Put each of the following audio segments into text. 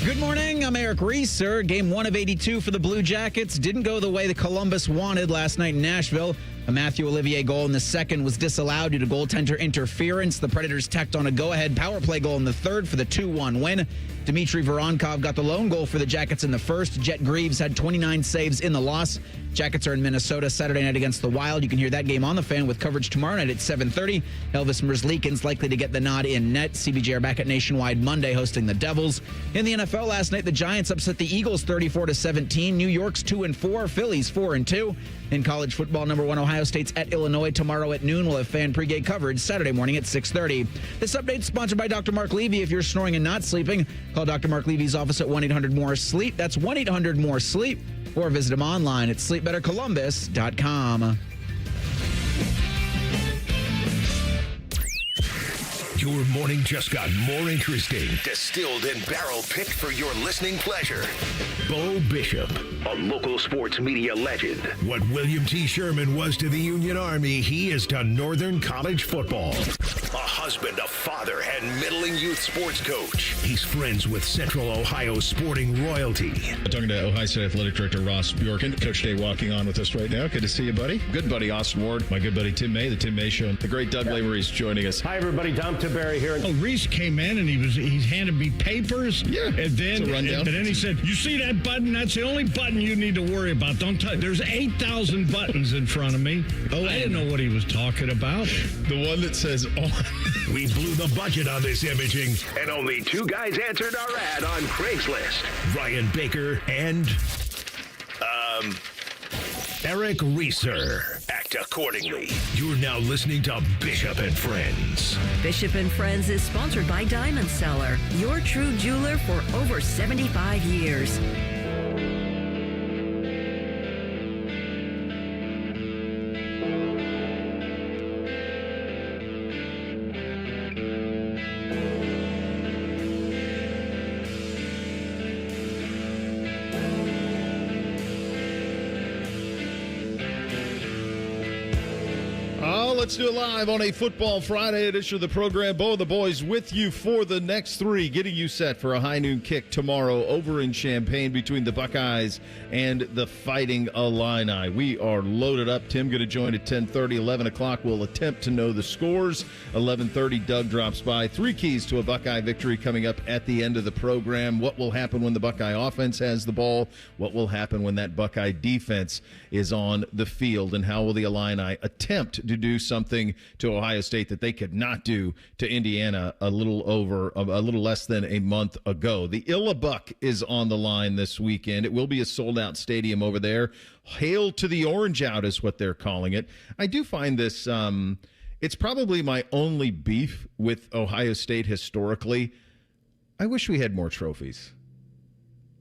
Good morning. I'm Eric Reeser. Game 1 of 82 for the Blue Jackets didn't go the way the Columbus wanted last night in Nashville. A Matthew Olivier goal in the second was disallowed due to goaltender interference. The Predators tacked on a go-ahead power play goal in the third for the 2-1 win. Dmitry Voronkov got the lone goal for the Jackets in the first. Jet Greaves had 29 saves in the loss. Jackets are in Minnesota Saturday night against the Wild. You can hear that game on the Fan with coverage tomorrow night at 7:30. Elvis Merzlikins likely to get the nod in net. CBJ are back at Nationwide Monday hosting the Devils. In the NFL last night, the Giants upset the Eagles 34-17. New York's 2-4. Phillies 4-2. In college football, number 1 Ohio State's at Illinois tomorrow at noon. We'll have Fan pregame coverage Saturday morning at 6:30. This update is sponsored by Dr. Mark Levy. If you're snoring and not sleeping, call Dr. Mark Levy's office at 1-800-MORE-SLEEP. That's 1-800-MORE-SLEEP. Or visit him online at sleepbettercolumbus.com. Your morning just got more interesting. Distilled and barrel-picked for your listening pleasure. Bo Bishop, a local sports media legend. What William T. Sherman was to the Union Army, he is to Northern College football. A husband, a father, and middling youth sports coach. He's friends with Central Ohio sporting royalty. Talking to Ohio State Athletic Director Ross Bjorken. Coach Day walking on with us right now. Good to see you, buddy. Good buddy, Austin Ward. My good buddy, Tim May, the Tim May Show. The great Doug Lesmerises joining us. Hi, everybody. Tom Barry here. Oh, Reese came in and he handed me papers. Yeah, and then he said, "You see that button? That's the only button you need to worry about. Don't touch. There's 8,000 buttons in front of me." Oh, I didn't know what he was talking about. The one that says on. We blew the budget on this imaging, and only 2 guys answered our ad on Craigslist. Ryan Baker and Eric Reeser. Act accordingly. You're now listening to Bishop and Friends. Bishop and Friends is sponsored by Diamond Seller, your true jeweler for over 75 years. Let's do it live on a Football Friday edition of the program. Bo and the boys with you for the next 3, getting you set for a high noon kick tomorrow over in Champaign between the Buckeyes and the Fighting Illini. We are loaded up. Tim going to join at 10:30, 11 o'clock. We'll attempt to know the scores. 11:30, Doug drops by. 3 keys to a Buckeye victory coming up at the end of the program. What will happen when the Buckeye offense has the ball? What will happen when that Buckeye defense is on the field? And how will the Illini attempt to do something to Ohio State that they could not do to Indiana a little less than a month ago? The Illa Buck is on the line this weekend. It will be a sold-out stadium over there. Hail to the Orange Out is what they're calling it. I do find this, it's probably my only beef with Ohio State historically. I wish we had more trophies.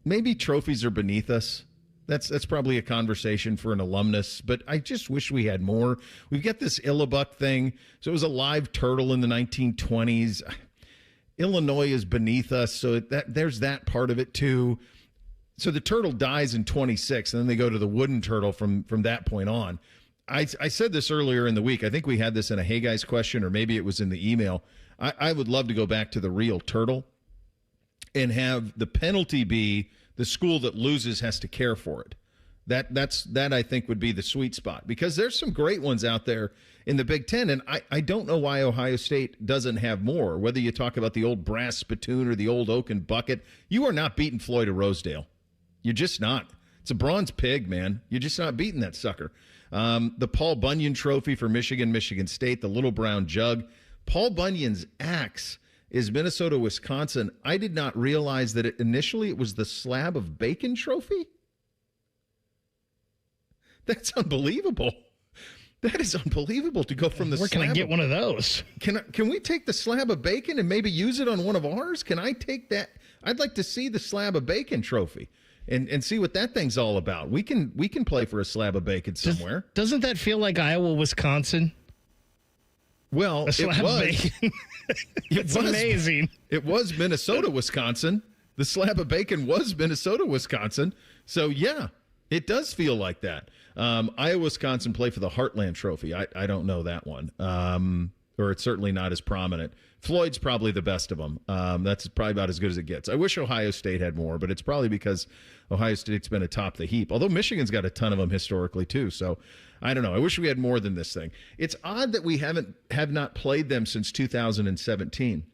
Maybe trophies are beneath us. That's probably a conversation for an alumnus, but I just wish we had more. We've got this Illabuck thing. So it was a live turtle in the 1920s. Illinois is beneath us, so there's that part of it too. So the turtle dies in 26, and then they go to the wooden turtle from that point on. I said this earlier in the week. I think we had this in a Hey Guys question, or maybe it was in the email. I would love to go back to the real turtle and have the penalty be the school that loses has to care for it. That I think would be the sweet spot, because there's some great ones out there in the Big Ten, and I don't know why Ohio State doesn't have more. Whether you talk about the old brass spittoon or the old oaken bucket, you are not beating Floyd of Rosedale. You're just not. It's a bronze pig, man. You're just not beating that sucker. The Paul Bunyan Trophy for Michigan State, the Little Brown Jug. Paul Bunyan's axe is Minnesota, Wisconsin. I did not realize that initially it was the Slab of Bacon Trophy. That's unbelievable. That is unbelievable to go from the Where slab. can I get one of those? Can we take the Slab of Bacon and maybe use it on one of ours? Can I take that? I'd like to see the Slab of Bacon Trophy and see what that thing's all about. We can play for a Slab of Bacon somewhere. Doesn't that feel like Iowa, Wisconsin? Well, A slab of bacon. It's amazing. It was Minnesota, Wisconsin. The Slab of Bacon was Minnesota, Wisconsin. So, yeah, it does feel like that. Iowa, Wisconsin play for the Heartland Trophy. I don't know that one. or it's certainly not as prominent. Floyd's probably the best of them. That's probably about as good as it gets. I wish Ohio State had more, but it's probably because Ohio State's been atop the heap. Although Michigan's got a ton of them historically too. So I don't know. I wish we had more than this thing. It's odd that we have not played them since 2017.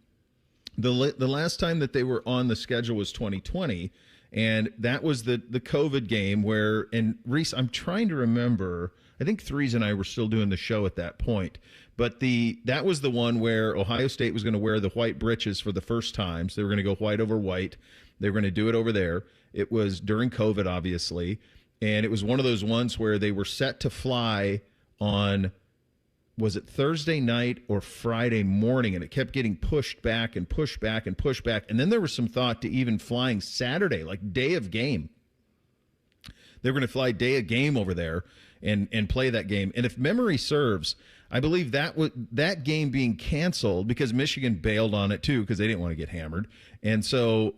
The last time that they were on the schedule was 2020, and that was the COVID game where, and Reese, I'm trying to remember, I think Threes and I were still doing the show at that point, but that was the one where Ohio State was going to wear the white breeches for the first time. So they were going to go white over white. They were going to do it over there. It was during COVID, obviously, and it was one of those ones where they were set to fly on, was it Thursday night or Friday morning, and it kept getting pushed back and pushed back and pushed back. And then there was some thought to even flying Saturday, like day of game. They were going to fly day of game over there and play that game. And if memory serves, I believe that game being canceled because Michigan bailed on it too because they didn't want to get hammered. And so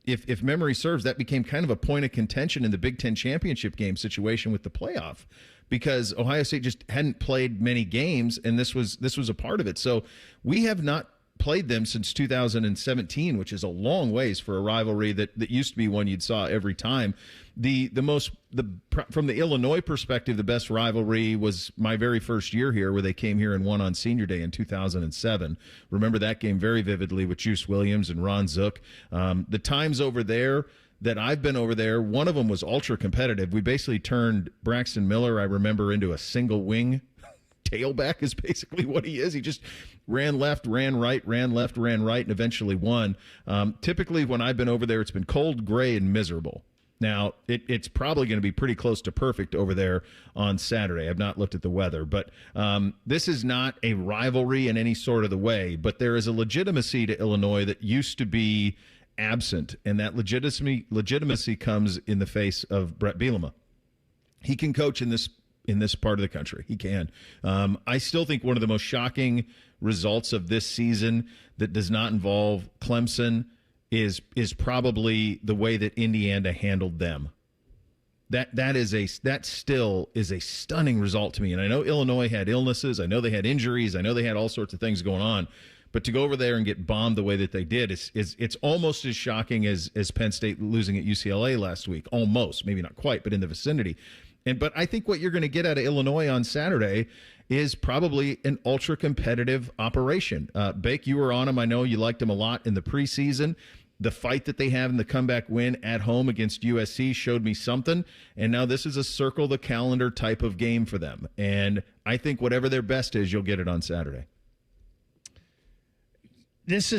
if memory serves, that became kind of a point of contention in the Big Ten championship game situation with the playoff, because Ohio State just hadn't played many games, and this was a part of it. So we have not played them since 2017, which is a long ways for a rivalry that used to be one you'd saw every time. From the Illinois perspective, the best rivalry was my very first year here, where they came here and won on Senior Day in 2007. Remember that game very vividly with Juice Williams and Ron Zook. The times over there that I've been over there, one of them was ultra competitive. We basically turned Braxton Miller, I remember, into a single wing tailback is basically what he is. He just ran left, ran right, ran left, ran right, and eventually won. Typically, when I've been over there, it's been cold, gray, and miserable. Now, it's probably going to be pretty close to perfect over there on Saturday. I've not looked at the weather, but this is not a rivalry in any sort of the way, but there is a legitimacy to Illinois that used to be absent, and that legitimacy comes in the face of Brett Bielema. He can coach in this part of the country. He can. I still think one of the most shocking results of this season that does not involve Clemson is probably the way that Indiana handled them. That still is a stunning result to me. And I know Illinois had illnesses. I know they had injuries. I know they had all sorts of things going on. But to go over there and get bombed the way that they did, it's almost as shocking as Penn State losing at UCLA last week. Almost, maybe not quite, but in the vicinity. But I think what you're going to get out of Illinois on Saturday is probably an ultra-competitive operation. Bake, you were on them. I know you liked them a lot in the preseason. The fight that they have in the comeback win at home against USC showed me something. And now this is a circle the calendar type of game for them. And I think whatever their best is, you'll get it on Saturday. This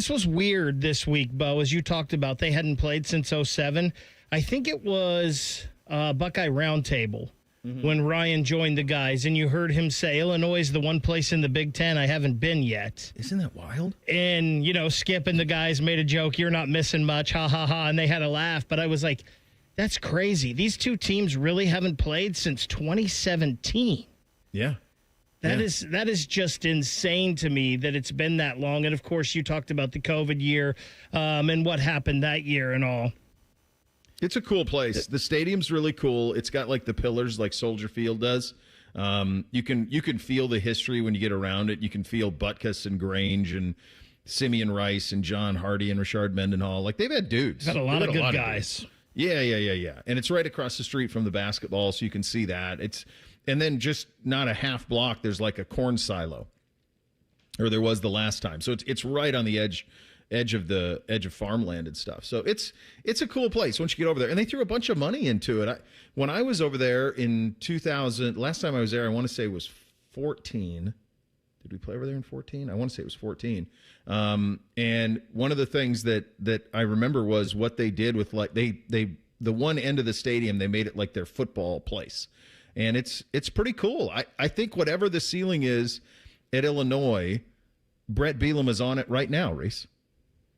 was weird this week, Bo, as you talked about. They hadn't played since 2007. I think it was Buckeye Roundtable when Ryan joined the guys, and you heard him say, Illinois is the one place in the Big Ten I haven't been yet. Isn't that wild? And, Skip and the guys made a joke, you're not missing much, ha, ha, ha, and they had a laugh. But I was like, that's crazy. These two teams really haven't played since 2017. Yeah. That is just insane to me that it's been that long. And, of course, you talked about the COVID year and what happened that year and all. It's a cool place. The stadium's really cool. It's got like the pillars like Soldier Field does. You can feel the history when you get around it. You can feel Butkus and Grange and Simeon Rice and John Hardy and Richard Mendenhall. Like, they've had dudes. Got a lot of good guys. Yeah. And it's right across the street from the basketball, so you can see that. And then just not a half block, there's like a corn silo, or there was the last time. So it's right on the edge of farmland and stuff. So it's a cool place once you get over there. And they threw a bunch of money into it. When I was over there in 2000, last time I was there, I want to say it was 14. Did we play over there in 14? I want to say it was 14. And one of the things that I remember was what they did with, like, the one end of the stadium, they made it like their football place. And it's pretty cool. I think whatever the ceiling is at Illinois, Brett Bielema is on it right now, Reese.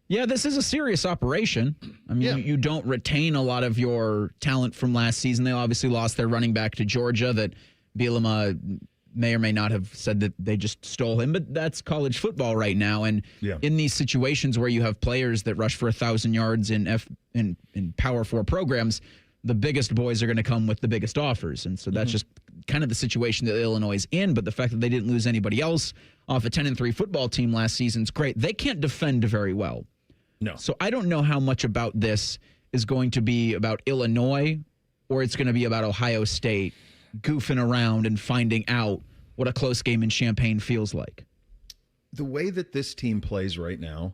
Yeah, this is a serious operation. I mean, you don't retain a lot of your talent from last season. They obviously lost their running back to Georgia that Bielema may or may not have said that they just stole him, but that's college football right now. And in these situations where you have players that rush for 1,000 yards in Power 4 programs, the biggest boys are going to come with the biggest offers. And so that's just kind of the situation that Illinois is in. But the fact that they didn't lose anybody else off a 10-3 football team last season is great. They can't defend very well. No. So I don't know how much about this is going to be about Illinois or it's going to be about Ohio State goofing around and finding out what a close game in Champaign feels like. The way that this team plays right now,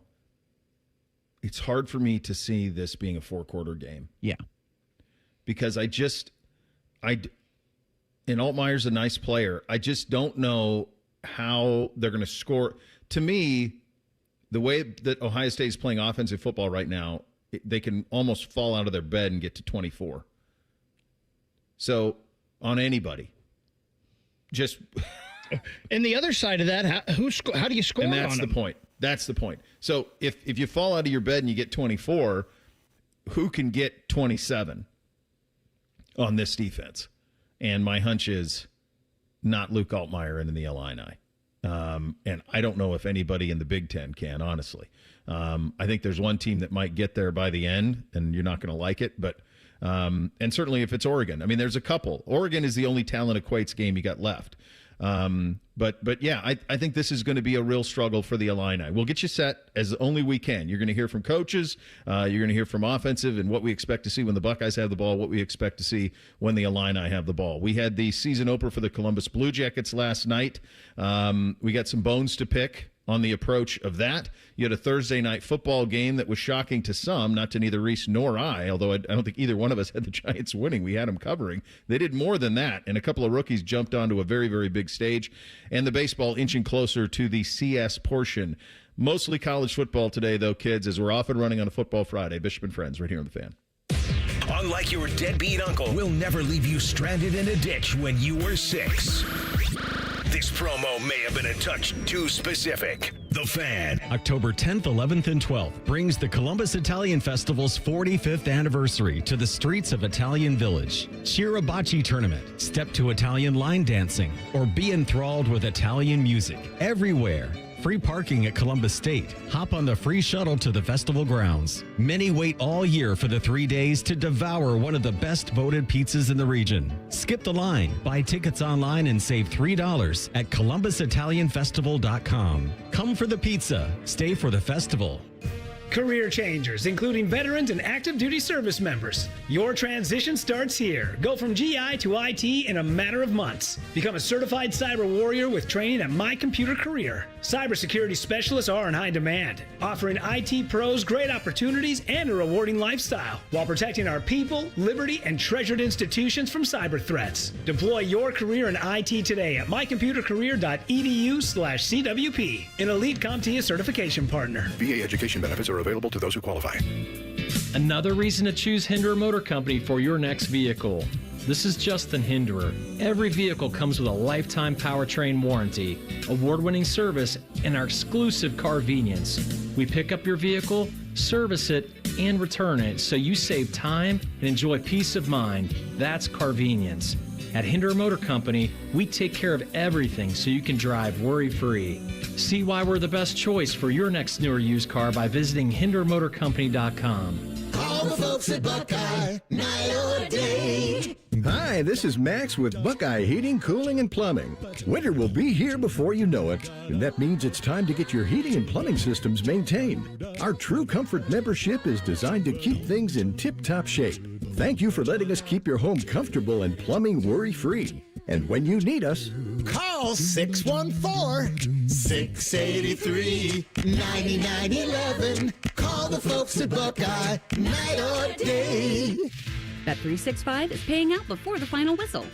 it's hard for me to see this being a 4-quarter game. Yeah. Because and Altmaier's a nice player. I just don't know how they're going to score. To me, the way that Ohio State is playing offensive football right now, they can almost fall out of their bed and get to 24. So, on anybody. Just... And the other side of that, how do you score on them? And that's the point. That's the point. So, if you fall out of your bed and you get 24, who can get 27 on this defense? And my hunch is not Luke Altmaier and in the Illini. And I don't know if anybody in the Big Ten can, honestly. I think there's one team that might get there by the end, and you're not going to like it. But and certainly if it's Oregon. I mean, there's a couple. Oregon is the only talent equates game you got left. But yeah, I think this is going to be a real struggle for the Illini. We'll get you set as only we can. You're going to hear from coaches. You're going to hear from offensive and what we expect to see when the Buckeyes have the ball, what we expect to see when the Illini have the ball. We had the season opener for the Columbus Blue Jackets last night. We got some bones to pick on the approach of that. You had a Thursday night football game that was shocking to some, not to neither Reese nor I, although I don't think either one of us had the Giants winning. We had them covering. They did more than that, and a couple of rookies jumped onto a very, very big stage, and the baseball inching closer to the CS portion. Mostly college football today, though, kids, as we're off and running on a Football Friday. Bishop and Friends right here on The Fan. Unlike your deadbeat uncle, we'll never leave you stranded in a ditch when you were 6. This promo may have been a touch too specific. The Fan. October 10th, 11th, and 12th brings the Columbus Italian Festival's 45th anniversary to the streets of Italian Village. Cheer a bocce tournament, step to Italian line dancing, or be enthralled with Italian music. Everywhere. Free parking at Columbus State. Hop on the free shuttle to the festival grounds. Many wait all year for the 3 days to devour one of the best voted pizzas in the region. Skip the line. Buy tickets online and save $3 at ColumbusItalianFestival.com. Come for the pizza. Stay for the festival. Career changers, including veterans and active duty service members. Your transition starts here. Go from GI to IT in a matter of months. Become a certified cyber warrior with training at My Computer Career. Cybersecurity specialists are in high demand, offering IT pros great opportunities and a rewarding lifestyle while protecting our people, liberty, and treasured institutions from cyber threats. Deploy your career in IT today at mycomputercareer.edu/CWP, an elite CompTIA certification partner. VA education benefits are available to those who qualify. Another reason to choose Hinderer Motor Company for your next vehicle. This is Justin Hinderer. Every vehicle comes with a lifetime powertrain warranty, award-winning service, and our exclusive Carvenience. We pick up your vehicle, service it, and return it so you save time and enjoy peace of mind. That's Carvenience. At Hinderer Motor Company, we take care of everything so you can drive worry-free. See why we're the best choice for your next new or used car by visiting HindererMotorCompany.com. Call the folks at Buckeye, night or day. Hi, this is Max with Buckeye Heating, Cooling, and Plumbing. Winter will be here before you know it, and that means it's time to get your heating and plumbing systems maintained. Our True Comfort membership is designed to keep things in tip-top shape. Thank you for letting us keep your home comfortable and plumbing worry-free. And when you need us, call 614-683-9911. Call the folks at Buckeye, night or day. Bet365 is paying out before the final whistle.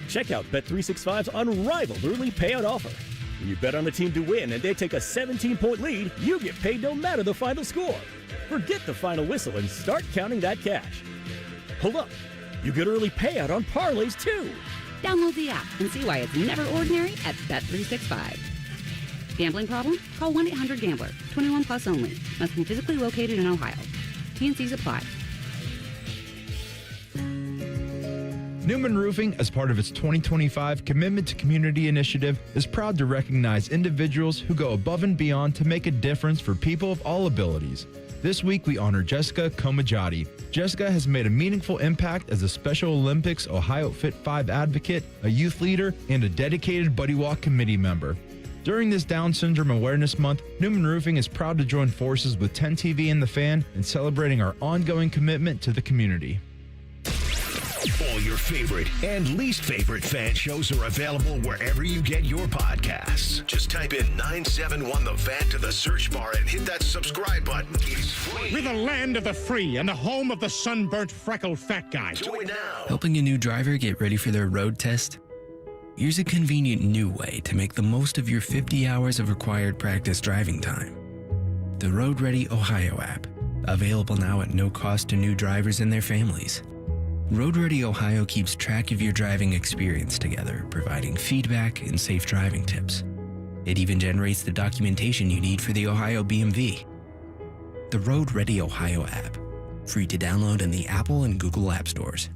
Check out Bet365's unrivaled early payout offer. When you bet on the team to win and they take a 17-point lead, you get paid no matter the final score. Forget the final whistle and start counting that cash. Hold up, you get early payout on parlays too. Download the app and see why it's never ordinary at Bet365. Gambling problem? Call 1-800-GAMBLER. 21 plus only. Must be physically located in Ohio. T&Cs apply. Newman Roofing, as part of its 2025 Commitment to Community initiative, is proud to recognize individuals who go above and beyond to make a difference for people of all abilities. This week, we honor Jessica Komajati. Jessica has made a meaningful impact as a Special Olympics Ohio Fit 5 advocate, a youth leader, and a dedicated Buddy Walk committee member. During this Down Syndrome Awareness Month, Newman Roofing is proud to join forces with 10 TV and The Fan in celebrating our ongoing commitment to the community. All your favorite and least favorite fan shows are available wherever you get your podcasts. Just type in 971 The Fan to the search bar and hit that subscribe button. It's free. We're the land of the free and the home of the sunburnt, freckled fat guy. Join now. Helping a new driver get ready for their road test? Here's a convenient new way to make the most of your 50 hours of required practice driving time. The Road Ready Ohio app, available now at no cost to new drivers and their families. Road Ready Ohio keeps track of your driving experience together, providing feedback and safe driving tips. It even generates the documentation you need for the Ohio BMV. The Road Ready Ohio app, free to download in the Apple and Google App Stores.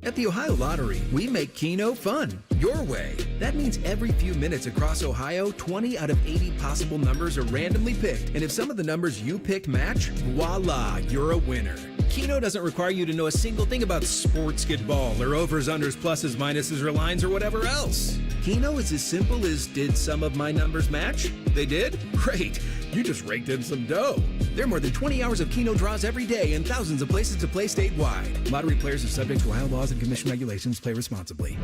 At the Ohio Lottery, we make Keno fun, your way. That means every few minutes across Ohio, 20 out of 80 possible numbers are randomly picked. And if some of the numbers you pick match, voila, you're a winner. Keno doesn't require you to know a single thing about sports ball or overs, unders, pluses, minuses, or lines, or whatever else. Keno is as simple as, did some of my numbers match? They did? Great. You just raked in some dough. There are more than 20 hours of Keno draws every day and thousands of places to play statewide. Lottery players are subject to Ohio laws and commission regulations. Play responsibly.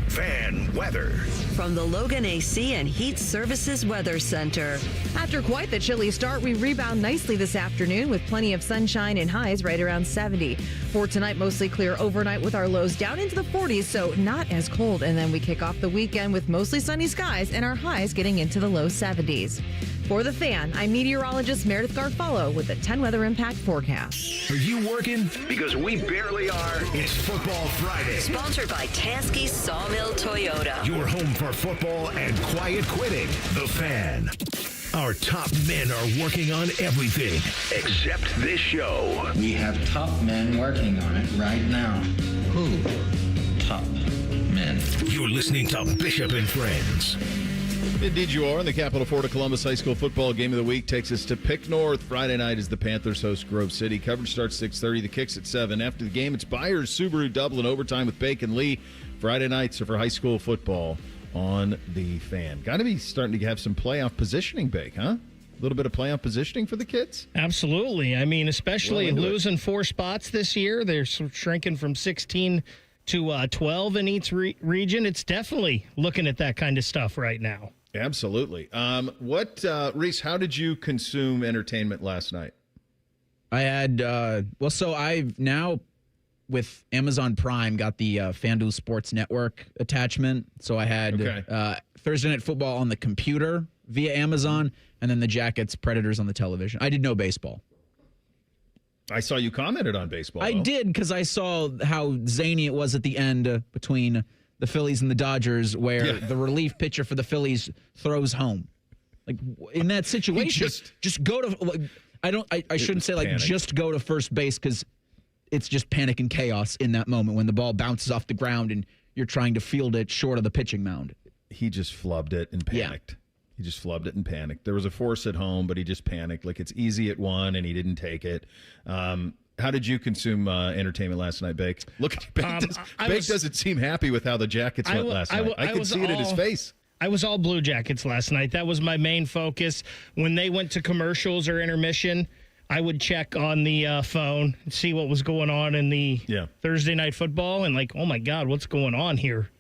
Fan weather. From the Logan AC and Heat Services Weather Center. After quite the chilly start, we rebound nicely this afternoon with plenty of sunshine and highs right around 70. For tonight, mostly clear overnight with our lows down into the 40s, so not as cold. And then we kick off the weekend with mostly sunny skies and our highs getting into the low 70s. For The Fan, I'm meteorologist Meredith Garfalo with the 10 Weather Impact Forecast. Are you working? Because we barely are. It's Football Friday. Sponsored by Tansky Sawmill Toyota. Your home for football and quiet quitting. The Fan. Our top men are working on everything except this show. We have top men working on it right now. Who? Top men. You're listening to Bishop and Friends. Indeed you are. And the Capital Florida Columbus High School football game of the week takes us to Pick North. Friday night is the Panthers host Grove City. Coverage starts 6:30. The kick's at 7. After the game, it's Byers Subaru Dublin overtime with Bacon Lee. Friday nights are for high school football on the Fan. Got to be starting to have some playoff positioning, Bake, huh? A little bit of playoff positioning for the kids? Absolutely. I mean, especially Well, losing 4 spots this year. They're shrinking from 16 to 12 in each region. It's definitely looking at that kind of stuff right now. Absolutely. Reese, how did you consume entertainment last night? I had, so I've now, with Amazon Prime, got the FanDuel Sports Network attachment. So I had Thursday Night Football on the computer via Amazon, and then the Jackets Predators on the television. I did no baseball. I saw you commented on baseball. I did, because I saw how zany it was at the end between the Phillies and the Dodgers, where the relief pitcher for the Phillies throws home. Like, in that situation, just go to. I shouldn't say like just go to first base, because it's just panic and chaos in that moment when the ball bounces off the ground and you're trying to field it short of the pitching mound. He just flubbed it and panicked. Yeah. He just flubbed it and panicked. There was a force at home, but he just panicked. Like, it's easy at one, and he didn't take it. How did you consume entertainment last night, Bake? Look at Bake doesn't seem happy with how the Jackets went last night. I could see it in his face. I was all Blue Jackets last night. That was my main focus. When they went to commercials or intermission, I would check on the phone and see what was going on in the Thursday night football, and like, oh my God, what's going on here,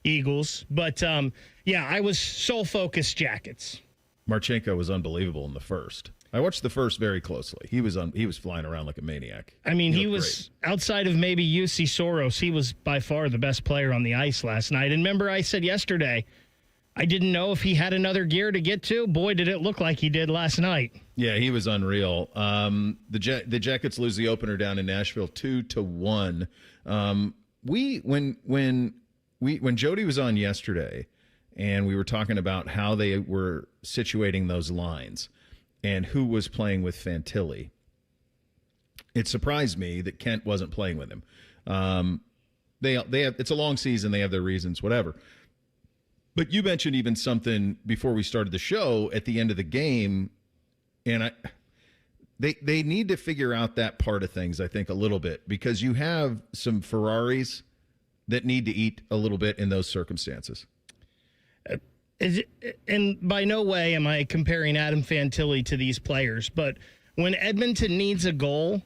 Eagles? But I was sole focused Jackets. Marchenko was unbelievable in the first. I watched the first very closely. He was flying around like a maniac. I mean, he was great. Outside of maybe UC Soros, he was by far the best player on the ice last night. And remember, I said yesterday, I didn't know if he had another gear to get to. Boy, did it look like he did last night. Yeah, he was unreal. The Jackets lose the opener down in Nashville 2-1. When Jody was on yesterday, and we were talking about how they were situating those lines and who was playing with Fantilli, it surprised me that Kent wasn't playing with him. They have, it's a long season. They have their reasons, whatever. But you mentioned even something before we started the show at the end of the game, and They need to figure out that part of things, I think, a little bit, because you have some Ferraris that need to eat a little bit in those circumstances. And by no way am I comparing Adam Fantilli to these players, but when Edmonton needs a goal,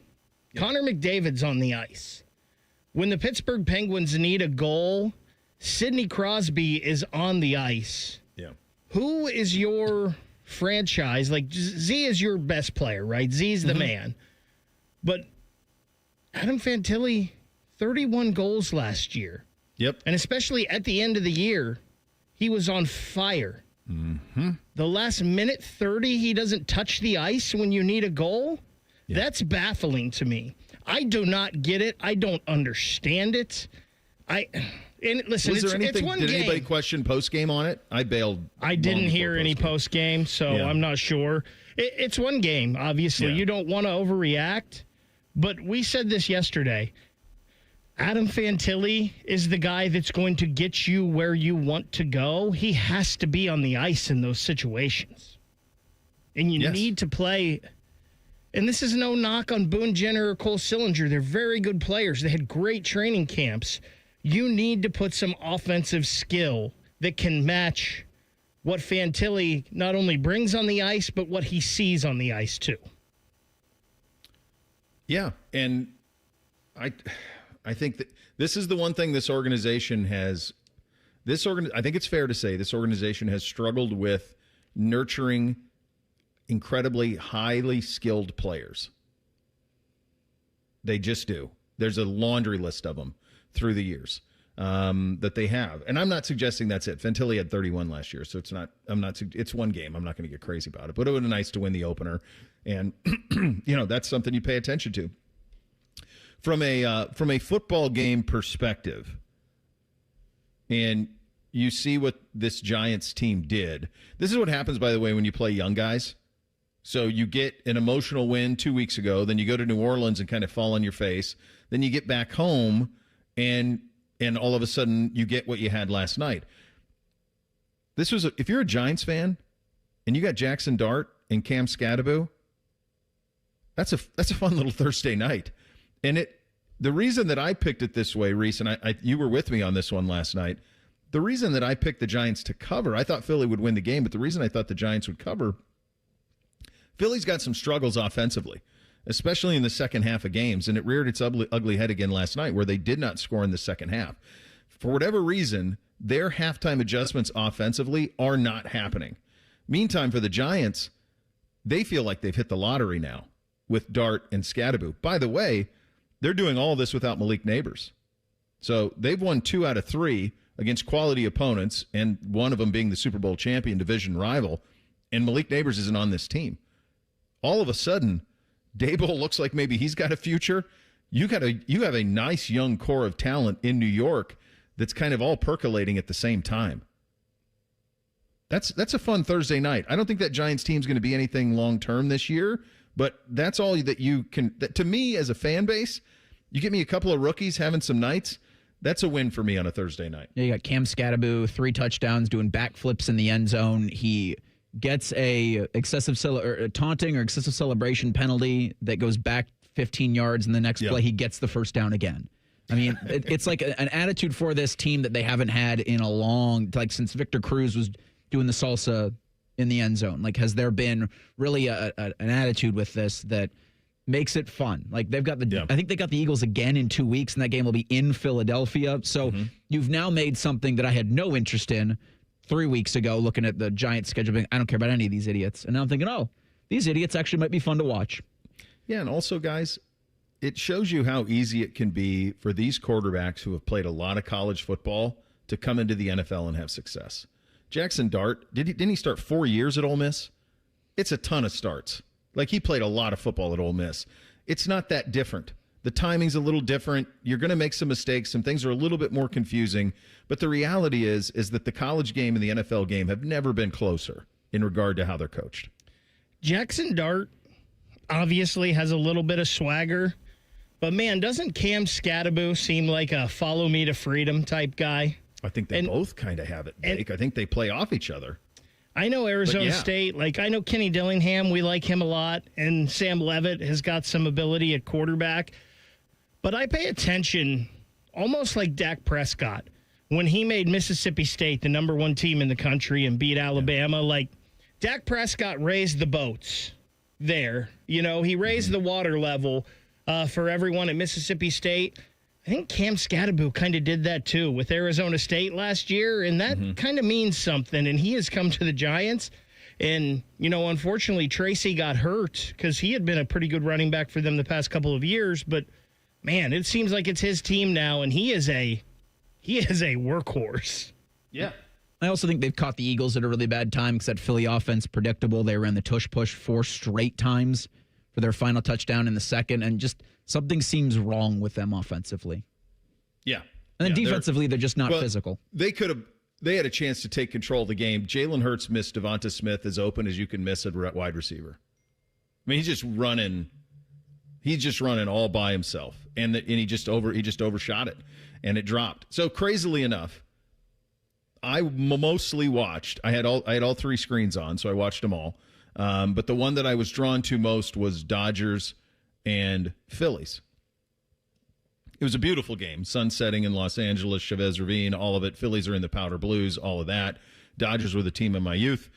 Connor McDavid's on the ice. When the Pittsburgh Penguins need a goal, Sidney Crosby is on the ice. Yeah. Who is your franchise? Like, Z is your best player, right? Z's the man. But Adam Fantilli, 31 goals last year. Yep. And especially at the end of the year, he was on fire. Mm-hmm. The last minute 30, he doesn't touch the ice when you need a goal? Yeah. That's baffling to me. I do not get it. I don't understand it. And listen, was there anything, it's one did game. Anybody question post-game on it? I bailed. I didn't hear any post-game, so I'm not sure. It's one game, obviously. You don't want to overreact. But we said this yesterday. Adam Fantilli is the guy that's going to get you where you want to go. He has to be on the ice in those situations. And you need to play. And this is no knock on Boone Jenner or Cole Sillinger. They're very good players. They had great training camps. You need to put some offensive skill that can match what Fantilli not only brings on the ice, but what he sees on the ice, too. Yeah, and I think that this is the one thing this organization has. I think it's fair to say this organization has struggled with nurturing incredibly highly skilled players. They just do. There's a laundry list of them through the years that they have. And I'm not suggesting that's it. Fantilli had 31 last year, so it's one game. I'm not going to get crazy about it. But it would be nice to win the opener. And, that's something you pay attention to. From a football game perspective, and you see what this Giants team did. This is what happens, by the way, when you play young guys. So you get an emotional win 2 weeks ago, then you go to New Orleans and kind of fall on your face. Then you get back home, and all of a sudden you get what you had last night. If you're a Giants fan and you got Jackson Dart and Cam Scadaboo, that's a fun little Thursday night. And the reason that I picked it this way, Reese, and you were with me on this one last night. The reason that I picked the Giants to cover, I thought Philly would win the game, but the reason I thought the Giants would cover, Philly's got some struggles offensively, especially in the second half of games, and it reared its ugly head again last night where they did not score in the second half. For whatever reason, their halftime adjustments offensively are not happening. Meantime, for the Giants, they feel like they've hit the lottery now with Dart and Scadaboo. By the way, they're doing all this without Malik Neighbors. So they've won 2 out of 3 against quality opponents, and one of them being the Super Bowl champion division rival, and Malik Neighbors isn't on this team. All of a sudden, Daboll looks like maybe he's got a future. You have a nice young core of talent in New York that's kind of all percolating at the same time. That's a fun Thursday night. I don't think that Giants team's going to be anything long-term this year, but that's all that you can. To me, as a fan base, you get me a couple of rookies having some nights, that's a win for me on a Thursday night. Yeah, you got Cam Scadaboo, 3 touchdowns, doing backflips in the end zone. He gets a taunting or excessive celebration penalty that goes back 15 yards, and the next play he gets the first down again. I mean, it's like an attitude for this team that they haven't had in a long, like since Victor Cruz was doing the salsa in the end zone. Like, has there been really an attitude with this that makes it fun? Like, they've got I think they got the Eagles again in 2 weeks, and that game will be in Philadelphia. So you've now made something that I had no interest in 3 weeks ago, looking at the Giants schedule, being, I don't care about any of these idiots. And now I'm thinking, oh, these idiots actually might be fun to watch. Yeah, and also, guys, it shows you how easy it can be for these quarterbacks who have played a lot of college football to come into the NFL and have success. Jackson Dart, didn't he start 4 years at Ole Miss? It's a ton of starts. Like, he played a lot of football at Ole Miss. It's not that different. The timing's a little different. You're going to make some mistakes. Some things are a little bit more confusing. But the reality is that the college game and the NFL game have never been closer in regard to how they're coached. Jackson Dart obviously has a little bit of swagger. But, man, doesn't Cam Scadaboo seem like a follow me to freedom type guy? I think they both kind of have it, Blake. I think they play off each other. I know Arizona State, I know Kenny Dillingham, we like him a lot, and Sam Levitt has got some ability at quarterback. But I pay attention, almost like Dak Prescott, when he made Mississippi State the number 1 team in the country and beat Alabama. Dak Prescott raised the boats there. He raised the water level for everyone at Mississippi State. I think Cam Scatterbo kind of did that too with Arizona State last year, and that kind of means something. And he has come to the Giants. And, unfortunately, Tracy got hurt because he had been a pretty good running back for them the past couple of years. But, man, it seems like it's his team now, and he is a workhorse. Yeah. I also think they've caught the Eagles at a really bad time because that Philly offense predictable. They ran the tush-push 4 straight times for their final touchdown in the second, and just something seems wrong with them offensively. Yeah. And then defensively, they're just not physical. They had a chance to take control of the game. Jalen Hurts missed Devonta Smith as open as you can miss a wide receiver. I mean, he's just running all by himself, and he just overshot it, and it dropped. So crazily enough, I mostly watched. I had all 3 screens on, so I watched them all. But the one that I was drawn to most was Dodgers and Phillies. It was a beautiful game. Sun setting in Los Angeles, Chavez Ravine, all of it. Phillies are in the powder blues, all of that. Dodgers were the team of my youth.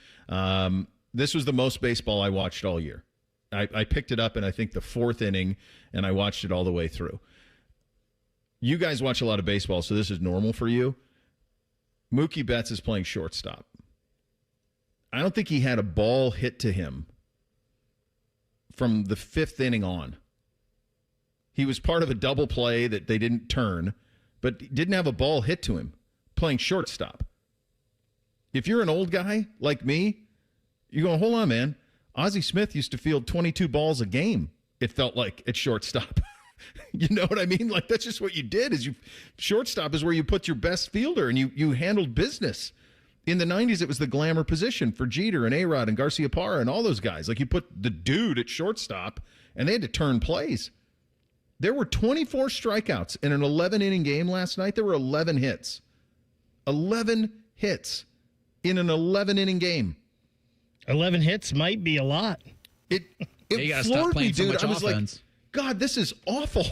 This was the most baseball I watched all year. I picked it up in, I think, the 4th inning, and I watched it all the way through. You guys watch a lot of baseball, so this is normal for you. Mookie Betts is playing shortstop. I don't think he had a ball hit to him from the 5th inning on. He was part of a double play that they didn't turn, but didn't have a ball hit to him playing shortstop. If you're an old guy like me, you're going, hold on, man. Ozzie Smith used to field 22 balls a game, it felt like, at shortstop. You know what I mean? That's just what you did. Shortstop is where you put your best fielder, and you handled business. In the 90s, it was the glamour position for Jeter and A-Rod and Garcia Parra and all those guys. You put the dude at shortstop, and they had to turn plays. There were 24 strikeouts in an 11-inning game last night. There were 11 hits. 11 hits in an 11-inning game. 11 hits might be a lot. It floored me, dude. I was like, God, this is awful.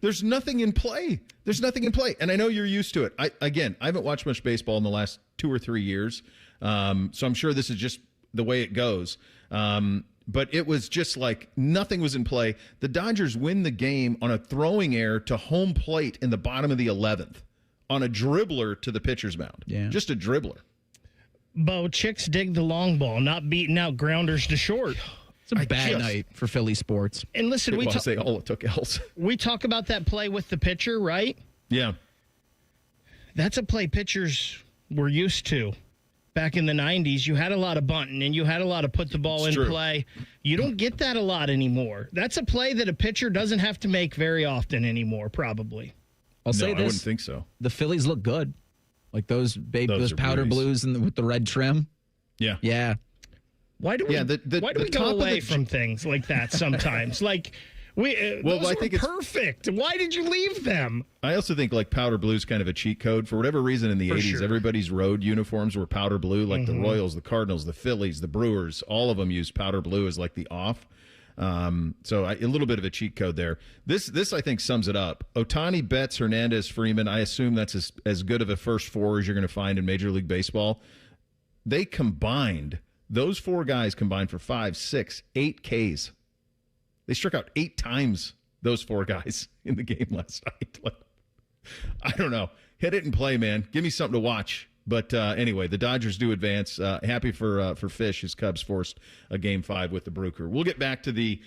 There's nothing in play. And I know you're used to it. I haven't watched much baseball in the last 2 or 3 years, so I'm sure this is just the way it goes. But it was just like nothing was in play. The Dodgers win the game on a throwing error to home plate in the bottom of the 11th on a dribbler to the pitcher's mound. Yeah. Just a dribbler. Bo, chicks dig the long ball, not beating out grounders to short. It's a bad night for Philly sports. And listen, they all took L's. We talk about that play with the pitcher, right? Yeah. That's a play pitchers were used to. Back in the 90s, you had a lot of bunting and you had a lot of put the ball in play. You don't get that a lot anymore. That's a play that a pitcher doesn't have to make very often anymore, probably. I'll say this. I wouldn't think so. The Phillies look good. Like those powder blues with the red trim. Yeah. Yeah. Why do we go away from things like that sometimes? I think it's perfect. Why did you leave them? I also think powder blue is kind of a cheat code. For whatever reason in the 80s, everybody's road uniforms were powder blue, like the Royals, the Cardinals, the Phillies, the Brewers. All of them used powder blue as the off. So a little bit of a cheat code there. This I think sums it up. Ohtani, Betts, Hernandez, Freeman. I assume that's as good of a first 4 as you're going to find in Major League Baseball. Those 4 guys combined for 5, 6, 8 Ks. They struck out 8 times, those 4 guys, in the game last night. I don't know. Hit it and play, man. Give me something to watch. But anyway, the Dodgers do advance. Happy for Fish. His Cubs forced a Game 5 with the Bruker. We'll get back to the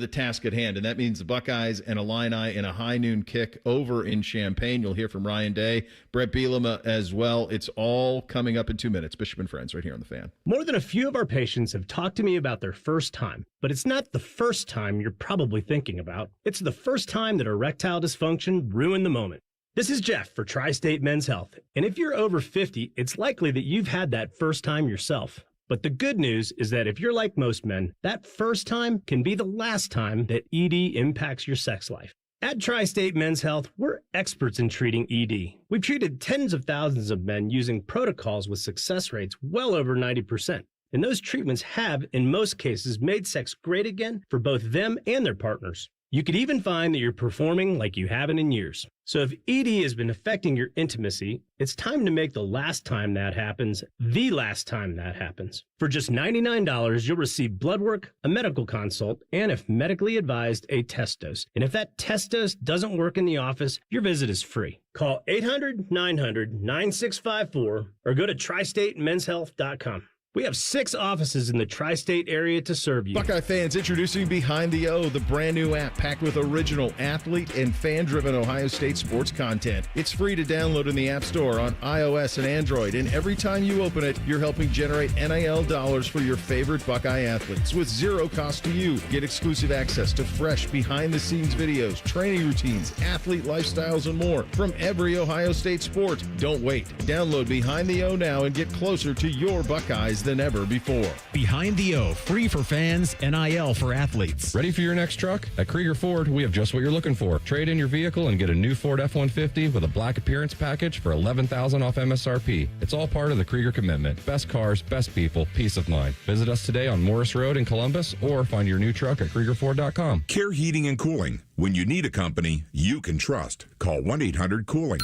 task at hand, and that means the Buckeyes and Illini in a high noon kick over in Champaign. You'll hear from Ryan Day, Brett Bielema as well. It's all coming up in 2 minutes. Bishop and Friends right here on The Fan. More than a few of our patients have talked to me about their first time, but it's not the first time you're probably thinking about. It's the first time that erectile dysfunction ruined the moment. This is Jeff for Tri-State Men's Health, and if you're over 50, it's likely that you've had that first time yourself. But the good news is that if you're like most men, that first time can be the last time that ED impacts your sex life. At Tri-State Men's Health, we're experts in treating ED. We've treated tens of thousands of men using protocols with success rates well over 90%. And those treatments have, in most cases, made sex great again for both them and their partners. You could even find that you're performing like you haven't in years. So if ED has been affecting your intimacy, it's time to make the last time that happens the last time that happens. For just $99, you'll receive blood work, a medical consult, and if medically advised, a test dose. And if that test dose doesn't work in the office, your visit is free. Call 800-900-9654 or go to tristatemenshealth.com. We have 6 offices in the tri-state area to serve you. Buckeye fans, introducing Behind the O, the brand new app packed with original athlete and fan-driven Ohio State sports content. It's free to download in the App Store on iOS and Android, and every time you open it, you're helping generate NIL dollars for your favorite Buckeye athletes with zero cost to you. Get exclusive access to fresh behind-the-scenes videos, training routines, athlete lifestyles, and more from every Ohio State sport. Don't wait. Download Behind the O now and get closer to your Buckeyes than ever before. Behind the O, free for fans, NIL for athletes. Ready for your next truck? At Krieger Ford, we have just what you're looking for. Trade in your vehicle and get a new Ford F-150 with a black appearance package for $11,000 off MSRP. It's all part of the Krieger commitment. Best cars, best people, peace of mind. Visit us today on Morris Road in Columbus or find your new truck at KriegerFord.com. Care Heating and Cooling. When you need a company you can trust, call 1-800-COOLING.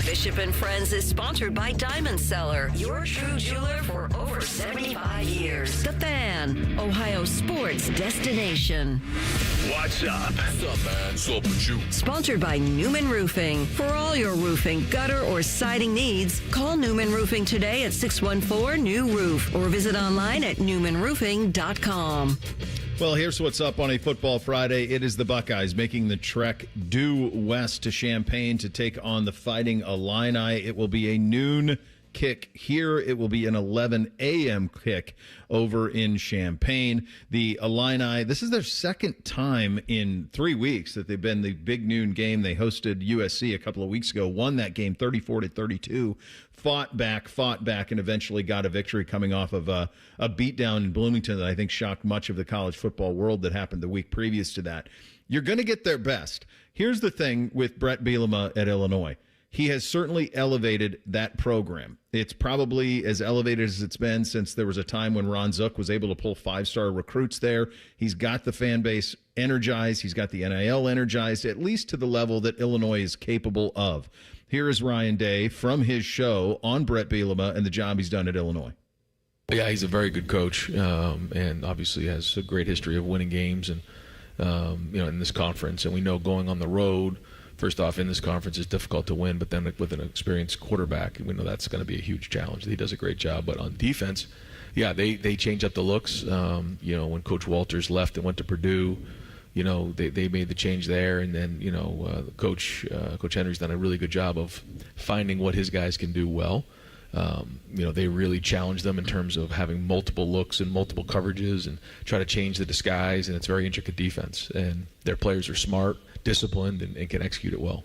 Bishop and Friends is sponsored by Diamond Seller, your true jeweler for over 75 years. The Fan, Ohio sports destination. What's up? What's up, man? What's up with you? Sponsored by Newman Roofing. For all your roofing, gutter, or siding needs, call Newman Roofing today at 614-NEW-ROOF or visit online at newmanroofing.com. Well, here's what's up on a Football Friday. It is the Buckeyes making the trek due west to Champaign to take on the Fighting Illini. It will be a noon kick here. It will be an 11 a.m. kick over in Champaign. The Illini, this is their second time in 3 weeks that they've been the big noon game. They hosted USC a couple of weeks ago, won that game 34-32, fought back, and eventually got a victory coming off of a beatdown in Bloomington that I think shocked much of the college football world that happened the week previous to that. You're going to get their best. Here's the thing with Brett Bielema at Illinois. He has certainly elevated that program. It's probably as elevated as it's been since there was a time when Ron Zook was able to pull 5-star recruits there. He's got the fan base energized. He's got the NIL energized, at least to the level that Illinois is capable of. Here is Ryan Day from his show on Brett Bielema and the job he's done at Illinois. Yeah, he's a very good coach, and obviously has a great history of winning games and in this conference. And we know going on the road, first off, in this conference, it's difficult to win, but then with an experienced quarterback, we know that's going to be a huge challenge. He does a great job, but on defense, yeah, they change up the looks. When Coach Walters left and went to Purdue, they made the change there, and then Coach Henry's done a really good job of finding what his guys can do well. They really challenge them in terms of having multiple looks and multiple coverages and try to change the disguise, and it's very intricate defense. And their players are smart, disciplined, and can execute it well.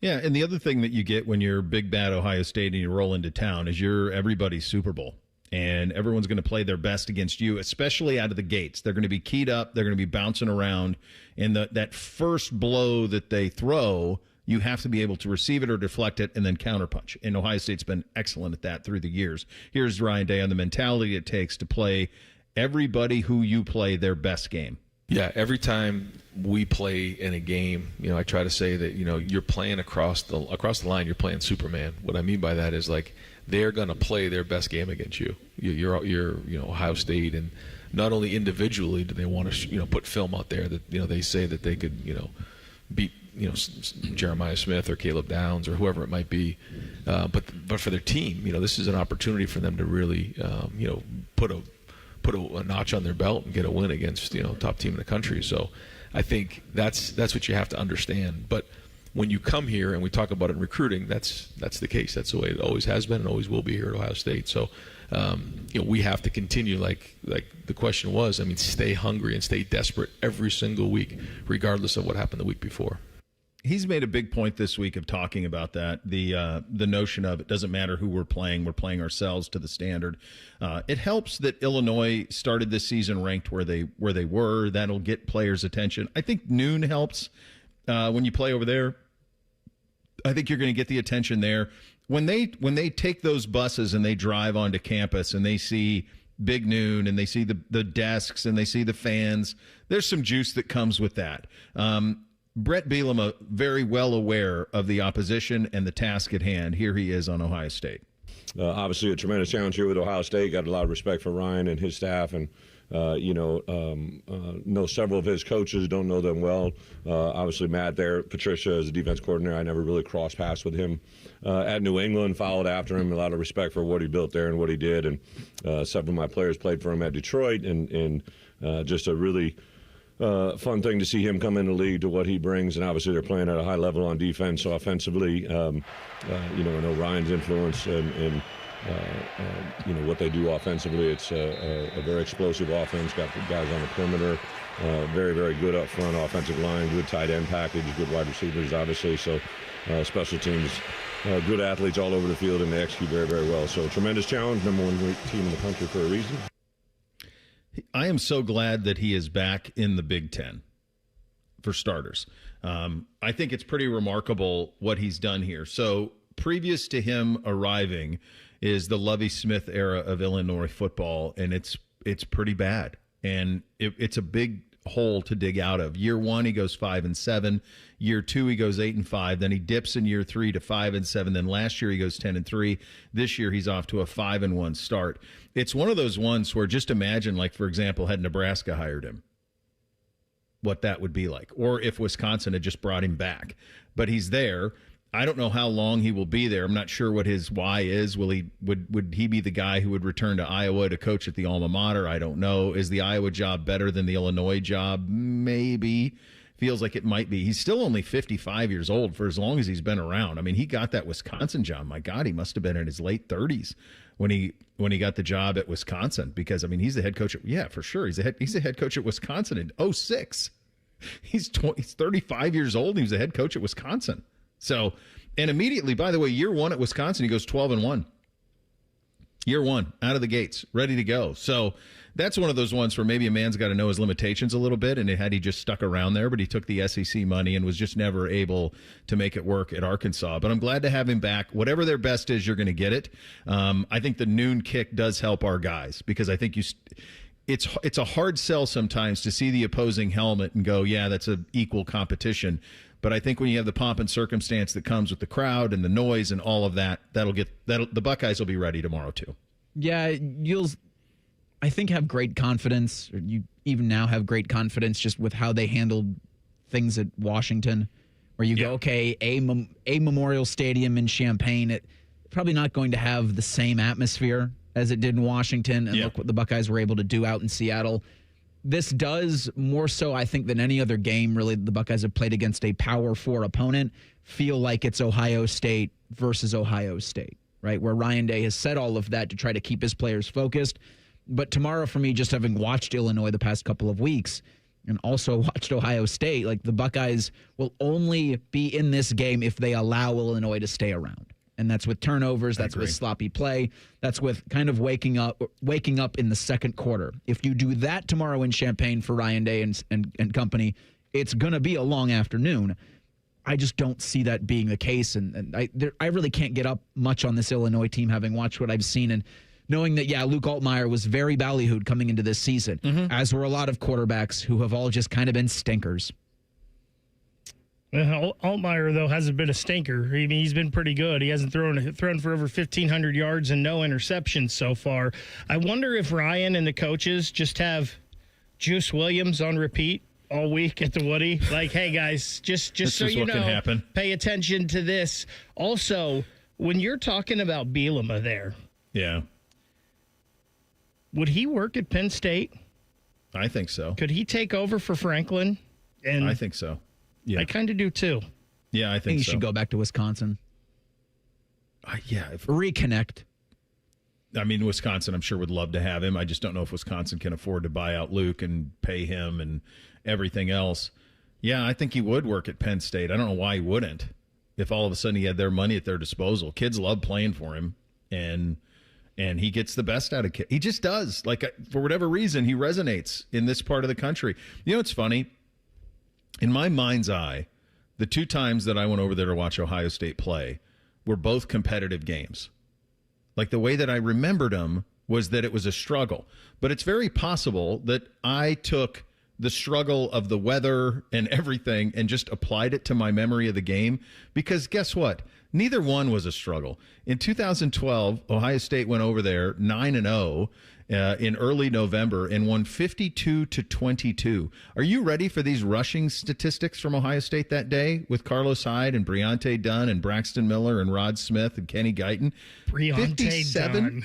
Yeah, and the other thing that you get when you're big bad Ohio State and you roll into town is you're everybody's Super Bowl. And everyone's going to play their best against you, especially out of the gates. They're going to be keyed up. They're going to be bouncing around. And that first blow that they throw, you have to be able to receive it or deflect it and then counterpunch. And Ohio State's been excellent at that through the years. Here's Ryan Day on the mentality it takes to play everybody who you play their best game. Yeah, every time we play in a game, I try to say that, you're playing across the line, you're playing Superman. What I mean by that is, like, they're going to play their best game against you. You're Ohio State, and not only individually do they want to put film out there that they say that they could beat Jeremiah Smith or Caleb Downs or whoever it might be, but for their team, this is an opportunity for them to really put a notch on their belt and get a win against top team in the country. So I think that's what you have to understand. But when you come here and we talk about it in recruiting, that's the case. That's the way it always has been and always will be here at Ohio State. So we have to continue, like the question was, stay hungry and stay desperate every single week, regardless of what happened the week before. He's made a big point this week of talking about that, the notion of it doesn't matter who we're playing ourselves to the standard. It helps that Illinois started this season ranked where they were. That'll get players' attention. I think noon helps when you play over there. I think you're going to get the attention there. When they take those buses and they drive onto campus and they see Big Noon and they see the desks and they see the fans, there's some juice that comes with that. Brett Bielema, very well aware of the opposition and the task at hand. Here he is on Ohio State. Obviously, a tremendous challenge here with Ohio State. Got a lot of respect for Ryan and his staff, and know several of his coaches. Don't know them well. Obviously, Matt there, Patricia as a defense coordinator. I never really crossed paths with him at New England. Followed after him. A lot of respect for what he built there and what he did. And several of my players played for him at Detroit, and just a really fun thing to see him come in the league to what he brings, and obviously they're playing at a high level on defense. So offensively, I know Ryan's influence and what they do offensively. It's a very explosive offense. Got guys on the perimeter, very, very good up front offensive line, good tight end package, good wide receivers, obviously. So special teams, good athletes all over the field, and they execute very, very well. So tremendous challenge, number one team in the country for a reason. I am so glad that he is back in the Big Ten, for starters. I think it's pretty remarkable what he's done here. So previous to him arriving is the Lovie Smith era of Illinois football, and it's pretty bad. And it's a big hole to dig out of. Year one, he goes 5-7. Year two, he goes 8-5. Then he dips in year three to 5-7. Then last year he goes 10-3. This year he's off to a 5-1 start. It's one of those ones where just imagine, like, for example, had Nebraska hired him, what that would be like, or if Wisconsin had just brought him back. But he's there. I don't know how long he will be there. I'm not sure what his why is. Would he be the guy who would return to Iowa to coach at the alma mater? I don't know. Is the Iowa job better than the Illinois job? Maybe. Feels like it might be. He's still only 55 years old for as long as he's been around. I mean, he got that Wisconsin job. My God, he must have been in his late 30s when he got the job at Wisconsin, because I mean, he's the head coach. For sure. He's the head coach at Wisconsin in 2006. He's 35 years old. And he was the head coach at Wisconsin. So, and immediately, by the way, year one at Wisconsin, he goes 12-1. Year one, out of the gates, ready to go. So that's one of those ones where maybe a man's got to know his limitations a little bit, and had he just stuck around there, but he took the SEC money and was just never able to make it work at Arkansas. But I'm glad to have him back. Whatever their best is, you're going to get it. I think the noon kick does help our guys, because I think it's a hard sell sometimes to see the opposing helmet and go, yeah, that's an equal competition. But I think when you have the pomp and circumstance that comes with the crowd and the noise and all of that, the Buckeyes will be ready tomorrow too. Yeah, you'll, I think, have great confidence. Or you even now have great confidence just with how they handled things at Washington, where you go, okay, a Memorial Stadium in Champaign, it probably not going to have the same atmosphere as it did in Washington. And look what the Buckeyes were able to do out in Seattle. This does, more so, I think, than any other game, really, the Buckeyes have played against a Power 4 opponent, feel like it's Ohio State versus Ohio State, right? Where Ryan Day has said all of that to try to keep his players focused. But tomorrow, for me, just having watched Illinois the past couple of weeks and also watched Ohio State, like, the Buckeyes will only be in this game if they allow Illinois to stay around. And that's with turnovers, that's with sloppy play, that's with kind of waking up in the second quarter. If you do that tomorrow in Champaign for Ryan Day and company, it's going to be a long afternoon. I just don't see that being the case, and I really can't get up much on this Illinois team, having watched what I've seen and knowing that, Luke Altmaier was very ballyhooed coming into this season, as were a lot of quarterbacks who have all just kind of been stinkers. Altmaier, though, hasn't been a stinker. I mean, he's been pretty good. He hasn't thrown for over 1,500 yards and no interceptions so far. I wonder if Ryan and the coaches just have Juice Williams on repeat all week at the Woody. Like, hey, guys, just so you know, pay attention to this. Also, when you're talking about Bielema there, would he work at Penn State? I think so. Could he take over for Franklin? And I think so. Yeah. I kind of do too. Yeah, I think he so. should go back to Wisconsin. Reconnect. I mean, Wisconsin, I'm sure, would love to have him. I just don't know if Wisconsin can afford to buy out Luke and pay him and everything else. Yeah, I think he would work at Penn State. I don't know why he wouldn't if all of a sudden he had their money at their disposal. Kids love playing for him, and he gets the best out of kids. He just does. Like, for whatever reason, he resonates in this part of the country. You know, it's funny. In my mind's eye, the 2 times that I went over there to watch Ohio State play were both competitive games. Like, the way that I remembered them was that it was a struggle. But it's very possible that I took the struggle of the weather and everything and just applied it to my memory of the game, because guess what? Neither one was a struggle. In 2012, Ohio State went over there 9-0 in early November and won 52-22. Are you ready for these rushing statistics from Ohio State that day with Carlos Hyde and Breonte Dunn and Braxton Miller and Rod Smith and Kenny Guyton? Breonte Dunn.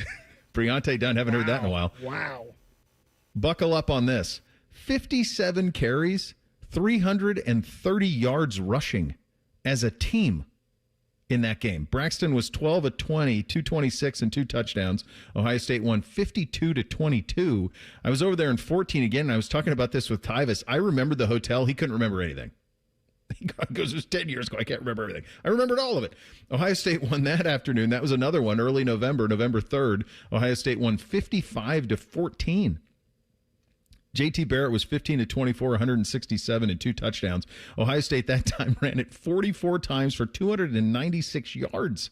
Breonte Dunn, haven't heard that in a while. Wow. Buckle up on this. 57 carries, 330 yards rushing as a team in that game. Braxton was 12 of 20, 226 and 2 touchdowns. Ohio State won 52-22. I was over there in 14 again, and I was talking about this with Tyvis. I remembered the hotel. He couldn't remember anything. He goes, it was 10 years ago. I can't remember everything. I remembered all of it. Ohio State won that afternoon. That was another one, early November 3rd. Ohio State won 55-14. JT Barrett was 15-24, 167 and 2 touchdowns. Ohio State that time ran it 44 times for 296 yards.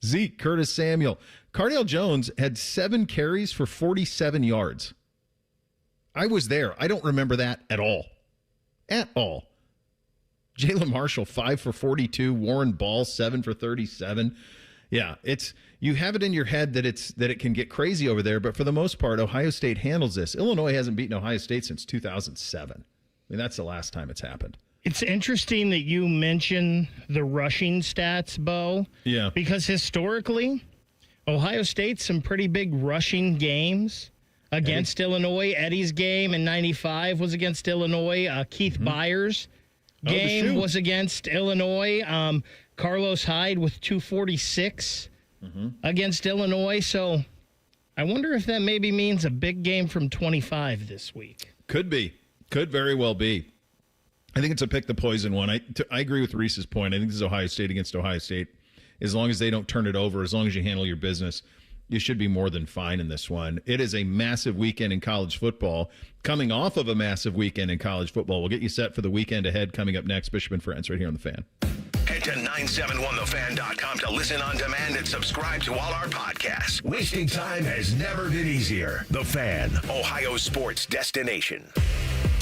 Zeke, Curtis Samuel. Cardale Jones had 7 carries for 47 yards. I was there. I don't remember that at all. At all. Jalen Marshall, 5 for 42. Warren Ball, 7 for 37. Yeah, you have it in your head that it can get crazy over there, but for the most part, Ohio State handles this. Illinois hasn't beaten Ohio State since 2007. I mean, that's the last time it's happened. It's interesting that you mention the rushing stats, Bo. Yeah. Because historically, Ohio State's some pretty big rushing games against Illinois. Eddie's game in 95 was against Illinois. Keith Byers' game was against Illinois. Carlos Hyde with 246 against Illinois. So I wonder if that maybe means a big game from 25 this week. Could be. Could very well be. I think it's a pick the poison one. I agree with Reese's point. I think this is Ohio State against Ohio State. As long as they don't turn it over, as long as you handle your business, you should be more than fine in this one. It is a massive weekend in college football. Coming off of a massive weekend in college football. We'll get you set for the weekend ahead coming up next. Bishop and Friends right here on The Fan. Head to 971thefan.com to listen on demand and subscribe to all our podcasts. Wasting time has never been easier. The Fan, Ohio sports destination.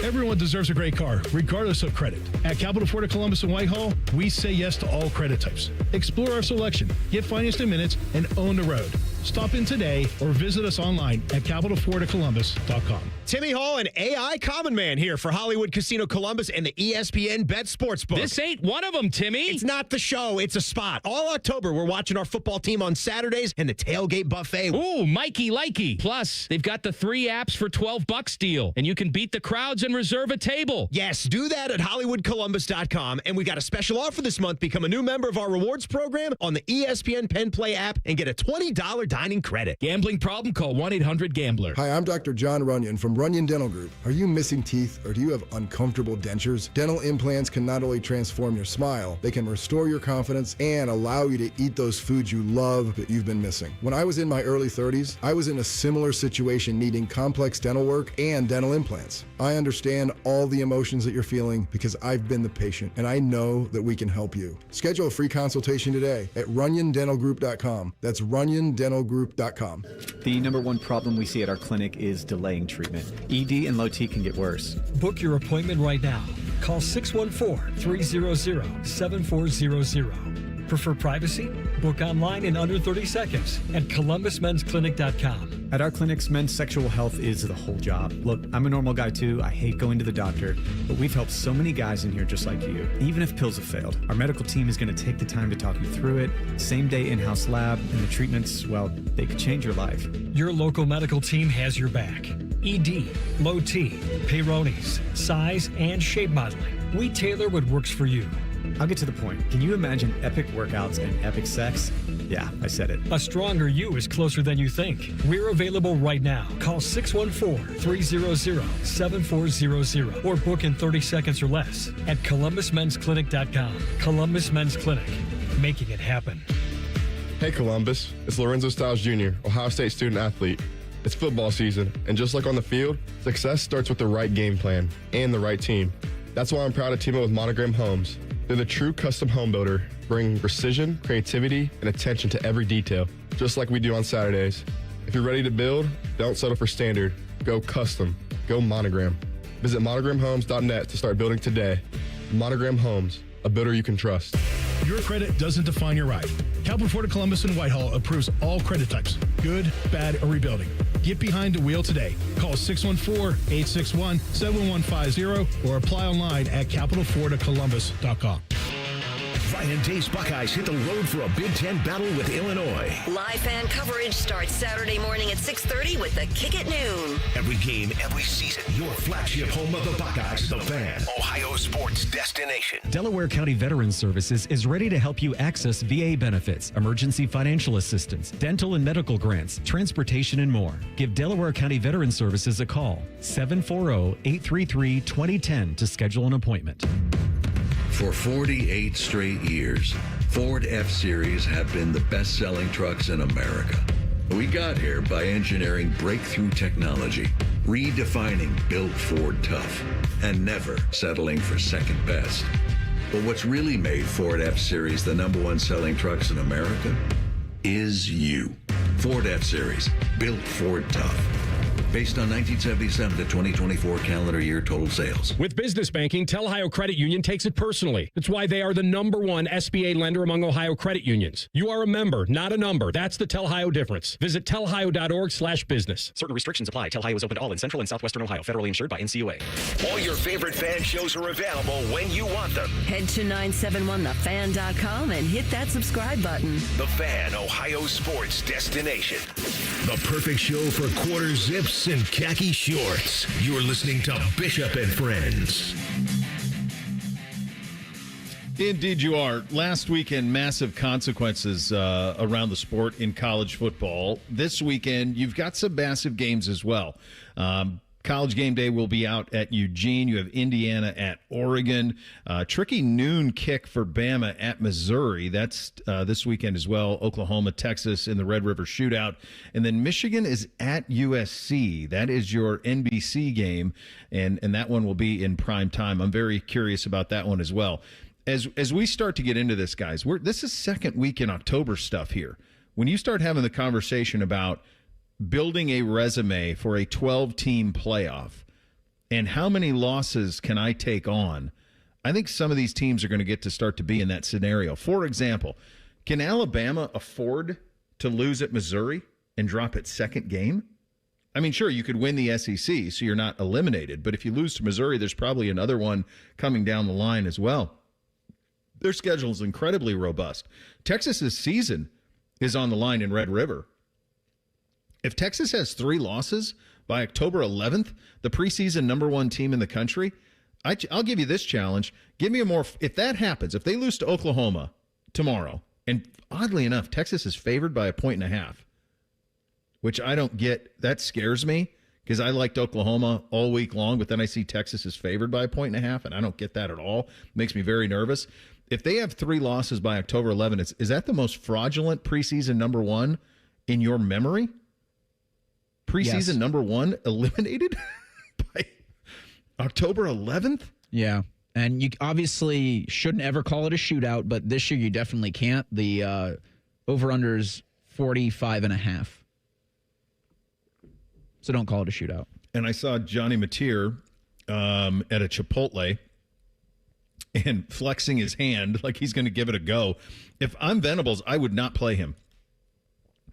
Everyone deserves a great car, regardless of credit. At Capital Ford of Columbus and Whitehall, we say yes to all credit types. Explore our selection, get financed in minutes, and own the road. Stop in today or visit us online at capitalfordofcolumbus.com. Timmy Hall and AI Common Man here for Hollywood Casino Columbus and the ESPN Bet Sportsbook. This ain't one of them, Timmy. It's not the show, it's a spot. All October, we're watching our football team on Saturdays and the tailgate buffet. Ooh, Mikey likey. Plus, they've got the 3 apps for $12 deal, and you can beat the crowds and reserve a table. Yes, do that at HollywoodColumbus.com. And we got a special offer this month. Become a new member of our rewards program on the ESPN Penn Play app and get a $20 dining credit. Gambling problem? Call 1-800-GAMBLER. Hi, I'm Dr. John Runyon from Runyon Dental Group. Are you missing teeth or do you have uncomfortable dentures? Dental implants can not only transform your smile, they can restore your confidence and allow you to eat those foods you love that you've been missing. When I was in my early 30s, I was in a similar situation needing complex dental work and dental implants. I understand all the emotions that you're feeling because I've been the patient and I know that we can help you. Schedule a free consultation today at RunyonDentalGroup.com. That's RunyonDentalGroup.com. The number one problem we see at our clinic is delaying treatment. ED and low T can get worse. Book your appointment right now. Call 614-300-7400. Prefer privacy? Book online in under 30 seconds at ColumbusMensClinic.com. At our clinics, men's sexual health is the whole job. Look, I'm a normal guy too. I hate going to the doctor, but we've helped so many guys in here just like you. Even if pills have failed, our medical team is going to take the time to talk you through it. Same day in-house lab, and the treatments, well, they could change your life. Your local medical team has your back. ED, low T, Peyronie's, size, and shape modeling. We tailor what works for you. I'll get to the point. Can you imagine epic workouts and epic sex? Yeah, I said it. A stronger you is closer than you think. We're available right now. Call 614-300-7400 or book in 30 seconds or less at ColumbusMen'sClinic.com. Columbus Men's Clinic, making it happen. Hey Columbus, it's Lorenzo Stiles Jr., Ohio State student athlete. It's football season, and just like on the field, success starts with the right game plan and the right team. That's why I'm proud to team up with Monogram Homes. They're the true custom home builder, bringing precision, creativity, and attention to every detail, just like we do on Saturdays. If you're ready to build, don't settle for standard. Go custom. Go Monogram. Visit monogramhomes.net to start building today. Monogram Homes, a builder you can trust. Your credit doesn't define your ride. Capital Ford of Columbus and Whitehall approves all credit types, good, bad, or rebuilding. Get behind the wheel today. Call 614-861-7150 or apply online at capitalfordofcolumbus.com. Ryan Day's Buckeyes hit the road for a Big Ten battle with Illinois. Live fan coverage starts Saturday morning at 6:30 with the kick at noon. Every game, every season, your flagship home of the Buckeyes, The Fan, Ohio sports destination. Delaware County Veterans Services is ready to help you access VA benefits, emergency financial assistance, dental and medical grants, transportation, and more. Give Delaware County Veterans Services a call, 740-833-2010 to schedule an appointment. For 48 straight years, Ford F-Series have been the best-selling trucks in America. We got here by engineering breakthrough technology, redefining Built Ford Tough, and never settling for second best. But what's really made Ford F-Series the #1 selling trucks in America is you. Ford F-Series, Built Ford Tough. Based on 1977 to 2024 calendar year total sales. With business banking, Tel Ohio Credit Union takes it personally. That's why they are the #1 SBA lender among Ohio credit unions. You are a member, not a number. That's the Tel Ohio difference. Visit telohio.org/business. Certain restrictions apply. Tel Ohio is open to all in Central and Southwestern Ohio. Federally insured by NCUA. All your favorite fan shows are available when you want them. Head to 971thefan.com and hit that subscribe button. The Fan, Ohio sports destination. The perfect show for quarter zips and khaki shorts. You're listening to Bishop and Friends. Indeed you are. Last weekend, massive consequences around the sport in college football. This weekend, you've got some massive games as well. College game day will be out at Eugene. You have Indiana at Oregon. Tricky noon kick for Bama at Missouri. That's this weekend as well. Oklahoma, Texas in the Red River Shootout. And then Michigan is at USC. That is your NBC game, and that one will be in prime time. I'm very curious about that one as well. As we start to get into this, guys, this is second week in October stuff here. When you start having the conversation about building a resume for a 12-team playoff and how many losses can I take on, I think some of these teams are going to get to start to be in that scenario. For example, can Alabama afford to lose at Missouri and drop its second game? I mean, sure, you could win the SEC, so you're not eliminated. But if you lose to Missouri, there's probably another one coming down the line as well. Their schedule is incredibly robust. Texas's season is on the line in Red River. If Texas has 3 losses by October 11th, the preseason #1 team in the country, I'll give you this challenge. Give me if that happens, if they lose to Oklahoma tomorrow, and oddly enough, Texas is favored by 1.5, which I don't get. That scares me because I liked Oklahoma all week long, but then I see Texas is favored by 1.5, and I don't get that at all. It makes me very nervous. If they have 3 losses by October 11th, is that the most fraudulent preseason #1 in your memory? Preseason #1 eliminated by October 11th? Yeah. And you obviously shouldn't ever call it a shootout, but this year you definitely can't. The over-under is 45.5. So don't call it a shootout. And I saw Johnny Mateer at a Chipotle and flexing his hand like he's going to give it a go. If I'm Venables, I would not play him.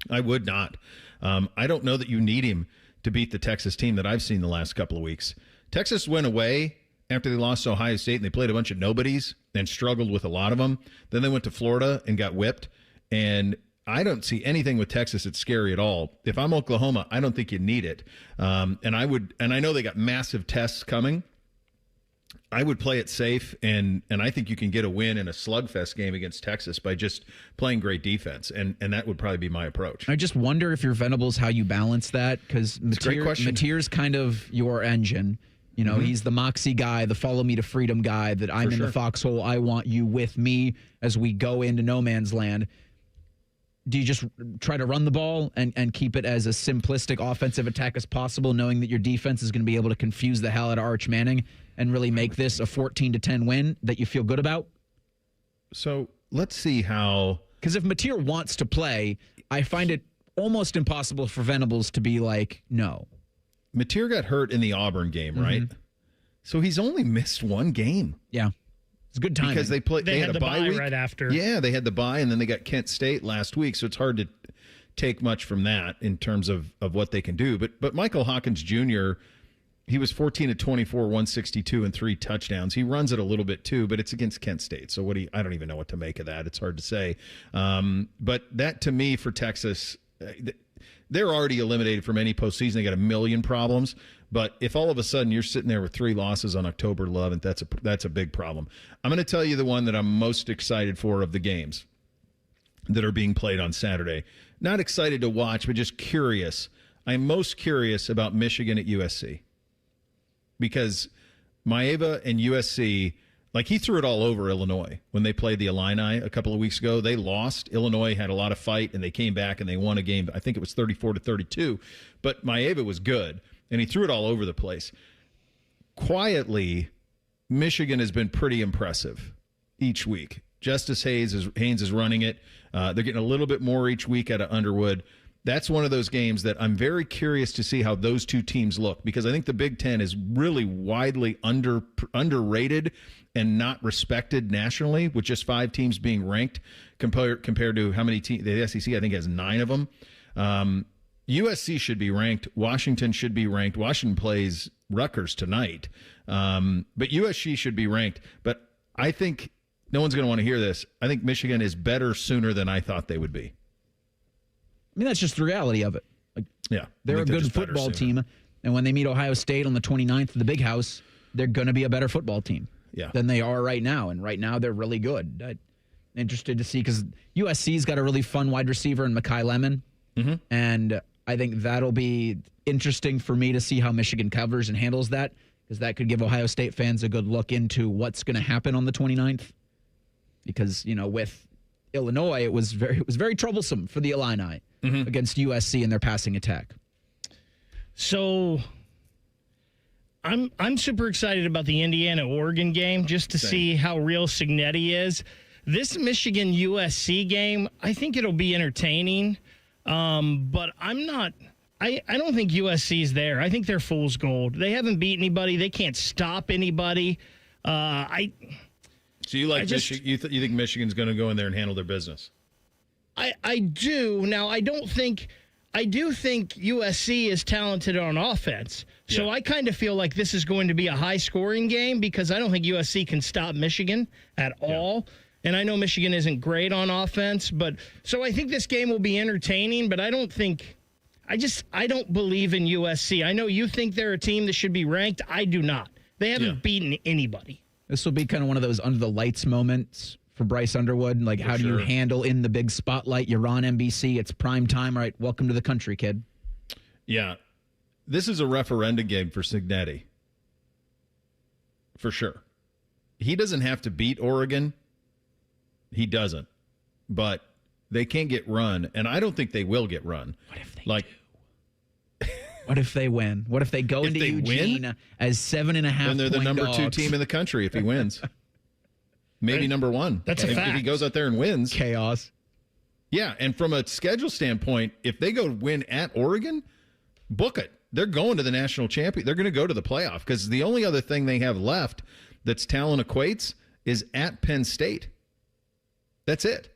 I would not. I don't know that you need him to beat the Texas team that I've seen the last couple of weeks. Texas went away after they lost to Ohio State, and they played a bunch of nobodies and struggled with a lot of them. Then they went to Florida and got whipped. And I don't see anything with Texas that's scary at all. If I'm Oklahoma, I don't think you need it. And I know they got massive tests coming. I would play it safe, and I think you can get a win in a slugfest game against Texas by just playing great defense, and that would probably be my approach. I just wonder if your Venables, how you balance that, because Mateer's kind of your engine. You know, he's the moxie guy, the follow me to freedom guy, that I'm in the foxhole. I want you with me as we go into no man's land. Do you just try to run the ball and keep it as a simplistic offensive attack as possible, knowing that your defense is going to be able to confuse the hell out of Arch Manning and really make this a 14-10 win that you feel good about? So let's see how... Because if Mateer wants to play, I find it almost impossible for Venables to be like, no. Mateer got hurt in the Auburn game, right? So he's only missed one game. Yeah. It's good timing. Because they had a bye week right after. Yeah, they had the bye, and then they got Kent State last week, so it's hard to take much from that in terms of what they can do. But Michael Hawkins Jr., he was 14 of 24, 162, and 3 touchdowns. He runs it a little bit too, but it's against Kent State. So I don't even know what to make of that. It's hard to say. But that, to me, for Texas, they're already eliminated from any postseason. They got a million problems. But if all of a sudden you're sitting there with 3 losses on October 11th, that's a big problem. I'm going to tell you the one that I'm most excited for of the games that are being played on Saturday. Not excited to watch, but just curious. I'm most curious about Michigan at USC. Because Maeva and USC, like, he threw it all over Illinois when they played the Illini a couple of weeks ago. They lost. Illinois had a lot of fight, and they came back and they won a game. I think it was 34-32. But Maeva was good, and he threw it all over the place. Quietly, Michigan has been pretty impressive each week. Justice Haynes is running it. They're getting a little bit more each week out of Underwood. That's one of those games that I'm very curious to see how those two teams look, because I think the Big Ten is really widely underrated and not respected nationally, with just 5 teams being ranked compared to how many teams. The SEC, I think, has 9 of them. USC should be ranked. Washington should be ranked. Washington plays Rutgers tonight. But USC should be ranked. But I think no one's going to want to hear this. I think Michigan is better sooner than I thought they would be. I mean, that's just the reality of it. Like, yeah, they're a good football team, and when they meet Ohio State on the 29th in the Big House, they're going to be a better football team than they are right now, and right now they're really good. I'm interested to see, because USC's got a really fun wide receiver in Mekhi Lemon, and I think that'll be interesting for me to see how Michigan covers and handles that, because that could give Ohio State fans a good look into what's going to happen on the 29th, because, you know, with Illinois, it was very troublesome for the Illini against USC in their passing attack. So I'm super excited about the Indiana-Oregon game, just to see how real Cignetti is. This Michigan-USC game, I think it'll be entertaining, but I'm not. I don't think USC's there. I think they're fool's gold. They haven't beat anybody. They can't stop anybody. So you like Michigan? You think Michigan's going to go in there and handle their business? I do. Now, I do think USC is talented on offense. So I kind of feel like this is going to be a high-scoring game, because I don't think USC can stop Michigan at all. And I know Michigan isn't great on offense, but so I think this game will be entertaining, but I don't believe in USC. I know you think they're a team that should be ranked. I do not. They haven't beaten anybody. This will be kind of one of those under the lights moments for Bryce Underwood. Like, how do you handle in the big spotlight? You're on NBC. It's prime time. All right, welcome to the country, kid. Yeah. This is a referendum game for Cignetti. For sure. He doesn't have to beat Oregon. He doesn't. But they can't get run, and I don't think they will get run. What if they do? What if they win? What if they go into Eugene as 7.5? Then they're the number 2 team in the country if he wins. Maybe number 1. That's a fact. If he goes out there and wins. Chaos. Yeah, and from a schedule standpoint, if they go win at Oregon, book it. They're going to the national champion. They're going to go to the playoff, because the only other thing they have left that's talent equates is at Penn State. That's it.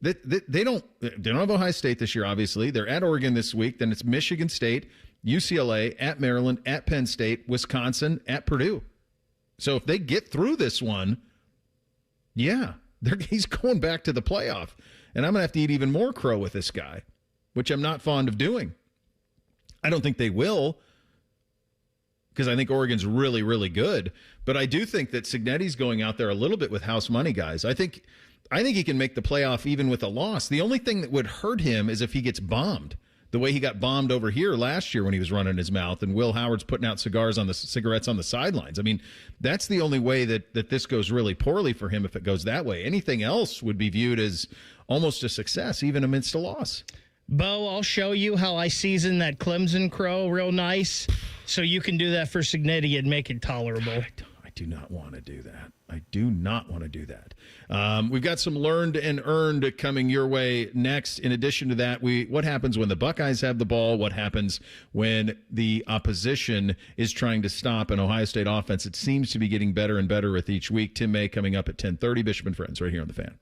They don't have Ohio State this year, obviously. They're at Oregon this week. Then it's Michigan State, UCLA, at Maryland, at Penn State, Wisconsin, at Purdue. So if they get through this one, he's going back to the playoff. And I'm going to have to eat even more crow with this guy, which I'm not fond of doing. I don't think they will, because I think Oregon's really, really good. But I do think that Cignetti's going out there a little bit with house money, guys. I think he can make the playoff even with a loss. The only thing that would hurt him is if he gets bombed, the way he got bombed over here last year when he was running his mouth and Will Howard's putting out cigarettes on the sidelines. I mean, that's the only way that this goes really poorly for him if it goes that way. Anything else would be viewed as almost a success, even amidst a loss. Bo, I'll show you how I season that Clemson crow real nice so you can do that for Cignetti and make it tolerable. I do not want to do that. I do not want to do that. We've got some learned and earned coming your way next. In addition to that, what happens when the Buckeyes have the ball? What happens when the opposition is trying to stop an Ohio State offense? It seems to be getting better and better with each week. Tim May coming up at 10:30. Bishop and Friends right here on The Fan.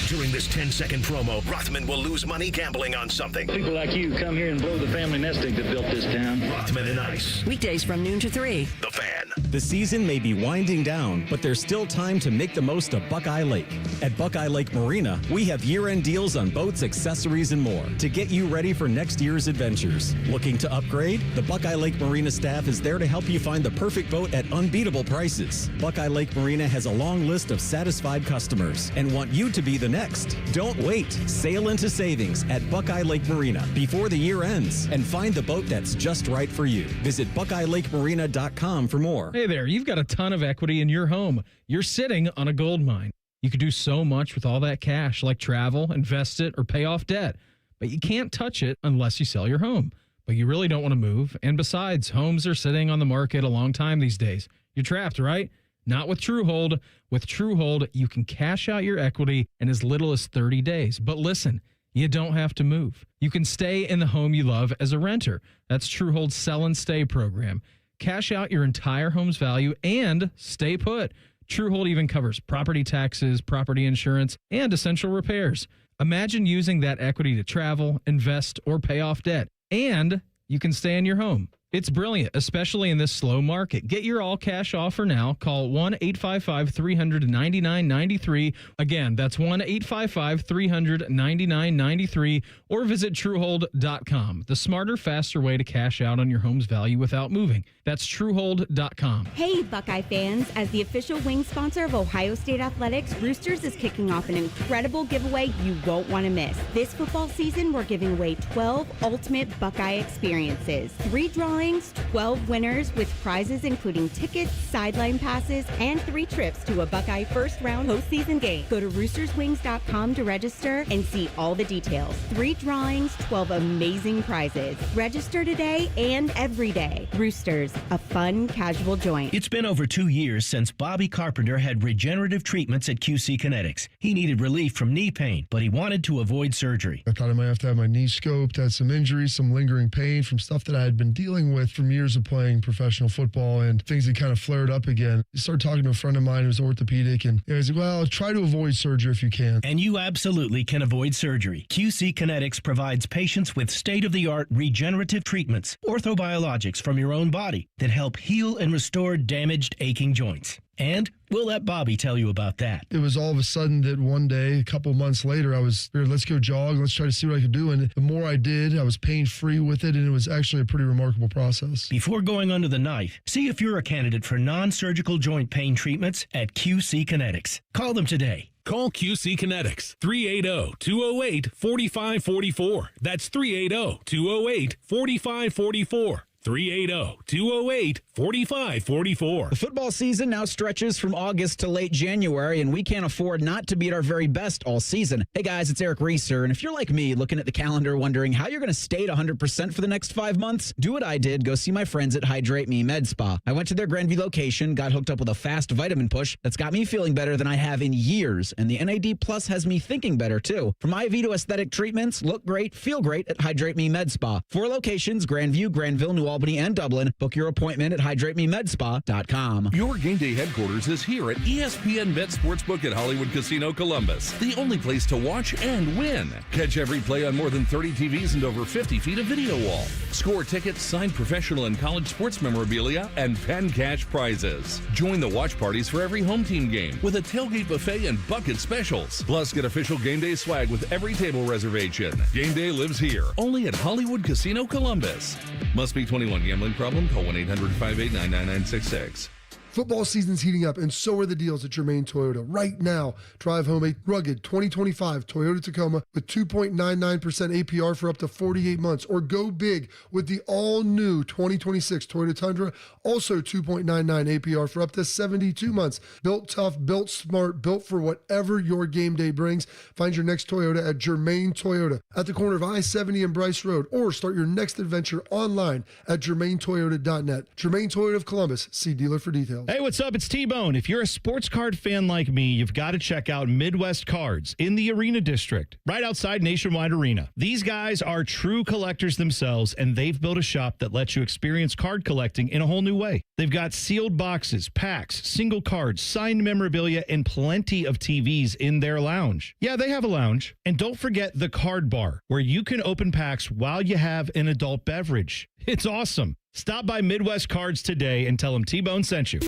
During this 10-second promo, Rothman will lose money gambling on something. People like you come here and blow the family nest egg that built this town. Rothman and Ice. Weekdays from noon to 3. The Fan. The season may be winding down, but there's still time to make the most of Buckeye Lake. At Buckeye Lake Marina, we have year-end deals on boats, accessories, and more to get you ready for next year's adventures. Looking to upgrade? The Buckeye Lake Marina staff is there to help you find the perfect boat at unbeatable prices. Buckeye Lake Marina has a long list of satisfied customers and want you to be the next. Don't wait. Sail into savings at Buckeye Lake Marina before the year ends and find the boat that's just right for you. Visit BuckeyeLakeMarina.com for more. Hey there, you've got a ton of equity in your home. You're sitting on a gold mine. You could do so much with all that cash, like travel, invest it, or pay off debt. But you can't touch it unless you sell your home. But you really don't want to move. And besides, homes are sitting on the market a long time these days. You're trapped, right? Not with TrueHold. With TrueHold, you can cash out your equity in as little as 30 days. But listen, you don't have to move. You can stay in the home you love as a renter. That's TrueHold's Sell and Stay program. Cash out your entire home's value and stay put. TrueHold even covers property taxes, property insurance, and essential repairs. Imagine using that equity to travel, invest, or pay off debt. And you can stay in your home. It's brilliant, especially in this slow market. Get your all-cash offer now. Call 1-855-300-9993. Again, that's 1-855-300-9993. Or visit TrueHold.com. The smarter, faster way to cash out on your home's value without moving. That's TrueHold.com. Hey, Buckeye fans. As the official wing sponsor of Ohio State Athletics, Roosters is kicking off an incredible giveaway you won't want to miss. This football season, we're giving away 12 ultimate Buckeye experiences. 3 drawings, 12 winners with prizes including tickets, sideline passes, and 3 trips to a Buckeye first-round postseason game. Go to roosterswings.com to register and see all the details. 3 drawings, 12 amazing prizes. Register today and every day. Roosters, a fun, casual joint. It's been over 2 years since Bobby Carpenter had regenerative treatments at QC Kinetics. He needed relief from knee pain, but he wanted to avoid surgery. I thought I might have to have my knee scoped, had some injuries, some lingering pain from stuff that I had been dealing with from years of playing professional football, and things had kind of flared up again. I started talking to a friend of mine who's orthopedic, and he was like, well, try to avoid surgery if you can. And you absolutely can avoid surgery. QC Kinetics provides patients with state-of-the-art regenerative treatments, orthobiologics from your own body that help heal and restore damaged, aching joints. And we'll let Bobby tell you about that. It was all of a sudden that one day, a couple months later, I was here, let's go jog, let's try to see what I could do. And the more I did, I was pain-free with it, and it was actually a pretty remarkable process. Before going under the knife, see if you're a candidate for non-surgical joint pain treatments at QC Kinetics. Call them today. Call QC Kinetics, 380-208-4544. That's 380-208-4544. 380-208-4544. The football season now stretches from August to late January, and we can't afford not to be at our very best all season. Hey guys, it's Eric Reeser, and if you're like me, looking at the calendar wondering how you're going to stay at 100% for the next 5 months, do what I did. Go see my friends at Hydrate Me Med Spa. I went to their Grandview location, got hooked up with a fast vitamin push that's got me feeling better than I have in years, and the NAD Plus has me thinking better too. From IV to aesthetic treatments, look great, feel great at Hydrate Me Med Spa. 4 locations, Grandview, Granville, New Albany, and Dublin. Book your appointment at HydrateMeMedSpa.com. Your game day headquarters is here at ESPN Bet Sportsbook at Hollywood Casino Columbus, the only place to watch and win. Catch every play on more than 30 TVs and over 50 feet of video wall. Score tickets, sign professional and college sports memorabilia, and pen cash prizes. Join the watch parties for every home team game with a tailgate buffet and bucket specials. Plus, get official game day swag with every table reservation. Game day lives here, only at Hollywood Casino Columbus. Must be 21. Gambling problem? Call 1-800-589-9966. Football season's heating up, and so are the deals at Germain Toyota. Right now, drive home a rugged 2025 Toyota Tacoma with 2.99% APR for up to 48 months, or go big with the all-new 2026 Toyota Tundra, also 2.99 APR for up to 72 months. Built tough, built smart, built for whatever your game day brings. Find your next Toyota at Germain Toyota at the corner of I-70 and Bryce Road, or start your next adventure online at germaintoyota.net. Germain Toyota of Columbus. See dealer for details. Hey, what's up? It's T-Bone. If you're a sports card fan like me, you've got to check out Midwest Cards in the Arena District, right outside Nationwide Arena. These guys are true collectors themselves, and they've built a shop that lets you experience card collecting in a whole new way. They've got sealed boxes, packs, single cards, signed memorabilia, and plenty of TVs in their lounge. Yeah, they have a lounge. And don't forget the card bar, where you can open packs while you have an adult beverage. It's awesome. Stop by Midwest Cards today and tell them T-Bone sent you.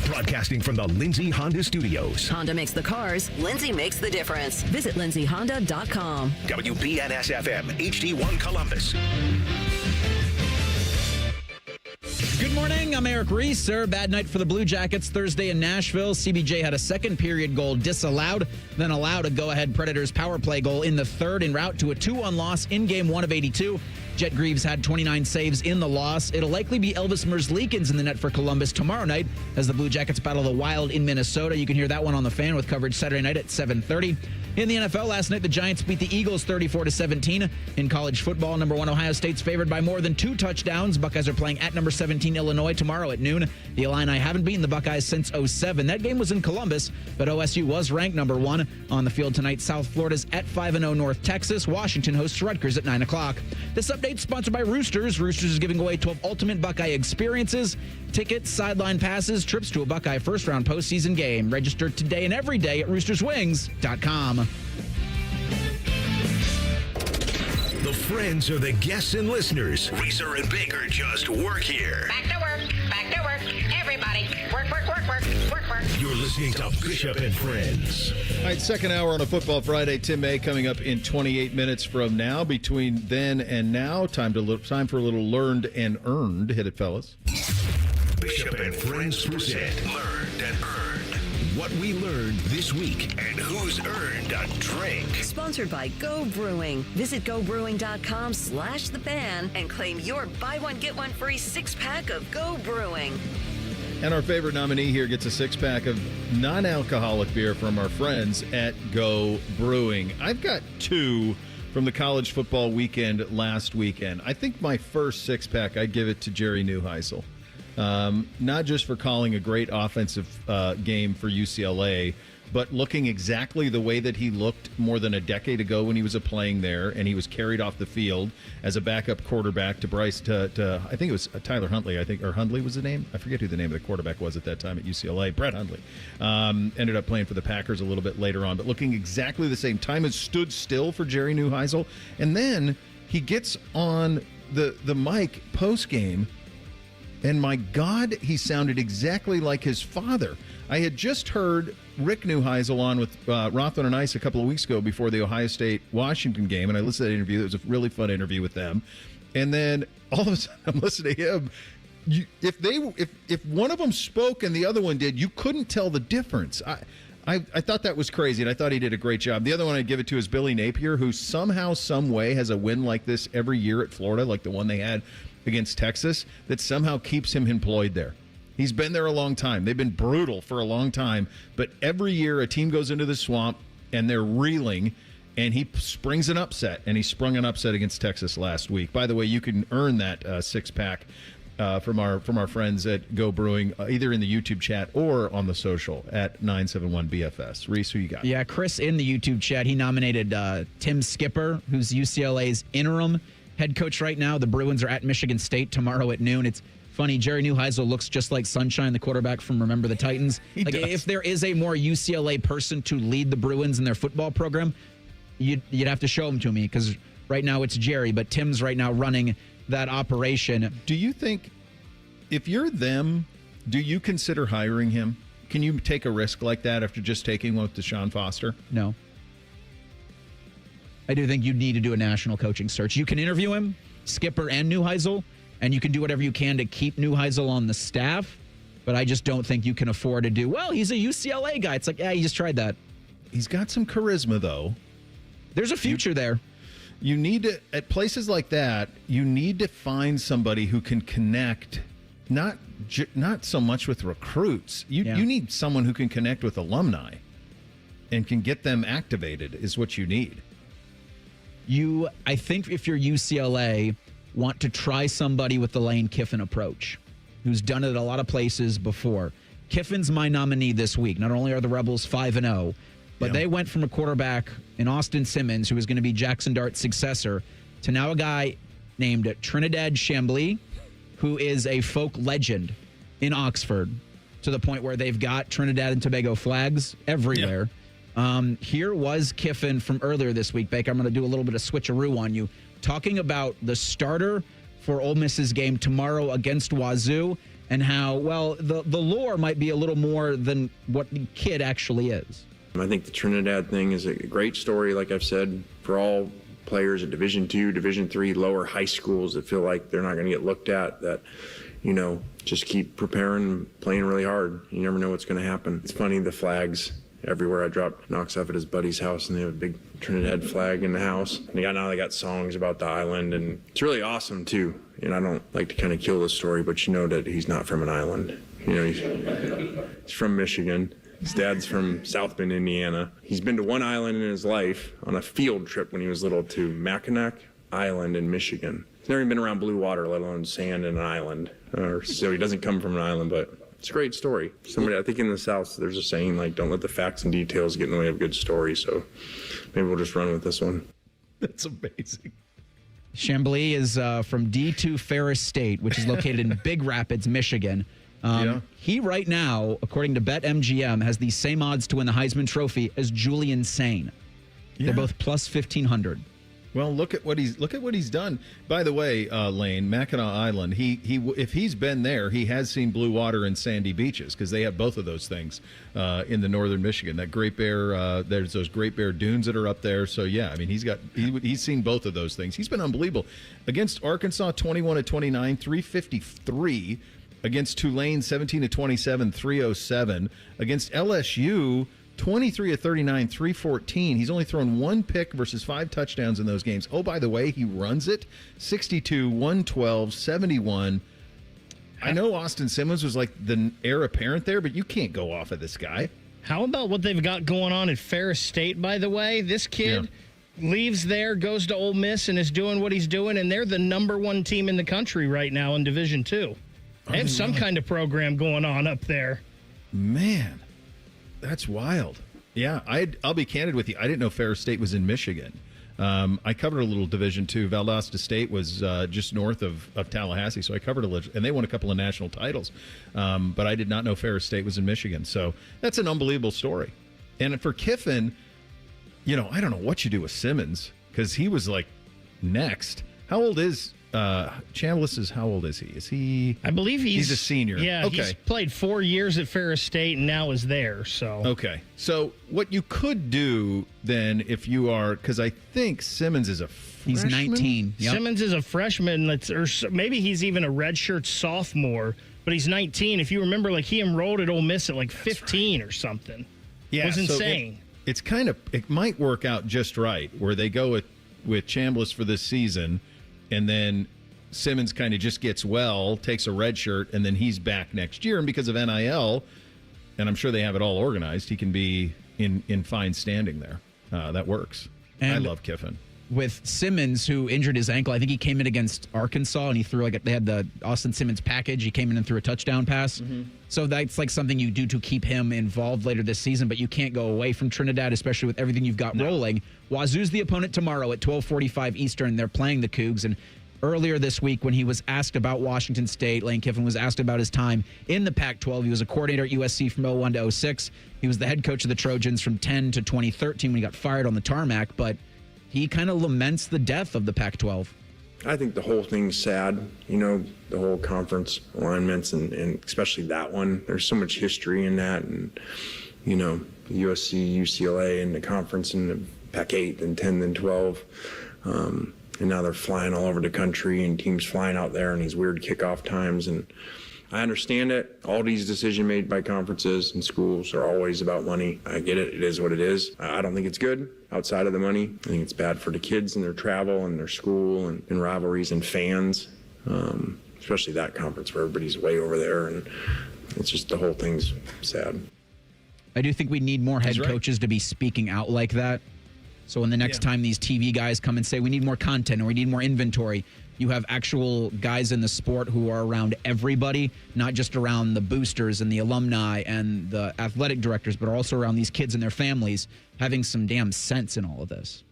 Broadcasting from the Lindsay Honda Studios. Honda makes the cars. Lindsay makes the difference. Visit lindsayhonda.com. WBNS-FM, HD1 Columbus. Good morning. I'm Eric Reeser. Bad night for the Blue Jackets Thursday in Nashville. CBJ had a second period goal disallowed, then allowed a go-ahead Predators power play goal in the third en route to a 2-1 loss in game 1 of 82. Jet Greaves had 29 saves in the loss. It'll likely be Elvis Merzlikins in the net for Columbus tomorrow night as the Blue Jackets battle the Wild in Minnesota. You can hear that one on The Fan with coverage Saturday night at 7:30. In the NFL last night, the Giants beat the Eagles 34-17. In college football, number 1 Ohio State's favored by more than 2 touchdowns. Buckeyes are playing at number 17 Illinois tomorrow at noon. The Illini haven't beaten the Buckeyes since 07. That game was in Columbus, but OSU was ranked number 1. On the field tonight, South Florida's at 5-0 North Texas. Washington hosts Rutgers at 9 o'clock. This update sponsored by Roosters. Roosters is giving away 12 ultimate Buckeye experiences, tickets, sideline passes, trips to a Buckeye first-round postseason game. Register today and every day at roosterswings.com. The friends are the guests and listeners. Reeser and Baker just work here. Back to work. Back to work. Everybody, work, work, work, work, work, work. You're listening to Bishop and Friends. All right, second hour on a Football Friday. Tim May coming up in 28 minutes from now. Between then and now, time for a little learned and earned. Hit it, fellas. Bishop and Friends present Learned and Earned. What we learned this week and who's earned a drink. Sponsored by Go Brewing. Visit gobrewing.com/thefan and claim your buy one, get one free 6-pack of Go Brewing. And our favorite nominee here gets a 6-pack of non-alcoholic beer from our friends at Go Brewing. I've got 2 from the college football weekend last weekend. I think my first 6-pack, I'd give it to Jerry Neuheisel. Not just for calling a great offensive game for UCLA, but looking exactly the way that he looked more than a decade ago when he was playing there, and he was carried off the field as a backup quarterback to I think it was Tyler Huntley, or Hundley was the name. I forget who the name of the quarterback was at that time at UCLA. Brett Hundley. Ended up playing for the Packers a little bit later on, but looking exactly the same. Time has stood still for Jerry Neuheisel, and then he gets on the mic post-game, and my God, he sounded exactly like his father. I had just heard Rick Neuheisel on with Rothman and Ice a couple of weeks ago before the Ohio State-Washington game, and I listened to that interview. It was a really fun interview with them. And then all of a sudden, I'm listening to him. If one of them spoke and the other one did, you couldn't tell the difference. I thought that was crazy, and I thought he did a great job. The other one I'd give it to is Billy Napier, who somehow, some way has a win like this every year at Florida, like the one they had against Texas, that somehow keeps him employed there. He's been there a long time. They've been brutal for a long time, but every year a team goes into the swamp and they're reeling, and he springs an upset, and he sprung an upset against Texas last week. By the way, you can earn that 6-pack from our friends at Go Brewing, either in the YouTube chat or on the social at 971BFS. Reese, who you got? Yeah, Chris in the YouTube chat, he nominated Tim Skipper, who's UCLA's interim head coach right now. The Bruins are at Michigan State tomorrow at noon. It's funny, Jerry Neuheisel looks just like Sunshine, the quarterback from Remember the Titans. If there is a more UCLA person to lead the Bruins in their football program, you'd have to show him to me, because right now it's Jerry, but Tim's right now running that operation. Do you think, if you're them, do you consider hiring him? Can you take a risk like that after just taking one with Deshaun Foster? No. I do think you need to do a national coaching search. You can interview him, Skipper and Neuheisel, and you can do whatever you can to keep Neuheisel on the staff. but I just don't think you can afford to do, well, he's a UCLA guy. It's like, yeah, you just tried that. He's got some charisma, though. There's a future there. You need to, at places like that, you need to find somebody who can connect, not so much with recruits. You need someone who can connect with alumni and can get them activated is what you need. I think if you're UCLA, want to try somebody with the Lane Kiffin approach, who's done it at a lot of places before. Kiffin's my nominee this week. Not only are the Rebels 5-0, but they went from a quarterback in Austin Simmons, who is going to be Jackson Dart's successor, to now a guy named Trinidad Chambly, who is a folk legend in Oxford, to the point where they've got Trinidad and Tobago flags everywhere. Here was Kiffin from earlier this week, Baker. I'm going to do a little bit of switcheroo on you, talking about the starter for Ole Miss's game tomorrow against Wazoo and how, well, the lore might be a little more than what the kid actually is. I think the Trinidad thing is a great story, like I've said, for all players at Division II, Division III, lower high schools that feel like they're not going to get looked at, that, just keep preparing, playing really hard. You never know what's going to happen. It's funny, the flags everywhere. I dropped Knox off at his buddy's house, and they have a big Trinidad flag in the house. And they got songs about the island, and it's really awesome, too. I don't like to kind of kill the story, but you know that he's not from an island. He's from Michigan. His dad's from South Bend, Indiana. He's been to one island in his life on a field trip when he was little to Mackinac Island in Michigan. He's never even been around blue water, let alone sand in an island. So he doesn't come from an island, but it's a great story. I think in the South, there's a saying like, don't let the facts and details get in the way of a good story. So maybe we'll just run with this one. That's amazing. Chambly is from D2 Ferris State, which is located in Big Rapids, Michigan. He right now, according to BetMGM, has the same odds to win the Heisman Trophy as Julian Sane. They're both plus 1,500. Well, look at what he's done. By the way, Lane, Mackinac Island. He if he's been there, he has seen blue water and sandy beaches, because they have both of those things in the northern Michigan. That Great Bear, there's those Great Bear dunes that are up there. So yeah, I mean he's seen both of those things. He's been unbelievable against Arkansas, 21-29, 353. Against Tulane, 17-27, 307. Against LSU, 23-39, 314. He's only thrown one pick versus 5 touchdowns in those games. Oh, by the way, he runs it 62, 112, 71. I know Austin Simmons was like the heir apparent there, but you can't go off of this guy. How about what they've got going on at Ferris State, by the way? This kid leaves there, goes to Ole Miss, and is doing what he's doing, and they're the number 1 team in the country right now in Division II. They have some kind of program going on up there. Man, that's wild. Yeah, I'll be candid with you. I didn't know Ferris State was in Michigan. I covered a little Division II. Valdosta State was just north of Tallahassee, so I covered a little, and they won a couple of national titles. But I did not know Ferris State was in Michigan. So that's an unbelievable story. And for Kiffin, I don't know what you do with Simmons, because he was like next. How old is Chambliss? How old is he? Is he? I believe he's a senior. Yeah, okay. He's played 4 years at Ferris State and now is there. So okay. So what you could do then, if you are, because I think Simmons is a freshman. He's 19. Yep. Simmons is a freshman. Or maybe he's even a redshirt sophomore, but he's 19. If you remember, like he enrolled at Ole Miss at like 15 or something. Yeah, it was insane. It's it might work out just right where they go with Chambliss for this season. And then Simmons kind of just gets takes a red shirt, and then he's back next year. And because of NIL, and I'm sure they have it all organized, he can be in fine standing there. That works. And I love Kiffin. With Simmons, who injured his ankle, I think he came in against Arkansas, and he threw they had the Austin Simmons package. He came in and threw a touchdown pass. Mm-hmm. So that's like something you do to keep him involved later this season, but you can't go away from Trinidad, especially with everything you've got rolling. Wazoo's the opponent tomorrow at 12:45 Eastern. They're playing the Cougs, and earlier this week when he was asked about Washington State, Lane Kiffin was asked about his time in the Pac-12. He was a coordinator at USC from 01 to 06. He was the head coach of the Trojans from 10 to 2013 when he got fired on the tarmac, but he kind of laments the death of the Pac-12. I think the whole thing's sad, the whole conference alignments and especially that one. There's so much history in that, and, USC, UCLA, and the conference and the Pac-8 and 10 and 12. And now they're flying all over the country and teams flying out there in these weird kickoff times. And I understand it. All these decisions made by conferences and schools are always about money. I get it. It is what it is. I don't think it's good outside of the money. I think it's bad for the kids and their travel and their school and rivalries and fans, especially that conference where everybody's way over there. And it's just the whole thing's sad. I do think we need more head coaches to be speaking out like that. So when the next time these TV guys come and say we need more content or we need more inventory, you have actual guys in the sport who are around everybody, not just around the boosters and the alumni and the athletic directors, but also around these kids and their families, having some damn sense in all of this.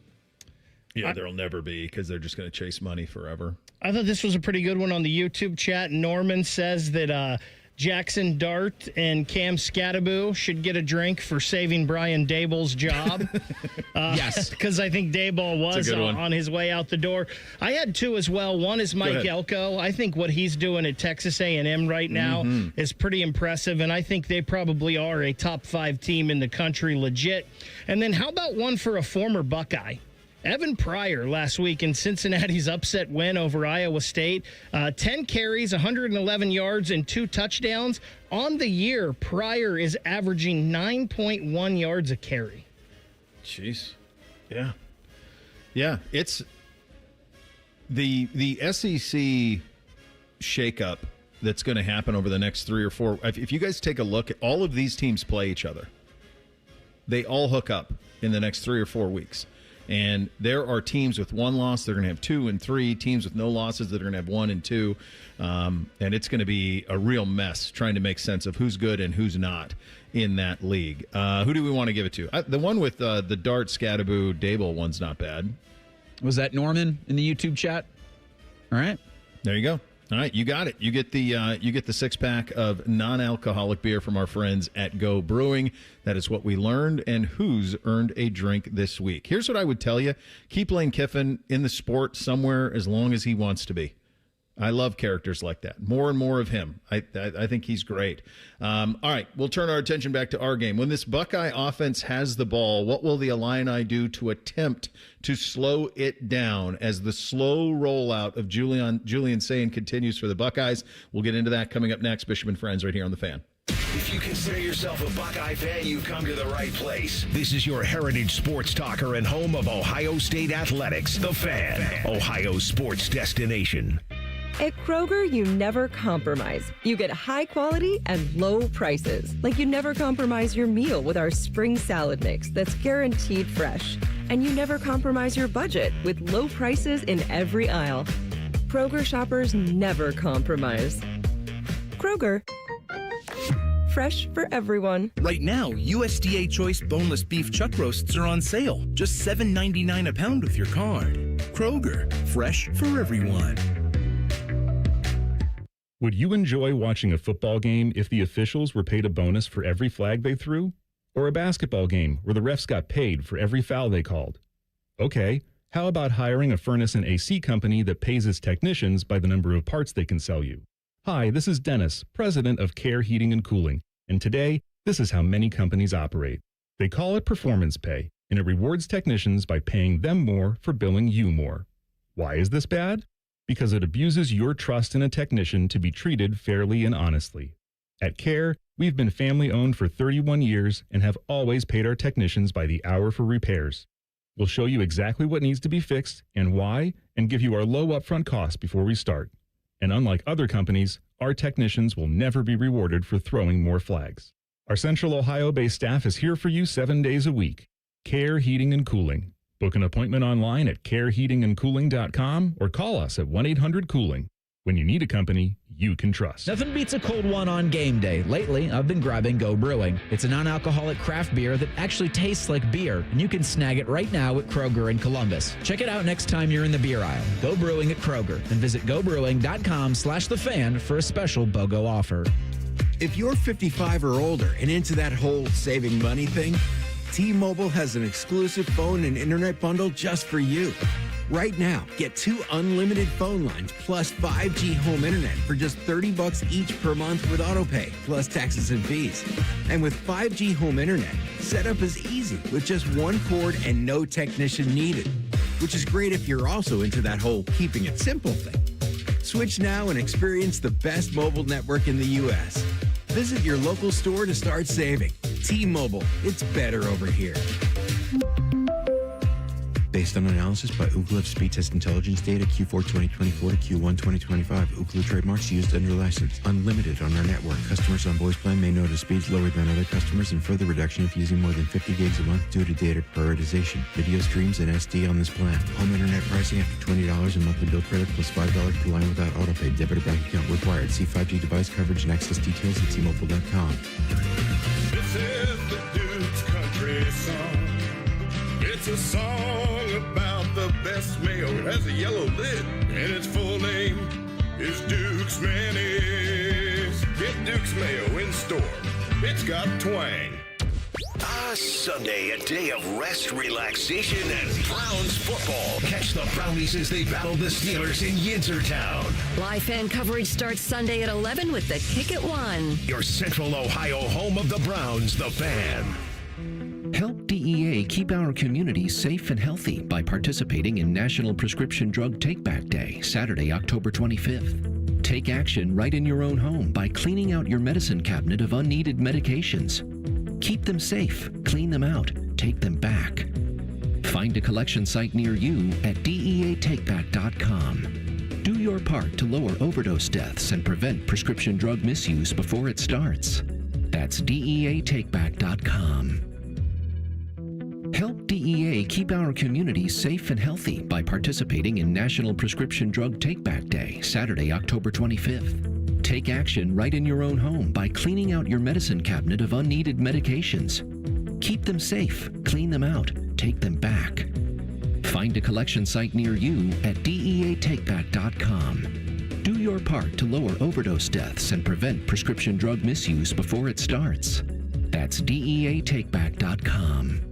Yeah, there'll never be, because they're just going to chase money forever. I thought this was a pretty good one on the YouTube chat. Norman says that Jackson Dart and Cam Scattaboo should get a drink for saving Brian Daboll's job. Yes. Because I think Daboll was on his way out the door. I had two as well. One is Mike Elko. I think what he's doing at Texas A&M right now is pretty impressive, and I think they probably are a top 5 team in the country, legit. And then how about one for a former Buckeye? Evan Pryor last week in Cincinnati's upset win over Iowa State. 10 carries, 111 yards, and 2 touchdowns. On the year, Pryor is averaging 9.1 yards a carry. Jeez. Yeah. Yeah, it's the SEC shakeup that's going to happen over the next 3 or 4. If you guys take a look, all of these teams play each other. They all hook up in the next 3 or 4 weeks. And there are teams with 1 loss that are going to have 2 and 3, teams with no losses that are going to have 1 and 2. And it's going to be a real mess trying to make sense of who's good and who's not in that league. Who do we want to give it to? The one with the Dart, Scattaboo, Daboll one's not bad. Was that Norman in the YouTube chat? All right. There you go. All right, you got it. You get the 6-pack of non-alcoholic beer from our friends at Go Brewing. That is what we learned, and who's earned a drink this week. Here's what I would tell you: keep Lane Kiffin in the sport somewhere as long as he wants to be. I love characters like that. More and more of him. I think he's great. All right, we'll turn our attention back to our game. When this Buckeye offense has the ball, what will the Illini do to attempt to slow it down as the slow rollout of Julian Sayin continues for the Buckeyes? We'll get into that coming up next. Bishop and Friends right here on The Fan. If you consider yourself a Buckeye fan, you've come to the right place. This is your heritage sports talker and home of Ohio State athletics, The Fan, Ohio's sports destination. At Kroger, you never compromise. You get high quality and low prices. Like you never compromise your meal with our spring salad mix that's guaranteed fresh. And you never compromise your budget with low prices in every aisle. Kroger shoppers never compromise. Kroger. Fresh for everyone. Right now, USDA Choice boneless beef chuck roasts are on sale. Just $7.99 a pound with your card. Kroger. Fresh for everyone. Would you enjoy watching a football game if the officials were paid a bonus for every flag they threw? Or a basketball game where the refs got paid for every foul they called? Okay, how about hiring a furnace and AC company that pays its technicians by the number of parts they can sell you? Hi, this is Dennis, president of Care Heating and Cooling, and today, this is how many companies operate. They call it performance pay, and it rewards technicians by paying them more for billing you more. Why is this bad? Because it abuses your trust in a technician to be treated fairly and honestly. At Care, we've been family-owned for 31 years and have always paid our technicians by the hour for repairs. We'll show you exactly what needs to be fixed and why, and give you our low upfront costs before we start. And unlike other companies, our technicians will never be rewarded for throwing more flags. Our Central Ohio-based staff is here for you 7 days a week. Care Heating and Cooling. Book an appointment online at careheatingandcooling.com or call us at 1-800-COOLING. When you need a company you can trust. Nothing beats a cold one on game day. Lately, I've been grabbing Go Brewing. It's a non-alcoholic craft beer that actually tastes like beer, and you can snag it right now at Kroger in Columbus. Check it out next time you're in the beer aisle. Go Brewing at Kroger, and visit gobrewing.com/thefan for a special BOGO offer. If you're 55 or older and into that whole saving money thing, T-Mobile has an exclusive phone and internet bundle just for you. Right now, get 2 unlimited phone lines plus 5G home internet for just $30 each per month with autopay, plus taxes and fees. And with 5G home internet, setup is easy with just 1 cord and no technician needed, which is great if you're also into that whole keeping it simple thing. Switch now and experience the best mobile network in the U.S. Visit your local store to start saving. T-Mobile, it's better over here. Based on analysis by Ookla of speed test intelligence data Q4 2024 to Q1 2025. Ookla trademarks used under license. Unlimited on our network. Customers on voice plan may notice speeds lower than other customers and further reduction if using more than 50 gigs a month due to data prioritization. Video streams and SD on this plan. Home internet pricing after $20 in monthly bill credit plus $5 per line without autopay. Debit or bank account required. See 5G device coverage and access details at T-Mobile.com. This is the Duke's country song. It's a song about the best mayo. It has a yellow lid, and its full name is Duke's Mayonnaise. Get Duke's Mayo in store. It's got twang. Sunday, a day of rest, relaxation, and Browns football. Catch the Brownies as they battle the Steelers in Yinzertown. Live fan coverage starts Sunday at 11 with the Kick at 1. Your Central Ohio home of the Browns, the Fan. Help DEA keep our communities safe and healthy by participating in National Prescription Drug Take-Back Day, Saturday, October 25th. Take action right in your own home by cleaning out your medicine cabinet of unneeded medications. Keep them safe, clean them out, take them back. Find a collection site near you at DEATakeback.com. Do your part to lower overdose deaths and prevent prescription drug misuse before it starts. That's DEATakeback.com. Help DEA keep our communities safe and healthy by participating in National Prescription Drug Take-Back Day, Saturday, October 25th. Take action right in your own home by cleaning out your medicine cabinet of unneeded medications. Keep them safe, clean them out, take them back. Find a collection site near you at DEATakeback.com. Do your part to lower overdose deaths and prevent prescription drug misuse before it starts. That's DEATakeback.com.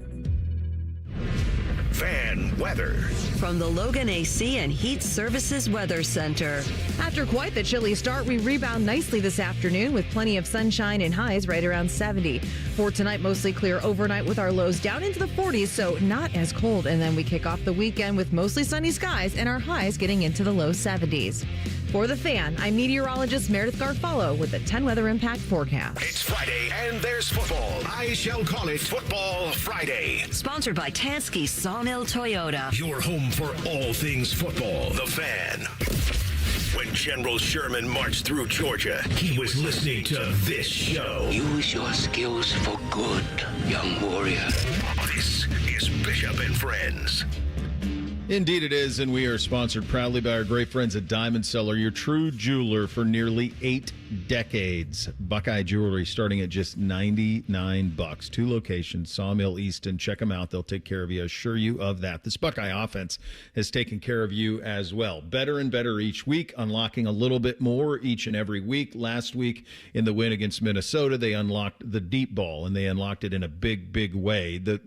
Fan weather. From the Logan AC and Heat Services Weather Center. After quite the chilly start, we rebound nicely this afternoon with plenty of sunshine and highs right around 70. For tonight, mostly clear overnight with our lows down into the 40s, so not as cold. And then we kick off the weekend with mostly sunny skies and our highs getting into the low 70s. For the Fan, I'm meteorologist Meredith Garfalo with the 10 Weather Impact forecast. It's Friday and there's football. I shall call it Football Friday. Sponsored by Tansky Sawmill Toyota. Your home for all things football. The Fan. When General Sherman marched through Georgia, he was listening to this show. Use your skills for good, young warrior. This is Bishop and Friends. Indeed it is, and we are sponsored proudly by our great friends at Diamond Cellar, your true jeweler for nearly 8 decades. Buckeye Jewelry starting at just $99. 2 locations, Sawmill, Easton. Check them out. They'll take care of you. I assure you of that. This Buckeye offense has taken care of you as well. Better and better each week, unlocking a little bit more each and every week. Last week in the win against Minnesota, they unlocked the deep ball, and they unlocked it in a big, big way. The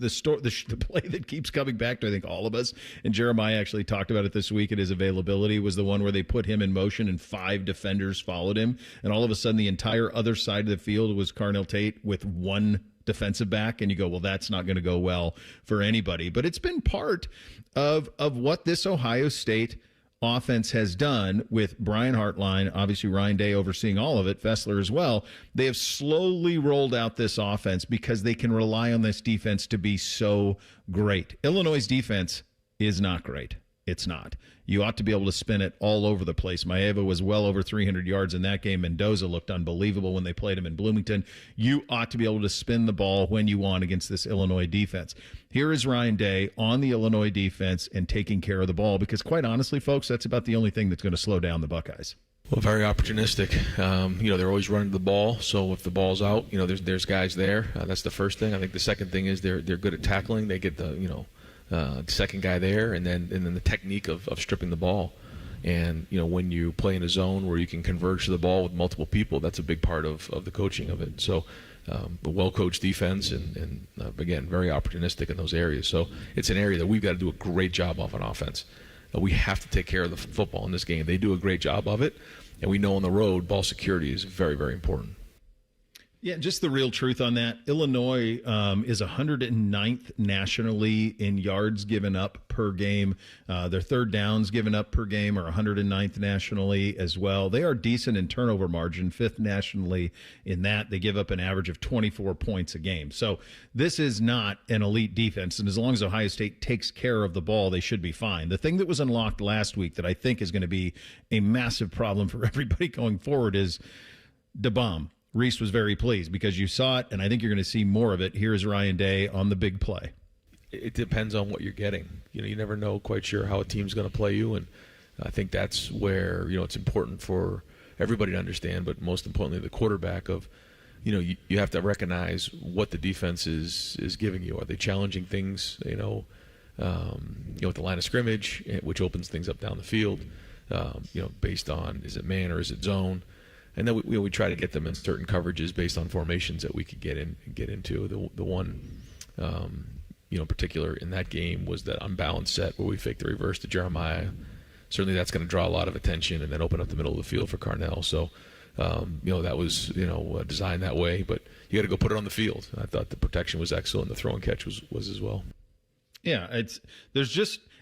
play that keeps coming back to, I think, all of us, and Jeremiah actually talked about it this week at his availability, was the one where they put him in motion and 5 defenders followed him, and all of a sudden the entire other side of the field was Carnell Tate with 1 defensive back, and you go, well, that's not going to go well for anybody. But it's been part of what this Ohio State offense has done with Brian Hartline, obviously Ryan Day overseeing all of it, Fessler as well. They have slowly rolled out this offense because they can rely on this defense to be so great. Illinois' defense is not great. It's not. You ought to be able to spin it all over the place. Maeva was well over 300 yards in that game. Mendoza looked unbelievable when they played him in Bloomington. You ought to be able to spin the ball when you want against this Illinois defense. Here is Ryan Day on the Illinois defense and taking care of the ball because, quite honestly, folks, that's about the only thing that's going to slow down the Buckeyes. Well, very opportunistic. They're always running the ball. So if the ball's out, there's guys there. That's the first thing. I think the second thing is they're good at tackling. They get the second guy there, and then the technique of stripping the ball. And when you play in a zone where you can converge to the ball with multiple people, that's a big part of the coaching of it. So a well-coached defense and again, very opportunistic in those areas. So it's an area that we've got to do a great job of on offense. We have to take care of the football in this game. They do a great job of it, and we know on the road, ball security is very, very important. Yeah, just the real truth on that. Illinois is 109th nationally in yards given up per game. Their third downs given up per game are 109th nationally as well. They are decent in turnover margin, 5th nationally in that. They give up an average of 24 points a game. So this is not an elite defense, and as long as Ohio State takes care of the ball, they should be fine. The thing that was unlocked last week that I think is going to be a massive problem for everybody going forward is the bomb. Reese was very pleased because you saw it, and I think you're going to see more of it. Here's Ryan Day on the big play. It depends on what you're getting. You never know quite sure how a team's going to play you, and I think that's where it's important for everybody to understand, but most importantly the quarterback of you have to recognize what the defense is giving you. Are they challenging things at the line of scrimmage, which opens things up down the field, based on is it man or is it zone? And then we try to get them in certain coverages based on formations that we could get into. The one particular in that game was that unbalanced set where we faked the reverse to Jeremiah. Certainly that's going to draw a lot of attention and then open up the middle of the field for Carnell. So that was designed that way, but you got to go put it on the field. I thought the protection was excellent. The throw and catch was as well. Yeah,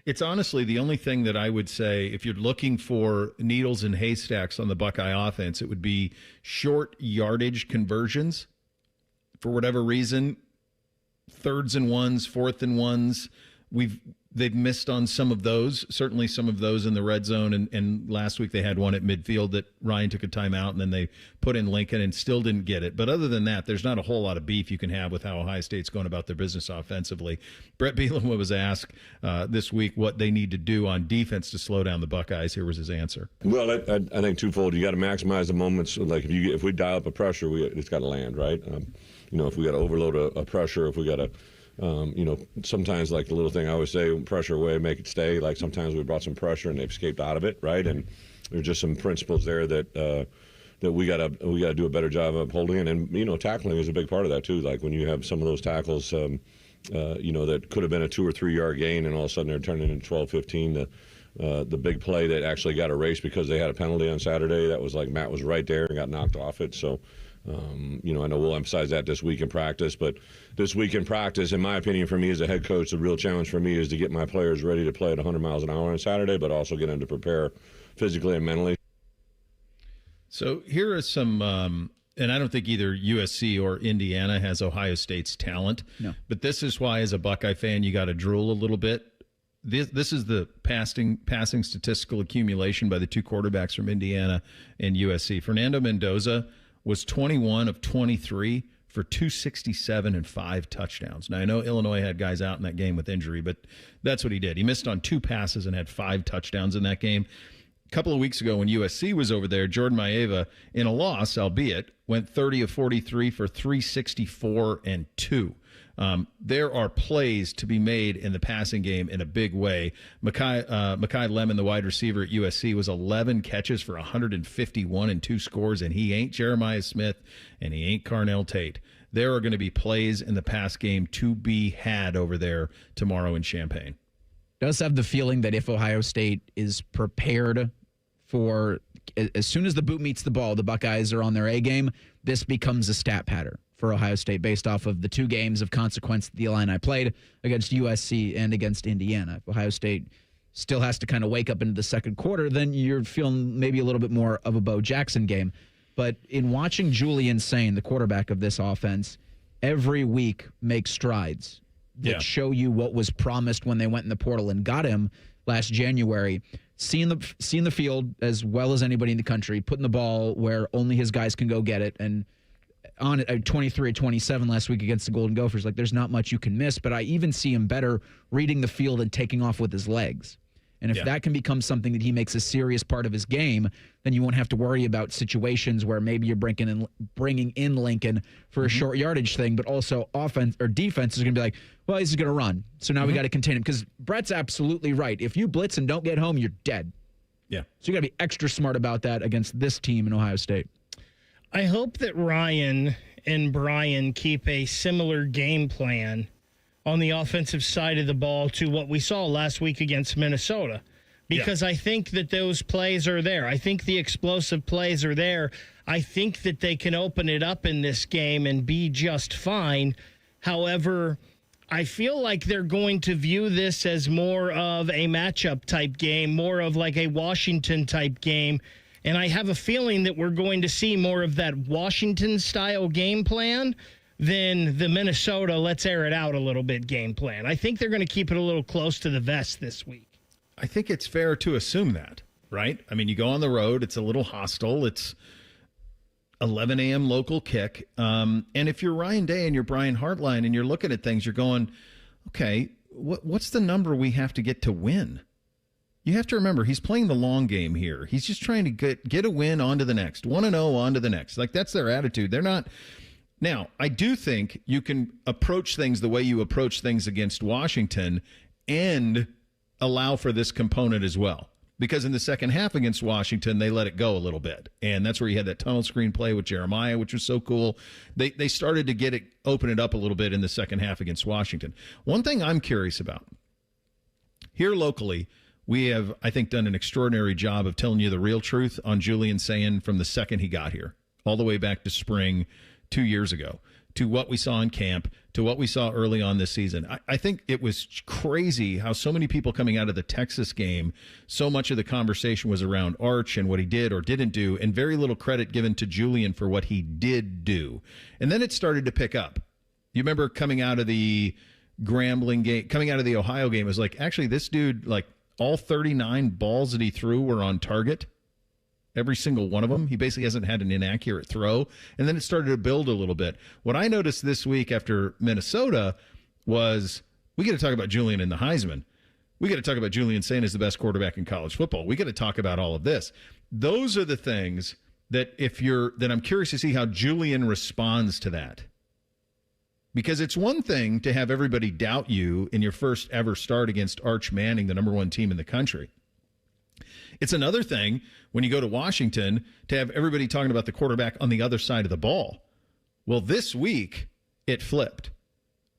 it's honestly the only thing that I would say if you're looking for needles and haystacks on the Buckeye offense, it would be short yardage conversions. For whatever reason, 3rds and 1s, 4th and 1s, they've missed on some of those, certainly some of those in the red zone. And last week they had one at midfield that Ryan took a timeout, and then they put in Lincoln and still didn't get it. But other than that, there's not a whole lot of beef you can have with how Ohio State's going about their business offensively. Brett Bielema was asked this week what they need to do on defense to slow down the Buckeyes. Here was his answer. Well, I think twofold. You got to maximize the moments. Like if we dial up a pressure, it's got to land, right? If we got to overload a pressure, if we got to sometimes like the little thing I always say, pressure away, make it stay. Like sometimes we brought some pressure and they've escaped out of it, right? And there's just some principles there that we gotta do a better job of holding. And tackling is a big part of that too. Like when you have some of those tackles, that could have been a 2 or 3 yard gain, and all of a sudden they're turning into 12, 15. The big play that actually got erased because they had a penalty on Saturday. That was like Matt was right there and got knocked off it. So. I know we'll emphasize that this week in practice, but this week in practice, in my opinion, for me as a head coach, the real challenge for me is to get my players ready to play at 100 miles an hour on Saturday, but also get them to prepare physically and mentally. So here are some, and I don't think either USC or Indiana has Ohio State's talent, No. But this is why, as a Buckeye fan, you got to drool a little bit. This is the passing statistical accumulation by the two quarterbacks from Indiana and USC. Fernando Mendoza was 21 of 23 for 267 and 5 touchdowns. Now, I know Illinois had guys out in that game with injury, but that's what he did. He missed on 2 passes and had 5 touchdowns in that game. A couple of weeks ago when USC was over there, Jordan Maeva, in a loss, albeit, went 30 of 43 for 364 and 2. There are plays to be made in the passing game in a big way. Mekhi Lemon, the wide receiver at USC, was 11 catches for 151 and 2 scores, and he ain't Jeremiah Smith, and he ain't Carnell Tate. There are going to be plays in the pass game to be had over there tomorrow in Champaign. Does have the feeling that if Ohio State is prepared for, as soon as the boot meets the ball, the Buckeyes are on their A game, this becomes a stat pattern for Ohio State based off of the 2 games of consequence the Illini played against USC and against Indiana. If Ohio State still has to kind of wake up into the second quarter, then you're feeling maybe a little bit more of a Bo Jackson game. But in watching Julian Sain, the quarterback of this offense, every week make strides that show you what was promised when they went in the portal and got him last January. Seeing the field as well as anybody in the country, putting the ball where only his guys can go get it, and on it 23-27 last week against the Golden Gophers. Like, there's not much you can miss, but I even see him better reading the field and taking off with his legs. And if that can become something that he makes a serious part of his game, then you won't have to worry about situations where maybe you're bringing in Lincoln for a short yardage thing, but also offense or defense is going to be like, well, he's going to run. So now we got to contain him. Because Brett's absolutely right. If you blitz and don't get home, you're dead. Yeah. So you got to be extra smart about that against this team in Ohio State. I hope that Ryan and Brian keep a similar game plan on the offensive side of the ball to what we saw last week against Minnesota, because I think that those plays are there. I think the explosive plays are there. I think that they can open it up in this game and be just fine. However, I feel like they're going to view this as more of a matchup type game, more of like a Washington type game. And I have a feeling that we're going to see more of that Washington style game plan than the Minnesota let's air it out a little bit game plan. I think they're going to keep it a little close to the vest this week. I think it's fair to assume that, right? I mean, you go on the road, it's a little hostile. It's 11 a.m. local kick. And if you're Ryan Day and you're Brian Hartline and you're looking at things, you're going, okay, what's the number we have to get to win? You have to remember, he's playing the long game here. He's just trying to get a win on to the next, 1-0 on to the next. Like, that's their attitude. They're not. Now, I do think you can approach things the way you approach things against Washington and allow for this component as well. Because in the second half against Washington, they let it go a little bit. And that's where you had that tunnel screen play with Jeremiah, which was so cool. They started to open it up a little bit in the second half against Washington. One thing I'm curious about, here locally, we have, I think, done an extraordinary job of telling you the real truth on Julian Sayin from the second he got here, all the way back to spring 2 years ago, to what we saw in camp, to what we saw early on this season. I think it was crazy how so many people coming out of the Texas game, so much of the conversation was around Arch and what he did or didn't do, and very little credit given to Julian for what he did do. And then it started to pick up. You remember coming out of the Grambling game, coming out of the Ohio game, it was like, actually, this dude, like, all 39 balls that he threw were on target. Every single one of them. He basically hasn't had an inaccurate throw. And then it started to build a little bit. What I noticed this week after Minnesota was we got to talk about Julian and the Heisman. We got to talk about Julian Sayin is the best quarterback in college football. We got to talk about all of this. Those are the things that that I'm curious to see how Julian responds to that. Because it's one thing to have everybody doubt you in your first ever start against Arch Manning, the number one team in the country. It's another thing when you go to Washington to have everybody talking about the quarterback on the other side of the ball. Well, this week it flipped.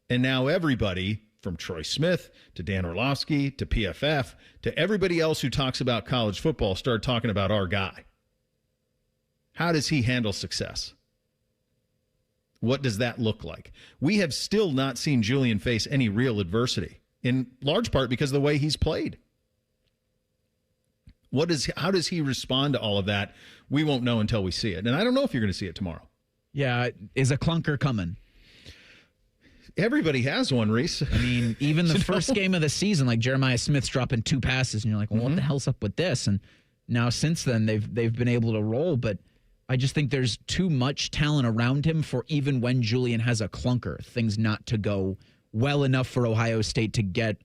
And now everybody from Troy Smith to Dan Orlovsky to PFF to everybody else who talks about college football started talking about our guy. How does he handle success? What does that look like? We have still not seen Julian face any real adversity, in large part because of the way he's played. How does he respond to all of that? We won't know until we see it. And I don't know if you're going to see it tomorrow. Yeah, is a clunker coming? Everybody has one, Reese. I mean, even the first game of the season, like Jeremiah Smith's dropping 2 passes, and you're like, well, what the hell's up with this? And now since then, they've been able to roll, but I just think there's too much talent around him for even when Julian has a clunker, things not to go well enough for Ohio State to get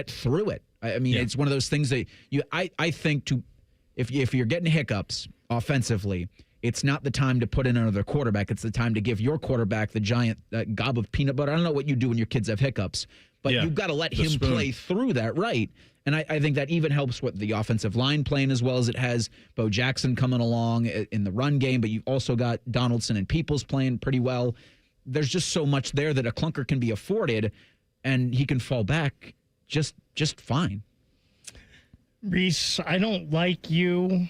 through it. I mean, It's one of those things that I think if you're getting hiccups offensively, it's not the time to put in another quarterback. It's the time to give your quarterback the giant gob of peanut butter. I don't know what you do when your kids have hiccups, but you've got to let him play through that, right? And I think that even helps with the offensive line playing as well as it has. Bo Jackson coming along in the run game, but you've also got Donaldson and Peoples playing pretty well. There's just so much there that a clunker can be afforded, and he can fall back just fine. Reese, I don't like you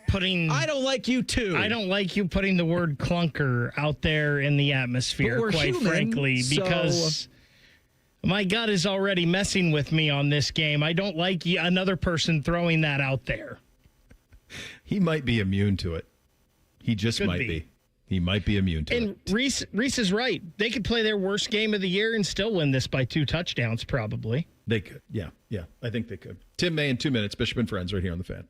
putting... I don't like you, too. I don't like you putting the word clunker out there in the atmosphere, quite frankly, because my gut is already messing with me on this game. I don't like another person throwing that out there. He might be immune to it. He just might be. He might be immune to it. And Reese is right. They could play their worst game of the year and still win this by 2 touchdowns, probably. They could. Yeah. I think they could. Tim May in 2 minutes. Bishop and Friends right here on The Fan.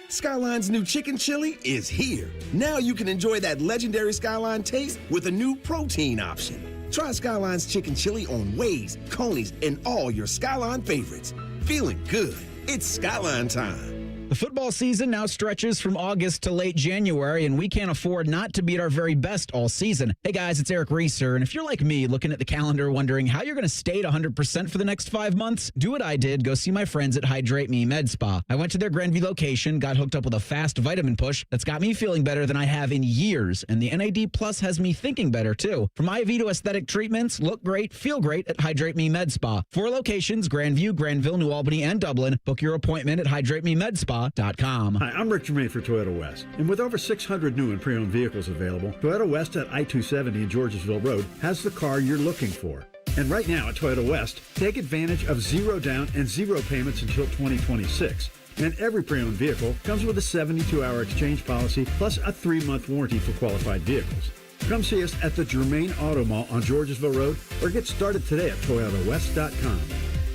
Skyline's new chicken chili is here. Now you can enjoy that legendary Skyline taste with a new protein option. Try Skyline's chicken chili on Waze, Coney's, and all your Skyline favorites. Feeling good. It's Skyline time. The football season now stretches from August to late January, and we can't afford not to be at our very best all season. Hey guys, it's Eric Reeser, and if you're like me, looking at the calendar wondering how you're going to stay at 100% for the next 5 months, do what I did. Go see my friends at Hydrate Me Med Spa. I went to their Grandview location, got hooked up with a fast vitamin push that's got me feeling better than I have in years, and the NAD Plus has me thinking better too. From IV to aesthetic treatments, look great, feel great at Hydrate Me Med Spa. 4 locations, Grandview, Granville, New Albany, and Dublin. Book your appointment at Hydrate Me Med Spa. ToyotaChevroletNapa.com. Hi, I'm Rick Germain for Toyota West. And with over 600 new and pre-owned vehicles available, Toyota West at I-270 and Georgesville Road has the car you're looking for. And right now at Toyota West, take advantage of 0 down and 0 payments until 2026. And every pre-owned vehicle comes with a 72-hour exchange policy plus a 3-month warranty for qualified vehicles. Come see us at the Germain Auto Mall on Georgesville Road or get started today at ToyotaWest.com.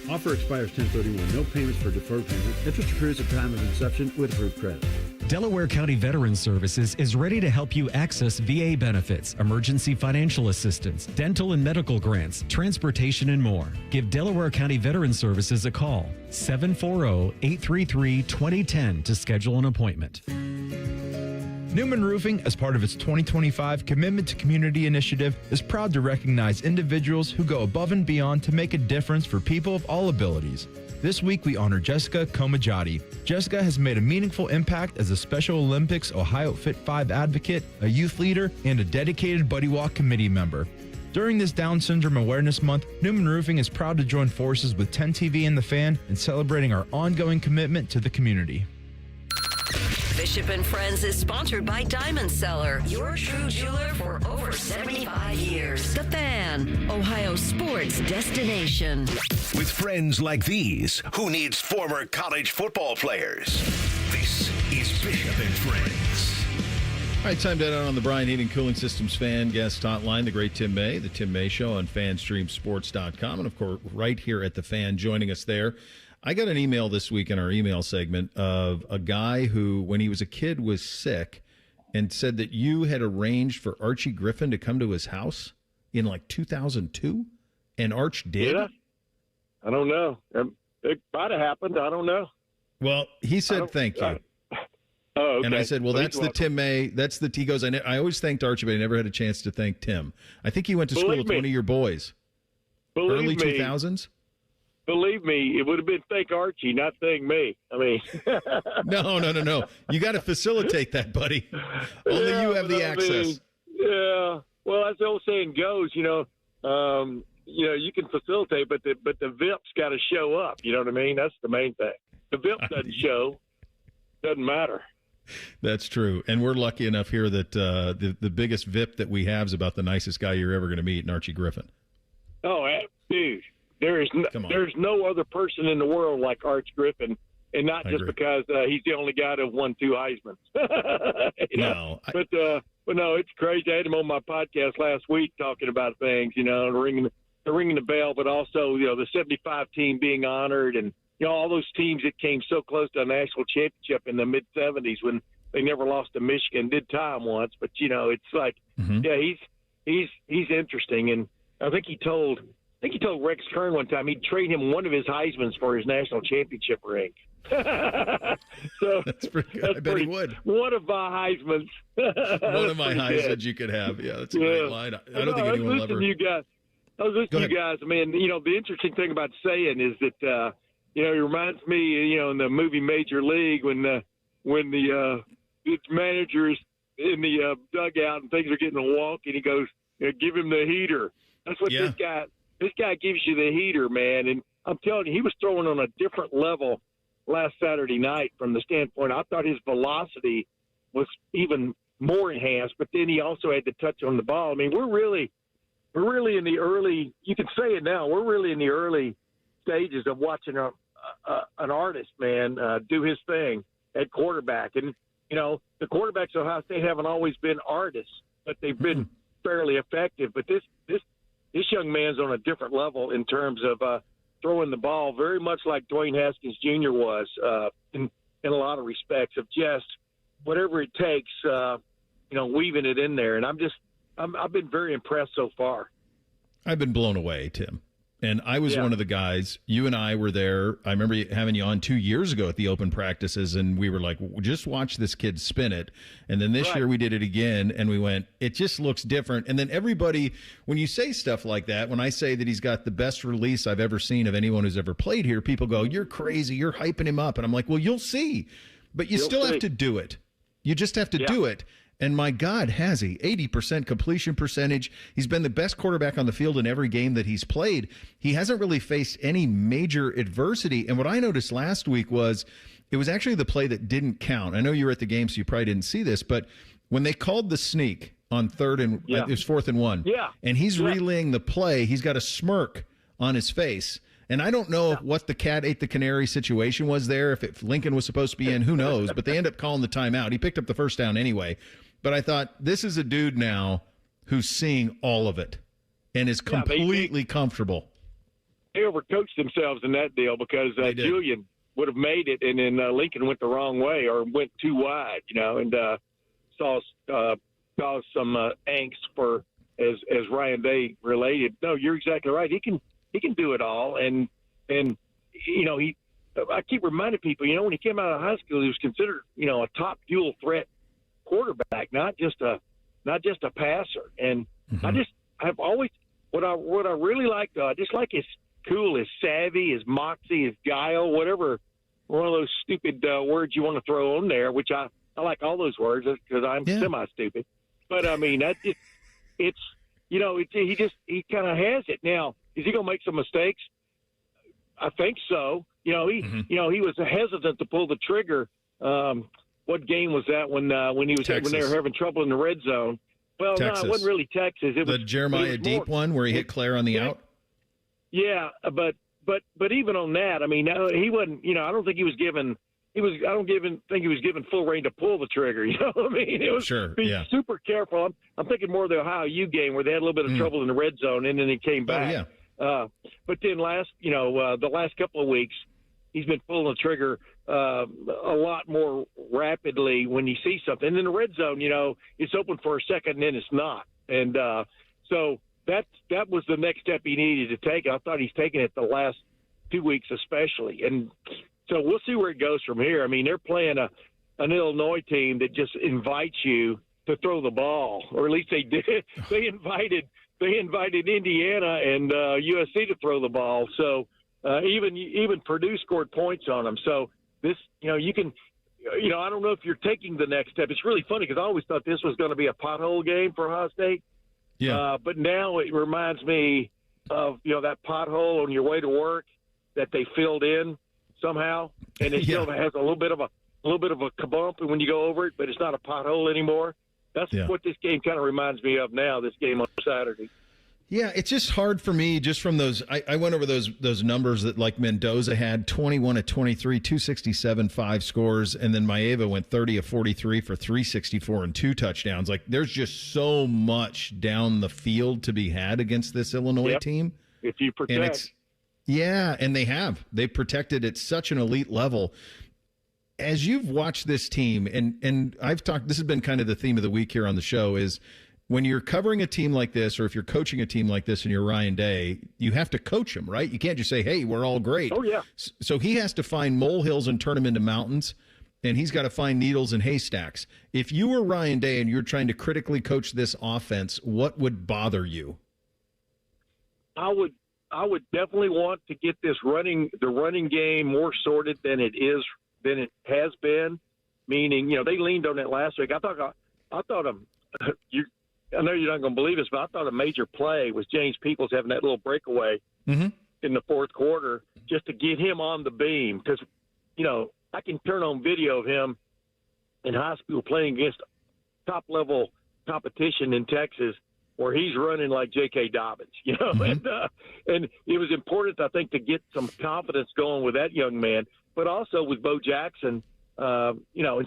Offer expires 10/31. No payments for deferred payment. Interest accrues at time of inception with approved credit. Delaware County Veterans Services is ready to help you access VA benefits, emergency financial assistance, dental and medical grants, transportation, and more. Give Delaware County Veterans Services a call, 740-833-2010 to schedule an appointment. Newman Roofing, as part of its 2025 Commitment to Community initiative, is proud to recognize individuals who go above and beyond to make a difference for people of all abilities. This week, we honor Jessica Komajati. Jessica has made a meaningful impact as a Special Olympics Ohio Fit 5 advocate, a youth leader, and a dedicated Buddy Walk committee member. During this Down Syndrome Awareness Month, Newman Roofing is proud to join forces with 10 TV and The Fan in celebrating our ongoing commitment to the community. Bishop and Friends is sponsored by Diamond Seller, your true jeweler for over 75 years. The Fan, Ohio sports destination. With friends like these, who needs former college football players? This is Bishop and Friends. All right, time to on the Brian Heating Cooling Systems fan guest hotline, the great Tim May, the Tim May Show on FanStreamSports.com, and of course, right here at the Fan, joining us there. I got an email this week in our email segment of a guy who, when he was a kid, was sick and said that you had arranged for Archie Griffin to come to his house in like 2002, and Arch did? Yeah. I don't know. It might have happened. I don't know. Well, he said thank you. Oh, okay. And I said, well, He's that's the welcome. Tim May. He goes, I always thanked Archie, but I never had a chance to thank Tim. I think he went to school with one of your boys. Early 2000s? Believe me, it would have been thank Archie, not thank me. I mean, No. You got to facilitate that, buddy. Only you have the access. Yeah. Well, as the old saying goes, you can facilitate, but the VIP's got to show up. You know what I mean? That's the main thing. The VIP doesn't show, doesn't matter. That's true. And we're lucky enough here that the biggest VIP that we have is about the nicest guy you're ever going to meet, in Archie Griffin. Oh, dude. There's no other person in the world like Arch Griffin, and not just because he's the only guy to have won 2 Heismans. But no, it's crazy. I had him on my podcast last week talking about things, ringing the bell, but also the 75 team being honored, and all those teams that came so close to a national championship in the mid 70s when they never lost to Michigan, did tie him once, but it's like, he's interesting, and I think he told Rex Kern one time he'd trade him one of his Heismans for his national championship ring. So that's pretty good. I bet he would. One of my Heismans. One of my Heismans you could have. Yeah, that's a great line. I don't think anyone will ever. I was listening to you guys. I mean, the interesting thing about saying is that, it reminds me, in the movie Major League when the manager is in the dugout and things are getting wonky, and he goes, give him the heater. That's what this guy gives you the heater, man. And I'm telling you, he was throwing on a different level last Saturday night from the standpoint. I thought his velocity was even more enhanced, but then he also had to touch on the ball. I mean, we're really in the early, you can say it now, we're really in the early stages of watching an artist, man, do his thing at quarterback. And, the quarterbacks of Ohio State haven't always been artists, but they've been fairly effective. But this young man's on a different level in terms of throwing the ball, very much like Dwayne Haskins Jr. was in a lot of respects, of just whatever it takes, weaving it in there. And I've been very impressed so far. I've been blown away, Tim. And I was one of the guys, you and I were there. I remember having you on 2 years ago at the open practices, and we were like, just watch this kid spin it. And then this year we did it again, and we went, it just looks different. And then everybody, when you say stuff like that, when I say that he's got the best release I've ever seen of anyone who's ever played here, people go, you're crazy, you're hyping him up. And I'm like, well, you'll see. But you'll still have to do it. You just have to do it. And my God, has he? 80% completion percentage. He's been the best quarterback on the field in every game that he's played. He hasn't really faced any major adversity. And what I noticed last week was It was actually the play that didn't count. I know you were at the game, so you probably didn't see this, but when they called the sneak on it was 4th and 1. Yeah. And he's relaying the play. He's got a smirk on his face. And I don't know what the cat ate the canary situation was there, if Lincoln was supposed to be in, who knows, but they end up calling the timeout. He picked up the first down anyway. But I thought, this is a dude now who's seeing all of it and is completely comfortable. They overcoached themselves in that deal because Julian would have made it, and then Lincoln went the wrong way or went too wide, and caused some angst for, as Ryan Day related. No, you're exactly right. He can do it all, and I keep reminding people, when he came out of high school, he was considered, a top dual threat quarterback, not just a passer. And I've always what I really like, just like his cool, his savvy, his moxie, his guile, whatever one of those stupid words you want to throw on there, which I like all those words because I'm semi-stupid. But I mean, he kind of has it. Now, is he going to make some mistakes? I think so. He was hesitant to pull the trigger. What game was that when they were having trouble in the red zone? Well, Texas. No, it wasn't really Texas. It was the Jeremiah Deep one where he hit Claire on the out. Yeah, but even on that, I mean, he wasn't. I don't think he was given. I don't think he was given full rein to pull the trigger. You know what I mean? It was super careful. I'm thinking more of the Ohio U game where they had a little bit of trouble in the red zone and then he came back. But then the last couple of weeks, he's been pulling the trigger a lot more rapidly when he sees something. And in the red zone, it's open for a second and then it's not. And so that was the next step he needed to take. I thought he's taken it the last 2 weeks especially. And so we'll see where it goes from here. I mean, they're playing an Illinois team that just invites you to throw the ball, or at least they did. They invited Indiana and USC to throw the ball. So even Purdue scored points on them. So this, you can, I don't know if you're taking the next step. It's really funny because I always thought this was going to be a pothole game for Ohio State. Yeah. But now it reminds me of that pothole on your way to work that they filled in somehow, and it still has a little bit of a kabump when you go over it, but it's not a pothole anymore. That's what this game kind of reminds me of now. This game on Saturday. Yeah, it's just hard for me just from those. I went over those numbers that like Mendoza had 21 of 23, 267, 5 scores, and then Maeva went 30 of 43 for 364 and 2 touchdowns. Like there's just so much down the field to be had against this Illinois team. If you protect. And they've protected at such an elite level. As you've watched this team, and I've talked, this has been kind of the theme of the week here on the show, is when you're covering a team like this, or if you're coaching a team like this and you're Ryan Day, you have to coach them, right? You can't just say, hey, we're all great. Oh, yeah. So he has to find molehills and turn them into mountains, and he's got to find needles and haystacks. If you were Ryan Day and you're trying to critically coach this offense, what would bother you? I would definitely want to get the running game more sorted than it has been. Meaning, they leaned on it last week. I know you're not going to believe this, but I thought a major play was James Peoples having that little breakaway in the fourth quarter just to get him on the beam. Because, I can turn on video of him in high school playing against top-level competition in Texas where he's running like J.K. Dobbins, and it was important, I think, to get some confidence going with that young man, but also with Bo Jackson, and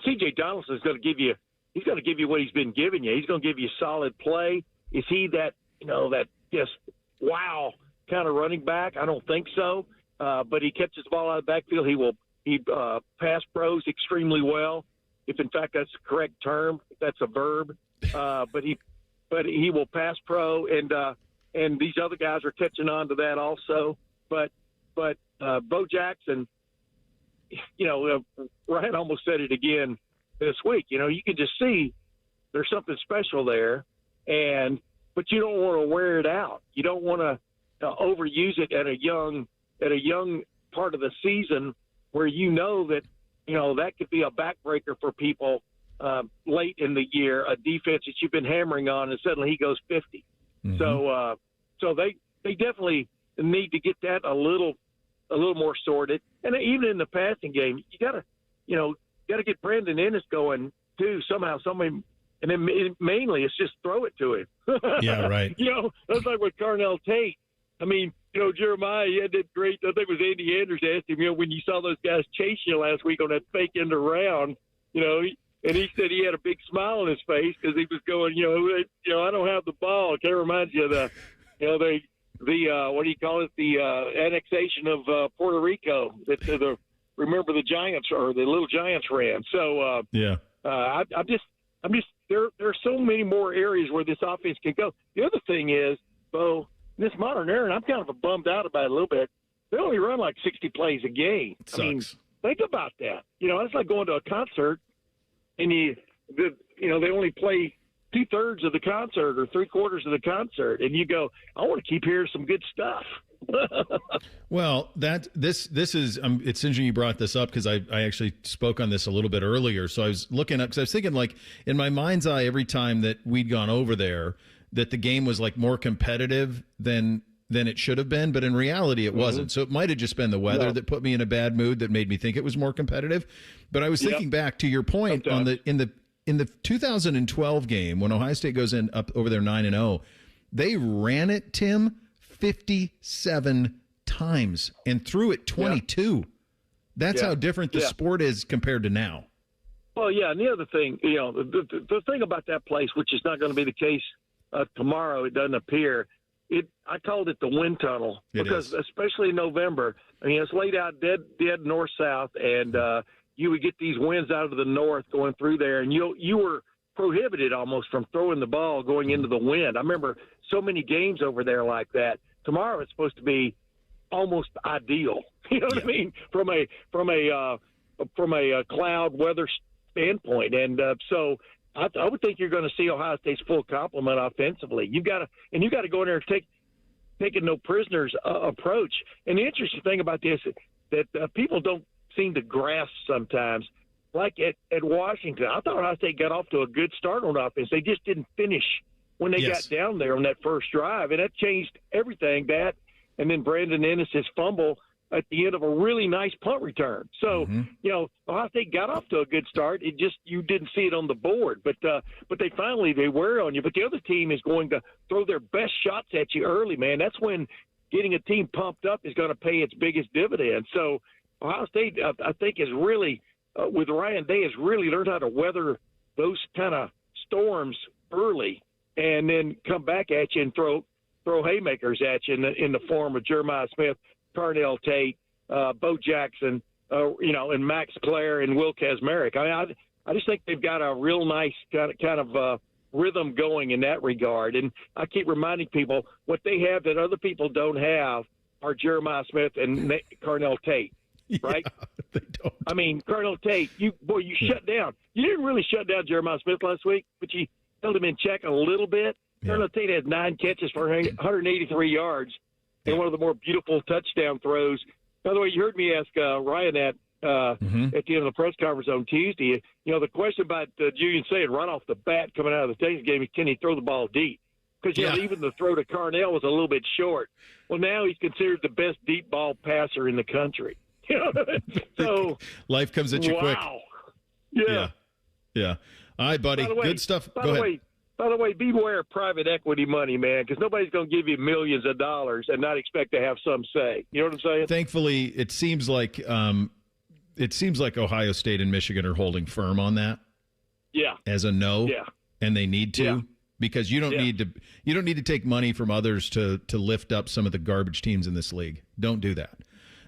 C.J. Donaldson is going to give you what he's been giving you. He's going to give you solid play. Is he that just wow kind of running back? I don't think so, but he catches the ball out of the backfield. He pass pros extremely well, if in fact that's the correct term, if that's a verb, but he will pass pro, and these other guys are catching on to that also. But Bo Jackson, Ryan almost said it again this week. You can just see there's something special there, but you don't want to wear it out. You don't want to overuse it at a young part of the season where that could be a backbreaker for people. Late in the year, a defense that you've been hammering on, and suddenly he goes 50. So they definitely need to get that a little more sorted. And even in the passing game, you got to get Brandon Ennis going too somehow, somebody. And then mainly it's just throw it to him. Yeah, right. That's like with Carnell Tate. I mean, Jeremiah, he had that great, I think it was Andy Andrews asked him, when you saw those guys chase you last week on that fake end around, and he said he had a big smile on his face because he was going, I don't have the ball. It kind of reminds you of the what do you call it? The annexation of Puerto Rico. Remember the Giants or the Little Giants ran. So, I'm just, there are so many more areas where this offense can go. The other thing is, Bo, this modern era, and I'm kind of bummed out about it a little bit, they only run like 60 plays a game. Sucks. I mean, think about that. It's like going to a concert, and they only play 2/3 of the concert or 3/4 of the concert, and you go, I want to keep hearing some good stuff. Well, this is it's interesting you brought this up because I actually spoke on this a little bit earlier. So I was looking up because I was thinking, like, in my mind's eye, every time that we'd gone over there, that the game was like more competitive than it should have been, but in reality it wasn't. So it might have just been the weather that put me in a bad mood that made me think it was more competitive. But I was thinking back to your point on in the 2012 game when Ohio State goes in up over there 9-0, they ran it, Tim, 57 times and threw it 22. Yeah. That's how different the sport is compared to now. Well, yeah, and the other thing, the thing about that place, which is not going to be the case tomorrow, it doesn't appear. I called it the wind tunnel because especially in November, I mean, it's laid out dead north-south, and you would get these winds out of the north going through there, and you were prohibited almost from throwing the ball going into the wind. I remember so many games over there like that. Tomorrow it's supposed to be almost ideal. You know what I mean? From a cloud weather standpoint, and so I would think you're going to see Ohio State's full complement offensively. You got to go in there and take a no prisoners approach. And the interesting thing about this is that people don't seem to grasp sometimes. Like at Washington, I thought Ohio State got off to a good start on offense. They just didn't finish when they got down there on that first drive, and that changed everything. That, and then Brandon Ennis' fumble at the end of a really nice punt return. So, Ohio State got off to a good start. It just, you didn't see it on the board, but they wear on you. But the other team is going to throw their best shots at you early, man. That's when getting a team pumped up is going to pay its biggest dividend. So Ohio State, I think, is really, with Ryan Day, has really learned how to weather those kind of storms early and then come back at you and throw haymakers at you in the form of Jeremiah Smith, Carnell Tate, Bo Jackson, and Max Clare and Will Kazmarek. I just think they've got a real nice kind of rhythm going in that regard. And I keep reminding people what they have that other people don't have are Jeremiah Smith and Carnell Tate, right? They don't. I mean, Carnell Tate, you shut down. You didn't really shut down Jeremiah Smith last week, but you held him in check a little bit. Yeah. Carnell Tate had 9 catches for 183 yards and one of the more beautiful touchdown throws. By the way, you heard me ask Ryan at the end of the press conference on Tuesday. The question about Julian saying right off the bat coming out of the Texas game, can he throw the ball deep? Because even the throw to Carnell was a little bit short. Well, now he's considered the best deep ball passer in the country. So life comes at you quick. Yeah. All right, buddy. Good stuff. Go ahead. By the way, beware of private equity money, man, because nobody's going to give you millions of dollars and not expect to have some say. You know what I'm saying? Thankfully, it seems like Ohio State and Michigan are holding firm on that. Yeah. As a no. Yeah. And they need to. Yeah. Because you don't need to take money from others to lift up some of the garbage teams in this league. Don't do that.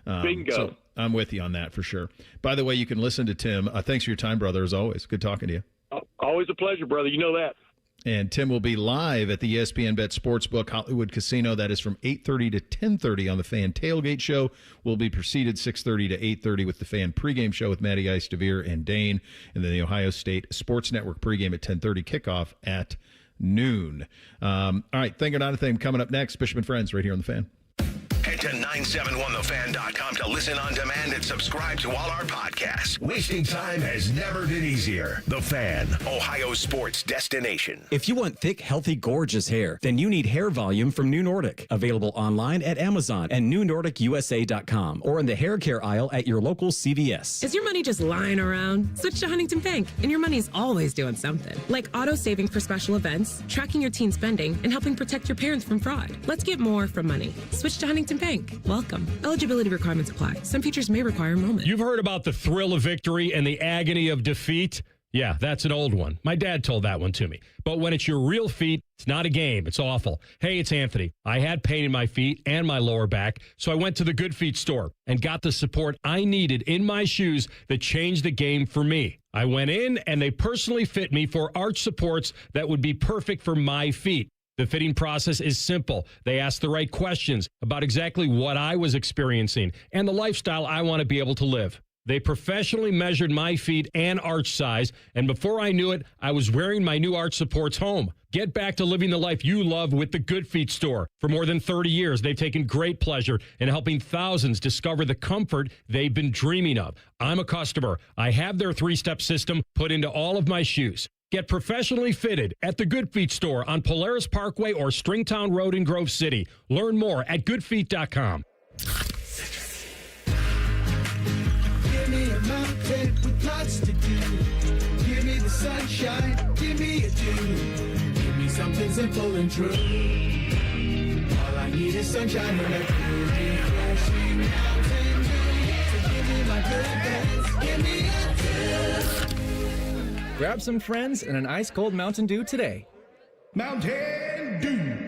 Bingo. So I'm with you on that for sure. By the way, you can listen to Tim. Thanks for your time, brother, as always. Good talking to you. Always a pleasure, brother. You know that. And Tim will be live at the ESPN Bet Sportsbook Hollywood Casino. That is from 8:30 to 10:30 on the Fan Tailgate Show. We'll be preceded 6:30 to 8:30 with the Fan Pregame Show with Matty Ice, DeVere, and Dane. And then the Ohio State Sports Network pregame at 10:30, kickoff at noon. All right, Thing or Not a Thing coming up next. Bishop and Friends right here on the Fan. Head to 971thefan.com to listen on demand and subscribe to all our podcasts. Wasting time has never been easier. The Fan, Ohio sports destination. If you want thick, healthy, gorgeous hair, then you need Hair Volume from New Nordic. Available online at Amazon and newnordicusa.com or in the hair care aisle at your local CVS. Is your money just lying around? Switch to Huntington Bank, and your money's always doing something. Like auto saving for special events, tracking your teen spending, and helping protect your parents from fraud. Let's get more from money. Switch to Huntington Bank. Welcome. Eligibility requirements apply. Some features may require enrollment. You've heard about the thrill of victory and the agony of defeat. Yeah, that's an old one. My dad told that one to me. But when it's your real feet, it's not a game. It's awful. Hey, it's Anthony. I had pain in my feet and my lower back, so I went to the Good Feet store and got the support I needed in my shoes that changed the game for me. I went in and they personally fit me for arch supports that would be perfect for my feet. The fitting process is simple. They ask the right questions about exactly what I was experiencing and the lifestyle I want to be able to live. They professionally measured my feet and arch size, and before I knew it, I was wearing my new arch supports home. Get back to living the life you love with the Good Feet store. For more than 30 years, they've taken great pleasure in helping thousands discover the comfort they've been dreaming of. I'm a customer. I have their 3-step system put into all of my shoes. Get professionally fitted at the Good Feet store on Polaris Parkway or Stringtown Road in Grove City. Learn more at goodfeet.com. Give me a mountain with lots to do. Give me the sunshine, give me a dew. Give me something simple and true. All I need is sunshine and a cool, refreshing mountain dew. So give me my good friends, give me a dew. Grab some friends and an ice-cold Mountain Dew today. Mountain Dew.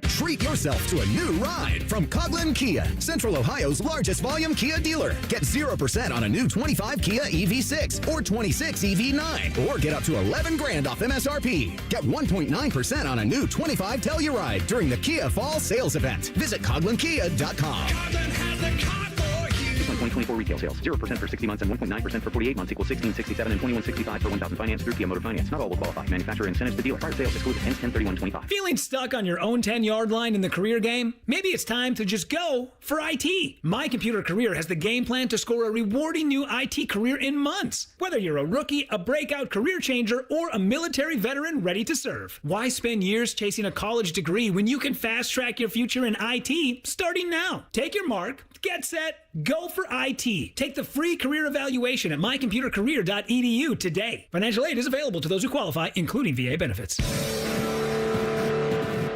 Treat yourself to a new ride from Coughlin Kia, Central Ohio's largest volume Kia dealer. Get 0% on a new 25 Kia EV6 or 26 EV9, or get up to $11,000 off MSRP. Get 1.9% on a new 25 Telluride during the Kia Fall Sales Event. Visit CoglinKia.com. Coughlin has the car for you. 2024 retail sales. 0% for 60 months and 1.9% for 48 months equals 1667 and 2165 for 1,000 finance through Kia Motor Finance. Not all will qualify. Manufacturer incentives to dealer. Prior sales excluded. Ends 10/31/25. Feeling stuck on your own 10-yard line in the career game? Maybe it's time to just go for IT. My Computer Career has the game plan to score a rewarding new IT career in months. Whether you're a rookie, a breakout career changer, or a military veteran ready to serve. Why spend years chasing a college degree when you can fast track your future in IT starting now? Take your mark, get set, go for IT. Take the free career evaluation at mycomputercareer.edu today. Financial aid is available to those who qualify, including VA benefits.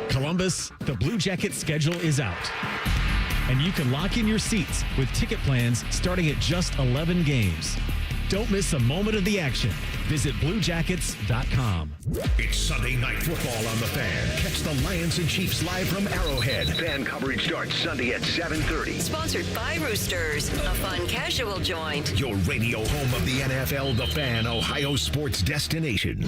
Columbus, the Blue Jackets schedule is out. And you can lock in your seats with ticket plans starting at just 11 games. Don't miss a moment of the action. Visit BlueJackets.com. It's Sunday Night Football on the Fan. Catch the Lions and Chiefs live from Arrowhead. Fan coverage starts Sunday at 7:30. Sponsored by Roosters, a fun casual joint. Your radio home of the NFL, the Fan, Ohio sports destination.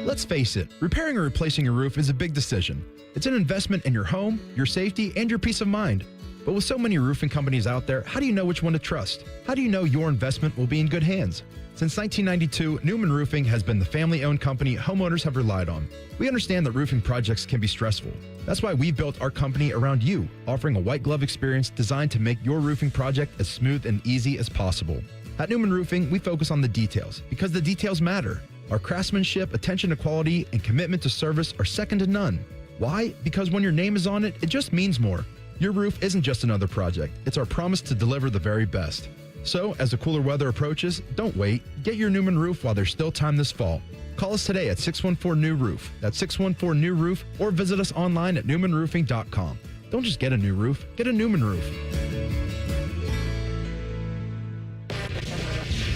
Let's face it, repairing or replacing a roof is a big decision. It's an investment in your home, your safety, and your peace of mind. But with so many roofing companies out there, how do you know which one to trust? How do you know your investment will be in good hands? Since 1992, Newman Roofing has been the family-owned company homeowners have relied on. We understand that roofing projects can be stressful. That's why we built our company around you, offering a white glove experience designed to make your roofing project as smooth and easy as possible. At Newman Roofing, we focus on the details because the details matter. Our craftsmanship, attention to quality, and commitment to service are second to none. Why? Because when your name is on it, it just means more. Your roof isn't just another project. It's our promise to deliver the very best. So, as the cooler weather approaches, don't wait. Get your Newman roof while there's still time this fall. Call us today at 614-NEW-ROOF. That's 614-NEW-ROOF, or visit us online at newmanroofing.com. Don't just get a new roof, get a Newman roof.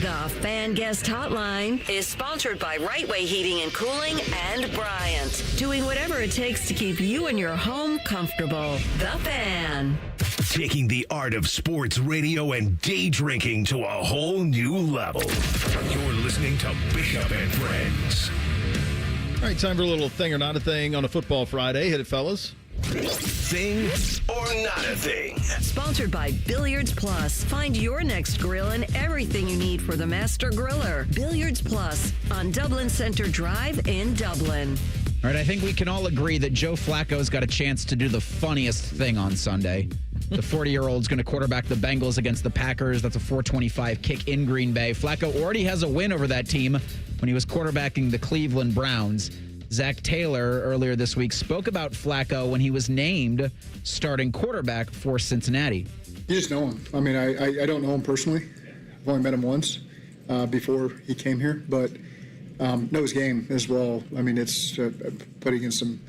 The Fan Guest Hotline is sponsored by Right Way Heating and Cooling and Bryant, doing whatever it takes to keep you and your home comfortable. The Fan. Taking the art of sports radio and day drinking to a whole new level. You're listening to Bishop and Friends. All right, time for a little thing or not a thing on a football Friday. Hit it, fellas. Thing or not a thing. Sponsored by Billiards Plus. Find your next grill and everything you need for the master griller. Billiards Plus on Dublin Center Drive in Dublin. All right, I think we can all agree that Joe Flacco's got a chance to do the funniest thing on Sunday. The 40-year-old's going to quarterback the Bengals against the Packers. That's a 425 kick in Green Bay. Flacco already has a win over that team when he was quarterbacking the Cleveland Browns. Zach Taylor earlier this week spoke about Flacco when he was named starting quarterback for Cincinnati. You just know him. I mean, I don't know him personally. I've only met him once before he came here, but know his game as well. I mean, it's played against him,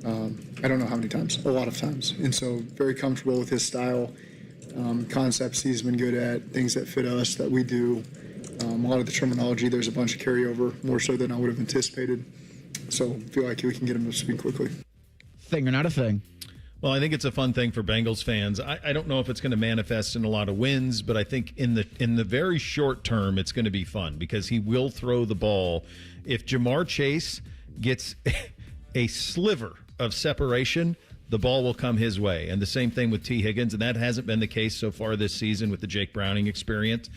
I don't know how many times, a lot of times. And so very comfortable with his style, concepts he's been good at, things that fit us, that we do. A lot of the terminology, there's a bunch of carryover, more so than I would have anticipated. So I feel like we can get him to speed quickly. Thing or not a thing? Well, I think it's a fun thing for Bengals fans. I don't know if it's going to manifest in a lot of wins, but I think in the very short term, it's going to be fun because he will throw the ball. If Jamar Chase gets a sliver of separation, the ball will come his way. And the same thing with T. Higgins, and that hasn't been the case so far this season with the Jake Browning experiment.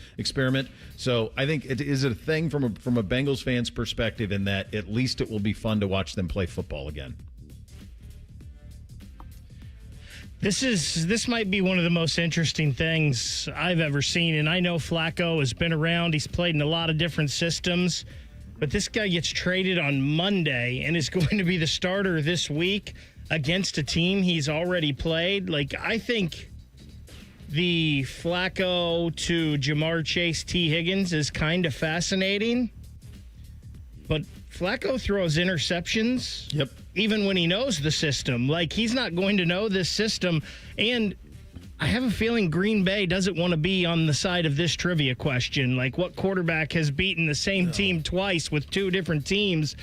So I think it is a thing from a Bengals fan's perspective in that at least it will be fun to watch them play football again. This might be one of the most interesting things I've ever seen, and I know Flacco has been around. He's played in a lot of different systems, but this guy gets traded on Monday and is going to be the starter this week against a team he's already played. Like, I think the Flacco to Jamar Chase T. Higgins is kind of fascinating, but Flacco throws interceptions. Yep. Even when he knows the system. Like, he's not going to know this system. And I have a feeling Green Bay doesn't want to be on the side of this trivia question. Like, what quarterback has beaten the same team twice with two different teams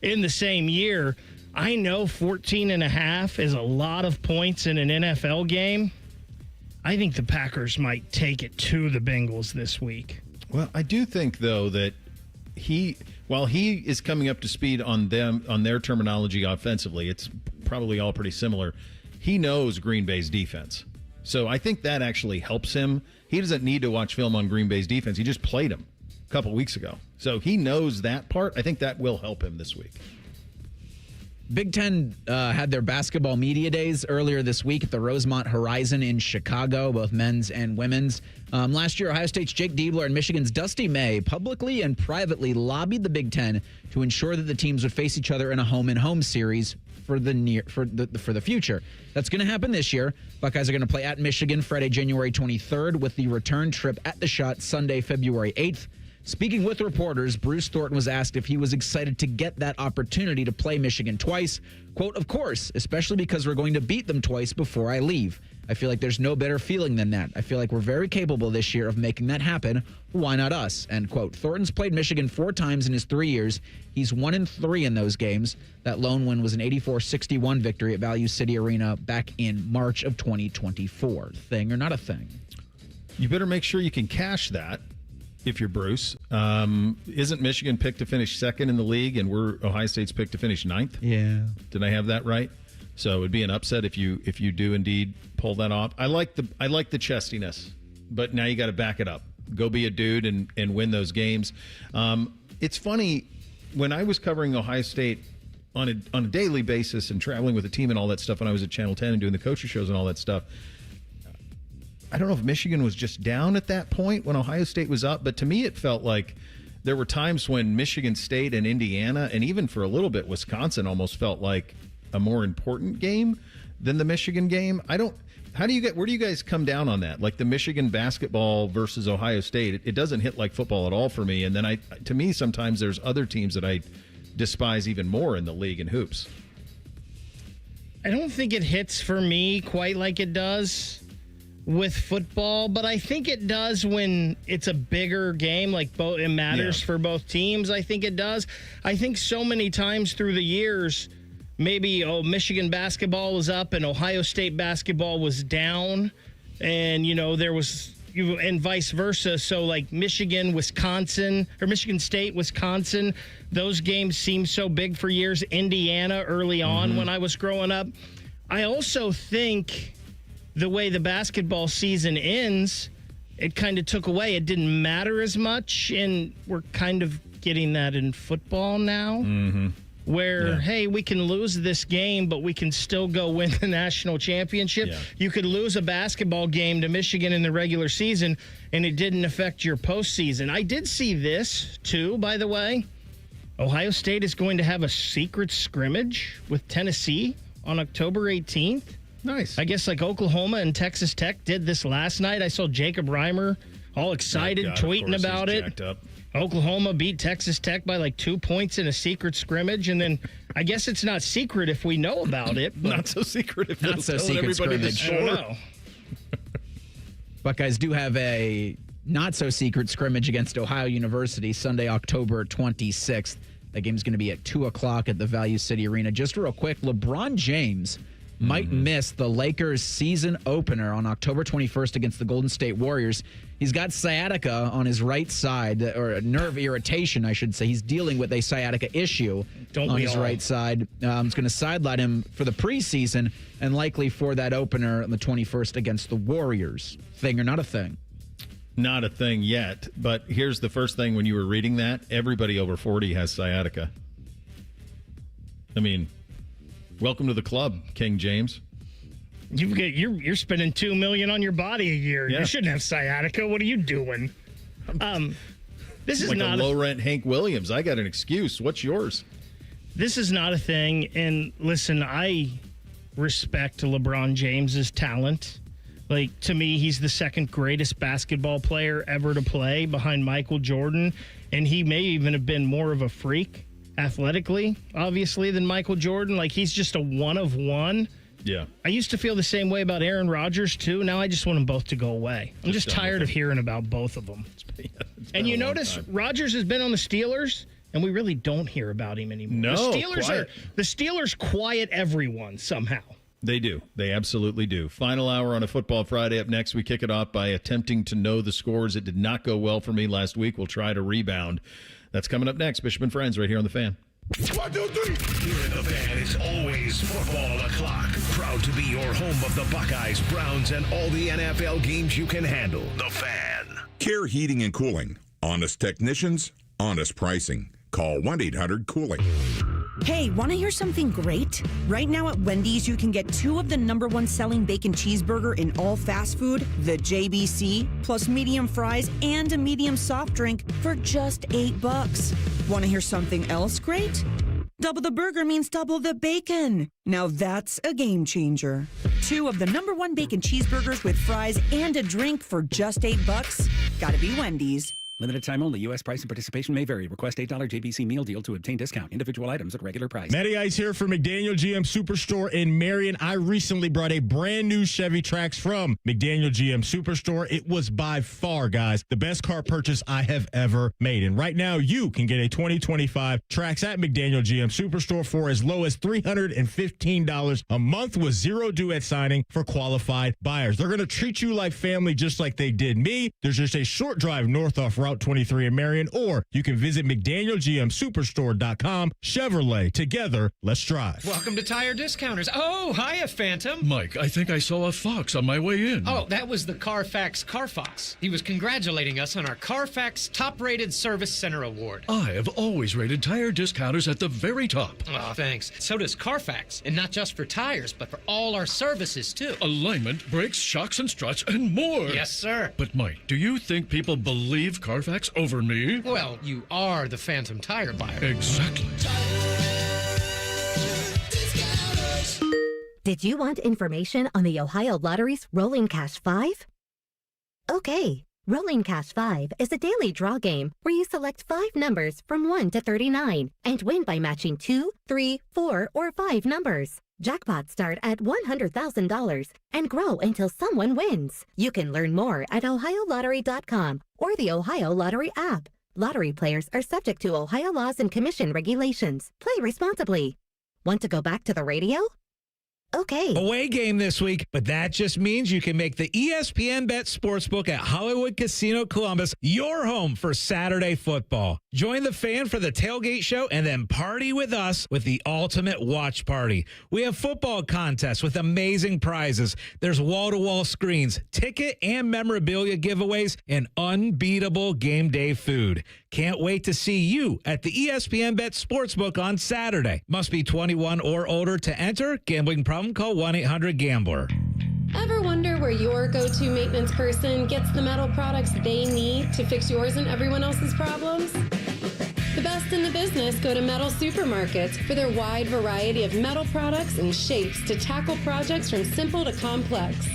in the same year? I know 14.5 is a lot of points in an NFL game. I think the Packers might take it to the Bengals this week. Well, I do think, though, that while he is coming up to speed on their terminology offensively, it's probably all pretty similar. He knows Green Bay's defense. So I think that actually helps him. He doesn't need to watch film on Green Bay's defense. He just played him a couple weeks ago. So he knows that part. I think that will help him this week. Big Ten had their basketball media days earlier this week at the Rosemont Horizon in Chicago, both men's and women's. Last year, Ohio State's Jake Diebler and Michigan's Dusty May publicly and privately lobbied the Big Ten to ensure that the teams would face each other in a home-and-home series for the future. That's going to happen this year. Buckeyes are going to play at Michigan Friday, January 23rd, with the return trip at the Shot Sunday, February 8th. Speaking with reporters, Bruce Thornton was asked if he was excited to get that opportunity to play Michigan twice. Quote, "Of course, especially because we're going to beat them twice before I leave. I feel like there's no better feeling than that. I feel like we're very capable this year of making that happen. Why not us?" End quote. Thornton's played Michigan 4 times in his 3 years. He's 1-3 in those games. That lone win was an 84-61 victory at Value City Arena back in March of 2024. Thing or not a thing? You better make sure you can cash that. If you're Bruce, isn't Michigan picked to finish second in the league, and we're Ohio State's picked to finish 9th? Yeah. Did I have that right? So it would be an upset if you do indeed pull that off. I like the chestiness, but now you got to back it up. Go be a dude and win those games. It's funny, when I was covering Ohio State on a daily basis and traveling with the team and all that stuff when I was at Channel 10 and doing the coacher shows and all that stuff, I don't know if Michigan was just down at that point when Ohio State was up, but to me it felt like there were times when Michigan State and Indiana, and even for a little bit Wisconsin, almost felt like a more important game than the Michigan game. Where do you guys come down on that? Like the Michigan basketball versus Ohio State, it doesn't hit like football at all for me. And then to me, sometimes there's other teams that I despise even more in the league in hoops. I don't think it hits for me quite like it does with football, but I think it does when it's a bigger game, like it matters for both teams. I think it does. I think so many times through the years, maybe Michigan basketball was up and Ohio State basketball was down, and there was and vice versa. So like Michigan State, Wisconsin, those games seemed so big for years. Indiana early on when I was growing up. I also think the way the basketball season ends, it kind of took away. It didn't matter as much, and we're kind of getting that in football now. where, hey, we can lose this game, but we can still go win the national championship. Yeah. You could lose a basketball game to Michigan in the regular season, and it didn't affect your postseason. I did see this, too, by the way. Ohio State is going to have a secret scrimmage with Tennessee on October 18th. Nice. I guess like Oklahoma and Texas Tech did this last night. I saw Jacob Reimer all excited tweeting about it. Oklahoma beat Texas Tech by like 2 points in a secret scrimmage, and then I guess it's not secret if we know about it. But not so secret if not so secret scrimmage. I don't know. Buckeyes do have a not so secret scrimmage against Ohio University Sunday, October 26th. That game's going to be at 2:00 at the Value City Arena. Just real quick, LeBron James might miss the Lakers season opener on October 21st against the Golden State Warriors. He's got sciatica on his right side, or nerve irritation, I should say. He's dealing with a sciatica issue on his right side. It's going to sideline him for the preseason and likely for that opener on the 21st against the Warriors. Thing or not a thing? Not a thing yet, but here's the first thing when you were reading that. Everybody over 40 has sciatica. I mean, welcome to the club, King James. You're spending $2 million on your body a year. Yeah. You shouldn't have sciatica. What are you doing? This is like not a low-rent Hank Williams. I got an excuse. What's yours? This is not a thing. And listen, I respect LeBron James's talent. Like, to me, he's the second greatest basketball player ever to play behind Michael Jordan. And he may even have been more of a freak athletically, obviously, than Michael Jordan. Like, he's just a one of one. Yeah. I used to feel the same way about Aaron Rodgers, too. Now I just want them both to go away. I'm just tired of hearing about both of them. And you notice Rodgers has been on the Steelers, and we really don't hear about him anymore. No, the Steelers quiet everyone somehow. They do. They absolutely do. Final hour on a Football Friday. Up next, we kick it off by attempting to know the scores. It did not go well for me last week. We'll try to rebound. That's coming up next. Bishop and Friends right here on The Fan. 1, 2, 3. Here in The Fan, it's always football o'clock. Proud to be your home of the Buckeyes, Browns, and all the NFL games you can handle. The Fan. Care Heating and Cooling. Honest technicians, honest pricing. Call 1-800-COOLING. Hey, want to hear something great? Right now at Wendy's, you can get 2 of the #1 selling bacon cheeseburger in all fast food, the JBC, plus medium fries and a medium soft drink for just $8. Want to hear something else great? Double the burger means double the bacon. Now that's a game changer. 2 of the #1 bacon cheeseburgers with fries and a drink for just $8. Gotta be Wendy's. Limited time only. U.S. price and participation may vary. Request $8 JBC meal deal to obtain discount. Individual items at regular price. Matty Ice here for McDaniel GM Superstore in Marion. I recently brought a brand new Chevy Trax from McDaniel GM Superstore. It was by far, guys, the best car purchase I have ever made. And right now, you can get a 2025 Trax at McDaniel GM Superstore for as low as $315 a month with zero due at signing for qualified buyers. They're going to treat you like family just like they did me. There's just a short drive north off Route 23 in Marion, or you can visit McDanielGMSuperstore.com. Chevrolet, together, let's drive. Welcome to Tire Discounters. Oh, hiya, Phantom. Mike, I think I saw a fox on my way in. Oh, that was the Carfax Carfox. He was congratulating us on our Carfax Top-Rated Service Center Award. I have always rated Tire Discounters at the very top. Oh, thanks. So does Carfax, and not just for tires, but for all our services, too. Alignment, brakes, shocks, and struts, and more. Yes, sir. But, Mike, do you think people believe Carfax over me? Well, you are the Phantom Tire buyer. Exactly. Did you want information on the Ohio Lottery's Rolling Cash 5? Okay, Rolling Cash 5 is a daily draw game where you select 5 numbers from 1 to 39 and win by matching 2, 3, 4, or 5 numbers. Jackpots start at $100,000 and grow until someone wins. You can learn more at OhioLottery.com or the Ohio Lottery app. Lottery players are subject to Ohio laws and commission regulations. Play responsibly. Want to go back to the radio? Okay. Away game this week, but that just means you can make the ESPN Bet Sportsbook at Hollywood Casino Columbus your home for Saturday football. Join the Fan for the tailgate show and then party with us with the ultimate watch party. We have football contests with amazing prizes. There's wall-to-wall screens, ticket and memorabilia giveaways, and unbeatable game day food. Can't wait to see you at the ESPN Bet Sportsbook on Saturday. Must be 21 or older to enter. Gambling problem? Call 1-800-GAMBLER. Ever wonder where your go-to maintenance person gets the metal products they need to fix yours and everyone else's problems? The best in the business go to Metal Supermarkets for their wide variety of metal products and shapes to tackle projects from simple to complex.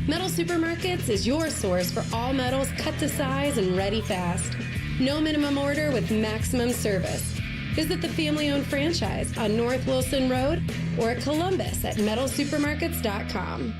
Metal Supermarkets is your source for all metals cut to size and ready fast. No minimum order with maximum service. Visit the family-owned franchise on North Wilson Road or at Columbus at metalsupermarkets.com.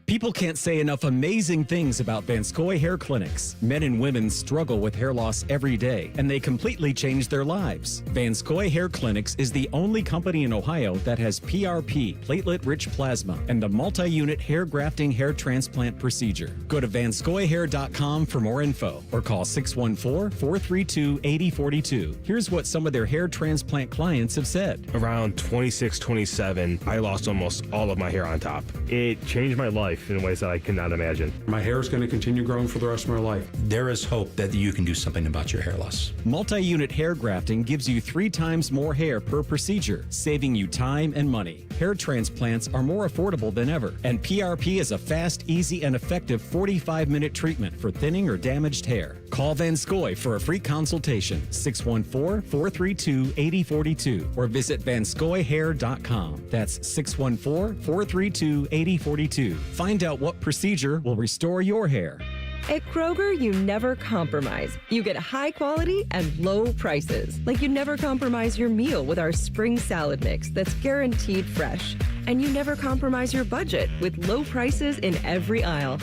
People can't say enough amazing things about Vanscoy Hair Clinics. Men and women struggle with hair loss every day, and they completely change their lives. Vanscoy Hair Clinics is the only company in Ohio that has PRP, platelet-rich plasma, and the multi-unit hair grafting hair transplant procedure. Go to vanscoyhair.com for more info, or call 614-432-8042. Here's what some of their hair transplant clients have said. Around 26, 27, I lost almost all of my hair on top. It changed my life in ways that I cannot imagine. My hair is going to continue growing for the rest of my life. There is hope that you can do something about your hair loss. Multi-unit hair grafting gives you 3 times more hair per procedure, saving you time and money. Hair transplants are more affordable than ever, and PRP is a fast, easy, and effective 45-minute treatment for thinning or damaged hair. Call Vanscoy for a free consultation, 614-432-8042, or visit vanscoyhair.com. That's 614-432-8042. Find out what procedure will restore your hair. At Kroger, you never compromise. You get high quality and low prices. Like you never compromise your meal with our spring salad mix that's guaranteed fresh. And you never compromise your budget with low prices in every aisle.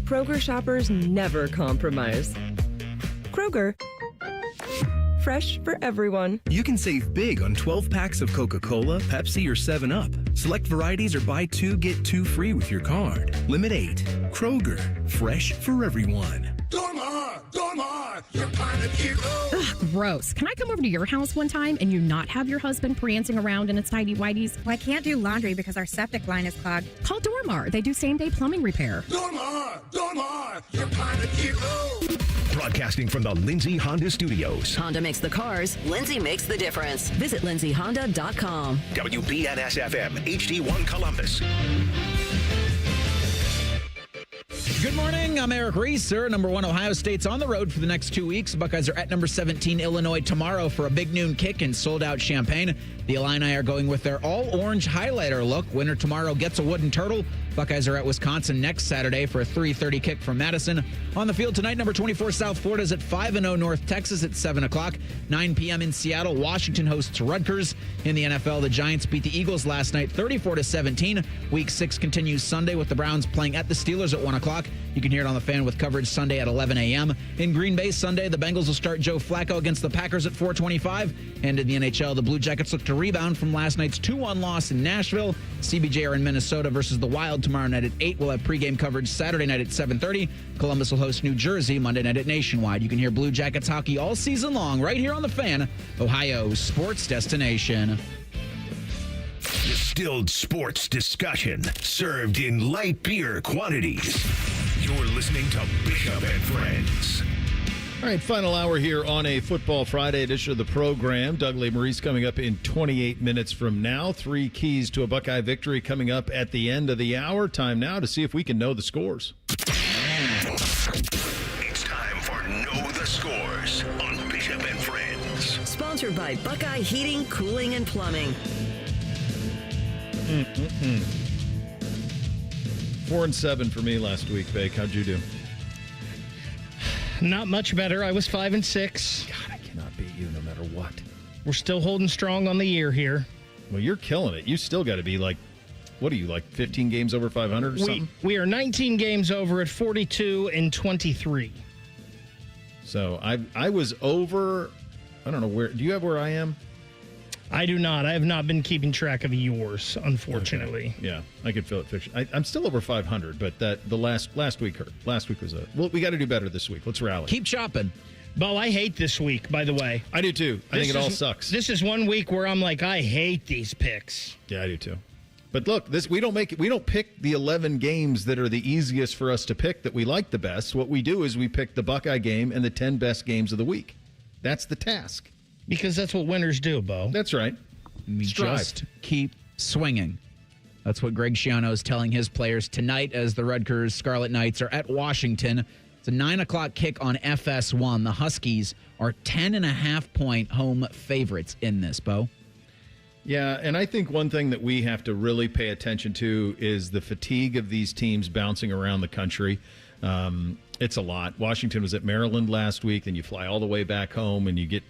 Kroger shoppers never compromise. Kroger, fresh for everyone. You can save big on 12 packs of Coca-Cola, Pepsi, or 7-Up. Select varieties or buy 2, get 2 free with your card. Limit 8. Kroger, fresh for everyone. Dormar, you're kind of cute. Ugh, gross. Can I come over to your house one time and you not have your husband prancing around in its tidy whities? Well, I can't do laundry because our septic line is clogged. Call Dormar. They do same-day plumbing repair. Dormar, you're kind of cute. Broadcasting from the Lindsay Honda Studios. Honda makes the cars. Lindsay makes the difference. Visit lindsayhonda.com. WBNS-FM, HD1 Columbus. Good morning. I'm Eric Reeser. Number 1, Ohio State's on the road for the next 2 weeks. Buckeyes are at number 17, Illinois, tomorrow for a big noon kick in sold-out Champaign. The Illini are going with their all-orange highlighter look. Winner tomorrow gets a wooden turtle. Buckeyes are at Wisconsin next Saturday for a 3:30 kick from Madison. On the field tonight, number 24, South Florida is at 5-0 North Texas at 7 o'clock. 9 p.m. in Seattle, Washington hosts Rutgers. In the NFL, the Giants beat the Eagles last night 34-17. Week 6 continues Sunday with the Browns playing at the Steelers at 1 o'clock. You can hear it on the Fan with coverage Sunday at 11 a.m. In Green Bay Sunday, the Bengals will start Joe Flacco against the Packers at 4:25. And in the NHL, the Blue Jackets look to rebound from last night's 2-1 loss in Nashville. CBJ are in Minnesota versus the Wild tomorrow night at 8. We'll have pregame coverage Saturday night at 7:30. Columbus will host New Jersey Monday night at Nationwide. You can hear Blue Jackets hockey all season long right here on the Fan, Ohio's sports destination. Distilled sports discussion served in light beer quantities. You're listening to Bishop and Friends. All right, final hour here on a Football Friday edition of the program. Doug Lesmerises coming up in 28 minutes from now. 3 keys to a Buckeye victory coming up at the end of the hour. Time now to see if we can know the scores. It's time for Know the Scores on Bishop and Friends. Sponsored by Buckeye Heating, Cooling, and Plumbing. 4-7 for me last week, Bake. How'd you do? Not much better. I was 5-6. God, I cannot beat you no matter what. We're still holding strong on the year here. Well, you're killing it. You still got to be like, what are you, like 15 games over 500 or something? We are 19 games over at 42-23. So I was over, I don't know where, do you have where I am? I do not. I have not been keeping track of yours, unfortunately. Okay. Yeah, I could feel it fiction. I'm still over 500, but the last week hurt. Last week was well, we got to do better this week. Let's rally. Keep chopping. Bo, I hate this week, by the way. I do too. I think it all sucks. This is one week where I'm like, I hate these picks. Yeah, I do too. But look, we don't pick the 11 games that are the easiest for us to pick that we like the best. What we do is we pick the Buckeye game and the 10 best games of the week. That's the task. Because that's what winners do, Bo. That's right. We Strive. just keep swinging. That's what Greg Schiano is telling his players tonight as the Rutgers Scarlet Knights are at Washington. It's a 9 o'clock kick on FS1. The Huskies are 10.5-point home favorites in this, Bo. Yeah, and I think one thing that we have to really pay attention to is the fatigue of these teams bouncing around the country. It's a lot. Washington was at Maryland last week, then you fly all the way back home and you get,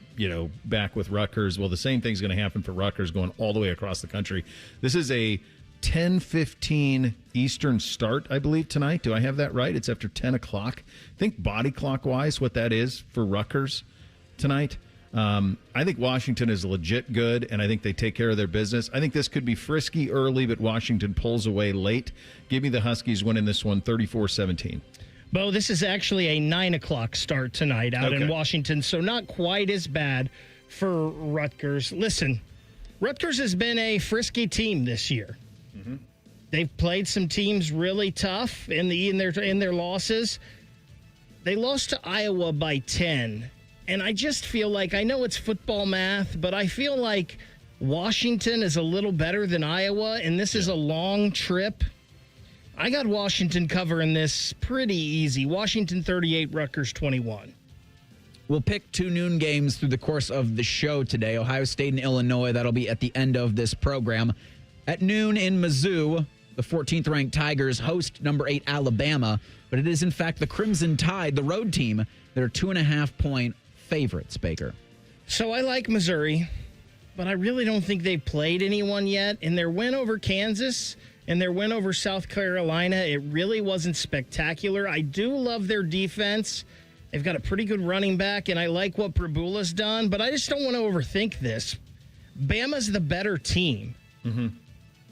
back with Rutgers. Well, the same thing's going to happen for Rutgers going all the way across the country. This is a 10:15 Eastern start, I believe, tonight. Do I have that right? It's after 10 o'clock. Think body clock-wise what that is for Rutgers tonight. I think Washington is legit good, and I think they take care of their business. I think this could be frisky early, but Washington pulls away late. Give me the Huskies winning this one 34-17. Bo, this is actually a 9 o'clock start tonight out in Washington, so not quite as bad for Rutgers. Listen, Rutgers has been a frisky team this year. Mm-hmm. They've played some teams really tough in their losses. They lost to Iowa by 10. And I just feel like, I know it's football math, but I feel like Washington is a little better than Iowa, and this is a long trip. I got Washington covering this pretty easy. Washington 38, Rutgers 21. We'll pick 2 noon games through the course of the show today. Ohio State and Illinois, that'll be at the end of this program. At noon in Mizzou, the 14th-ranked Tigers host number 8 Alabama, but it is in fact the Crimson Tide, the road team, that are 2.5-point favorites, Baker. So I like Missouri, but I really don't think they've played anyone yet. In their win over Kansas and their win over South Carolina, it really wasn't spectacular. I do love their defense. They've got a pretty good running back, and I like what Brabula's done, but I just don't want to overthink this. Bama's the better team. Mm-hmm.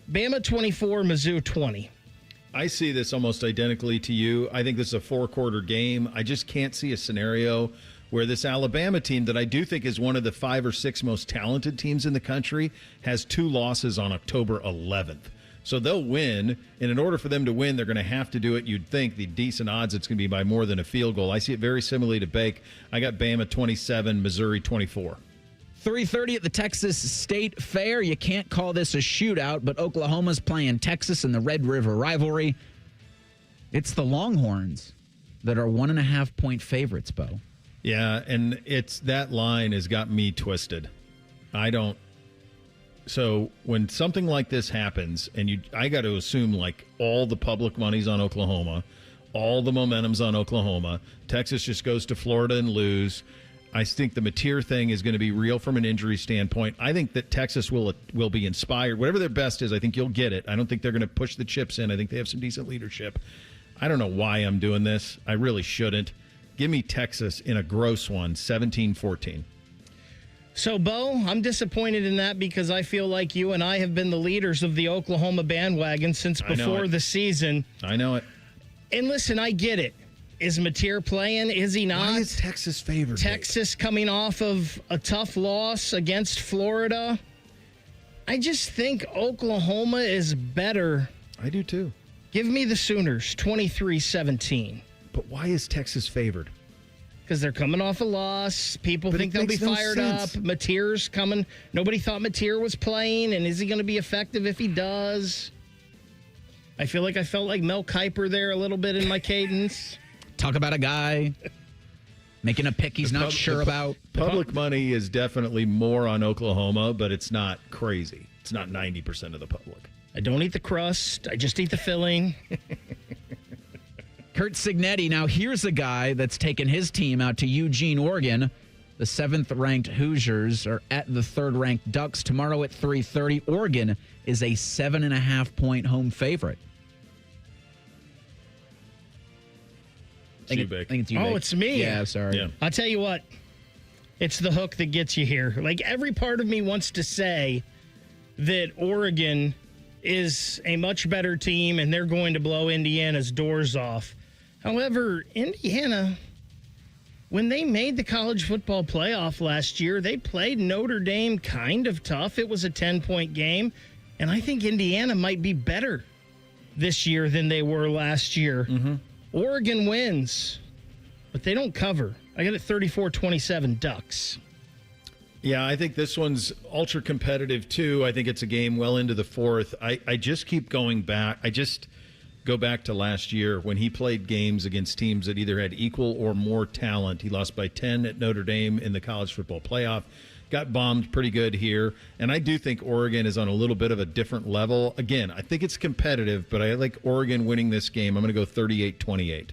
Bama 24, Mizzou 20. I see this almost identically to you. I think this is a 4-quarter game. I just can't see a scenario where this Alabama team that I do think is one of the 5 or 6 most talented teams in the country has 2 losses on October 11th. So they'll win, and in order for them to win, they're going to have to do it. You'd think the decent odds it's going to be by more than a field goal. I see it very similarly to Bake. I got Bama 27, Missouri 24. 3:30 at the Texas State Fair. You can't call this a shootout, but Oklahoma's playing Texas in the Red River rivalry. It's the Longhorns that are 1.5-point favorites, Bo. Yeah, and it's that line has got me twisted. So when something like this happens, and I got to assume like all the public money's on Oklahoma, all the momentum's on Oklahoma. Texas just goes to Florida and lose. I think the Mateer thing is going to be real from an injury standpoint. I think that Texas will be inspired. Whatever their best is, I think you'll get it. I don't think they're going to push the chips in. I think they have some decent leadership. I don't know why I'm doing this. I really shouldn't. Give me Texas in a gross one, 17-14. So, Bo, I'm disappointed in that because I feel like you and I have been the leaders of the Oklahoma bandwagon since before the season. I know it. And listen, I get it. Is Mateer playing? Is he not? Why is Texas favored? Texas coming off of a tough loss against Florida. I just think Oklahoma is better. I do too. Give me the Sooners, 23-17. But why is Texas favored? Because they're coming off a loss. People think they'll be fired up. Mateer's coming. Nobody thought Mateer was playing, and is he going to be effective if he does? I feel like I felt like Mel Kiper there a little bit in my cadence. Talk about a guy making a pick he's not sure about. Public money is definitely more on Oklahoma, but it's not crazy. It's not 90% of the public. I don't eat the crust. I just eat the filling. Kurt Signetti. Now, here's a guy that's taken his team out to Eugene, Oregon. The 7th-ranked Hoosiers are at the 3rd-ranked Ducks tomorrow at 3:30. Oregon is a 7.5-point home favorite. I think it's you, Vic. It's me. Yeah, sorry. Yeah. I'll tell you what. It's the hook that gets you here. Like, every part of me wants to say that Oregon is a much better team and they're going to blow Indiana's doors off. However, Indiana, when they made the college football playoff last year, they played Notre Dame kind of tough. It was a 10-point game, and I think Indiana might be better this year than they were last year. Mm-hmm. Oregon wins, but they don't cover. I got it 34-27 Ducks. Yeah, I think this one's ultra competitive, too. I think it's a game well into the fourth. I just keep going back. I just go back to last year when he played games against teams that either had equal or more talent. He lost by 10 at Notre Dame in the college football playoff. Got bombed pretty good here. And I do think Oregon is on a little bit of a different level. Again, I think it's competitive, but I like Oregon winning this game. I'm going to go 38-28.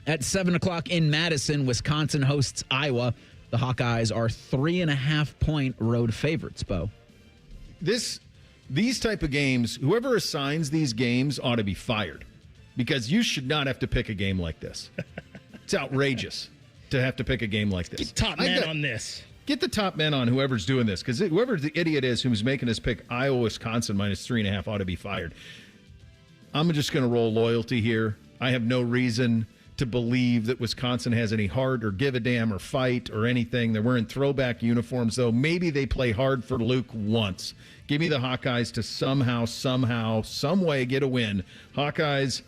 At 7 o'clock in Madison, Wisconsin hosts Iowa. The Hawkeyes are 3.5-point road favorites, Bo. These type of games, whoever assigns these games ought to be fired because you should not have to pick a game like this. It's outrageous to have to pick a game like this. Get top men on this. Get the top men on whoever's doing this because whoever the idiot is who's making us pick Iowa, Wisconsin minus 3.5 ought to be fired. I'm just going to roll loyalty here. I have no reason to believe that Wisconsin has any heart or give a damn or fight or anything. They're wearing throwback uniforms, though. Maybe they play hard for Luke once. Give me the Hawkeyes to somehow, some way get a win. Badgers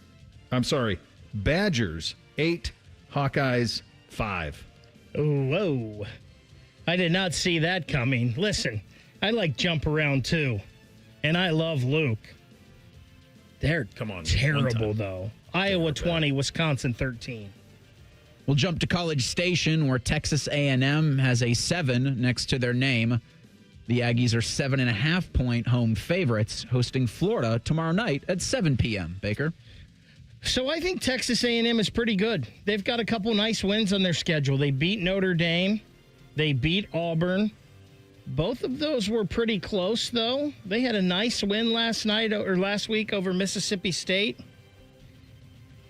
8, Hawkeyes 5. Whoa. I did not see that coming. Listen, I like jump around too, and I love Luke. They're terrible, though. Iowa 20, Wisconsin 13. We'll jump to College Station, where Texas A&M has a 7 next to their name. The Aggies are 7.5-point home favorites, hosting Florida tomorrow night at 7 p.m. Baker. So I think Texas A&M is pretty good. They've got a couple nice wins on their schedule. They beat Notre Dame. They beat Auburn. Both of those were pretty close, though. They had a nice win last week over Mississippi State.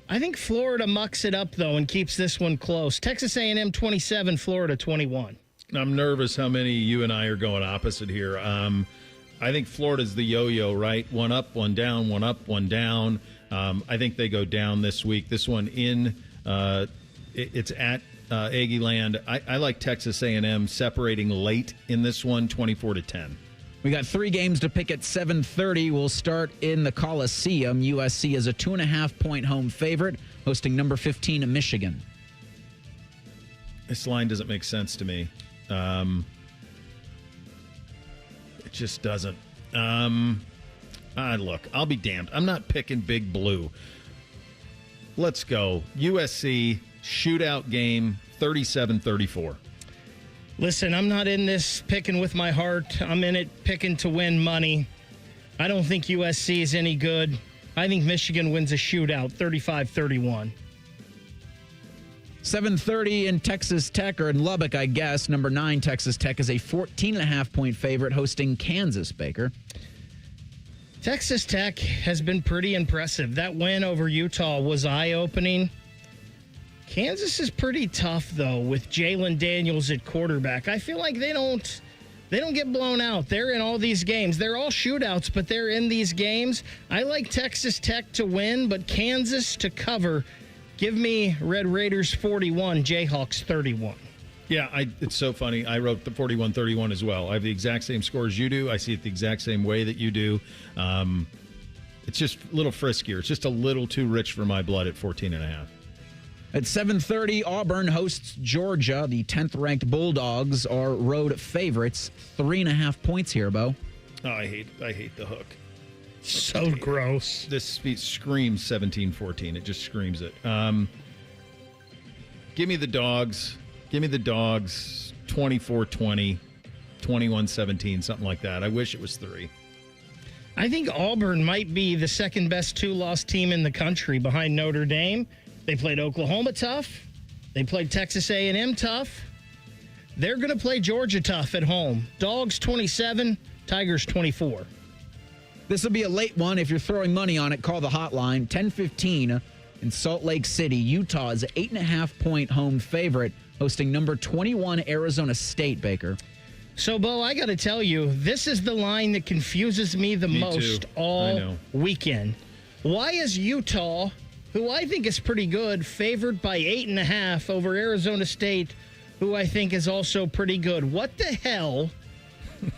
I think Florida mucks it up, though, and keeps this one close. Texas A&M 27, Florida 21. I'm nervous how many you and I are going opposite here. I think Florida's the yo-yo, right? One up, one down, one up, one down. I think they go down this week. This one it's at Aggie Land. I like Texas A&M separating late in this one, 24-10. We got 3 games to pick at 7:30. We'll start in the Coliseum. USC is a 2.5-point home favorite, hosting number 15 Michigan. This line doesn't make sense to me. It just doesn't. Look, I'll be damned. I'm not picking Big Blue. Let's go. USC shootout game, 37-34. Listen, I'm not in this picking with my heart. I'm in it picking to win money. I don't think USC is any good. I think Michigan wins a shootout, 35-31. 7:30 in Texas Tech, or in Lubbock, I guess. Number 9, Texas Tech, is a 14.5-point favorite hosting Kansas, Baker. Texas Tech has been pretty impressive. That win over Utah was eye-opening. Kansas is pretty tough, though, with Jalen Daniels at quarterback. I feel like they don't get blown out. They're in all these games. They're all shootouts, but they're in these games. I like Texas Tech to win, but Kansas to cover. Give me Red Raiders 41, Jayhawks 31. Yeah, it's so funny. I wrote the 41-31 as well. I have the exact same score as you do. I see it the exact same way that you do. It's just a little friskier. It's just a little too rich for my blood at 14.5. At 7:30, Auburn hosts Georgia. The 10th-ranked Bulldogs are road favorites. 3.5 points here, Bo. Oh, I hate the hook. So gross. This screams 17-14. It just screams it. Give me the Dogs. Give me the Dogs 24-20, 21-17, something like that. I wish it was 3. I think Auburn might be the second-best 2-loss team in the country behind Notre Dame. They played Oklahoma tough. They played Texas A&M tough. They're going to play Georgia tough at home. Dogs 27, Tigers 24. This will be a late one. If you're throwing money on it, call the hotline. 10:15 in Salt Lake City. Utah is an 8.5-point home favorite, hosting number 21 Arizona State, Baker. So, Bo, I got to tell you, this is the line that confuses me the most all weekend. Why is Utah, who I think is pretty good, favored by 8.5 over Arizona State, who I think is also pretty good? What the hell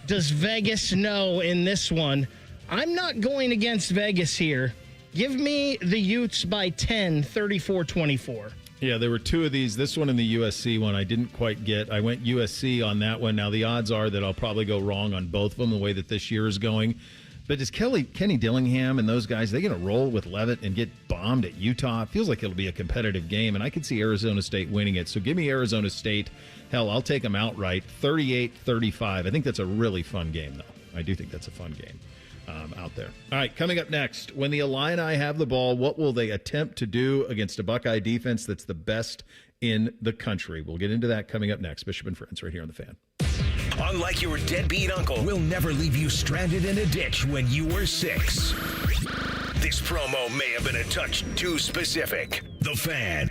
does Vegas know in this one? I'm not going against Vegas here. Give me the Utes by 10, 34-24. Yeah, there were two of these. This one and the USC one I didn't quite get. I went USC on that one. Now, the odds are that I'll probably go wrong on both of them the way that this year is going. But is Kenny Dillingham and those guys, they going to roll with Leavitt and get bombed at Utah? It feels like it'll be a competitive game, and I could see Arizona State winning it. So give me Arizona State. Hell, I'll take them outright, 38-35. I think that's a really fun game, though. I do think that's a fun game out there. All right, coming up next, when the Illini have the ball, what will they attempt to do against a Buckeye defense that's the best in the country? We'll get into that coming up next. Bishop and Friends right here on The Fan. Unlike your deadbeat uncle, we'll never leave you stranded in a ditch when you were 6. This promo may have been a touch too specific. The Fan.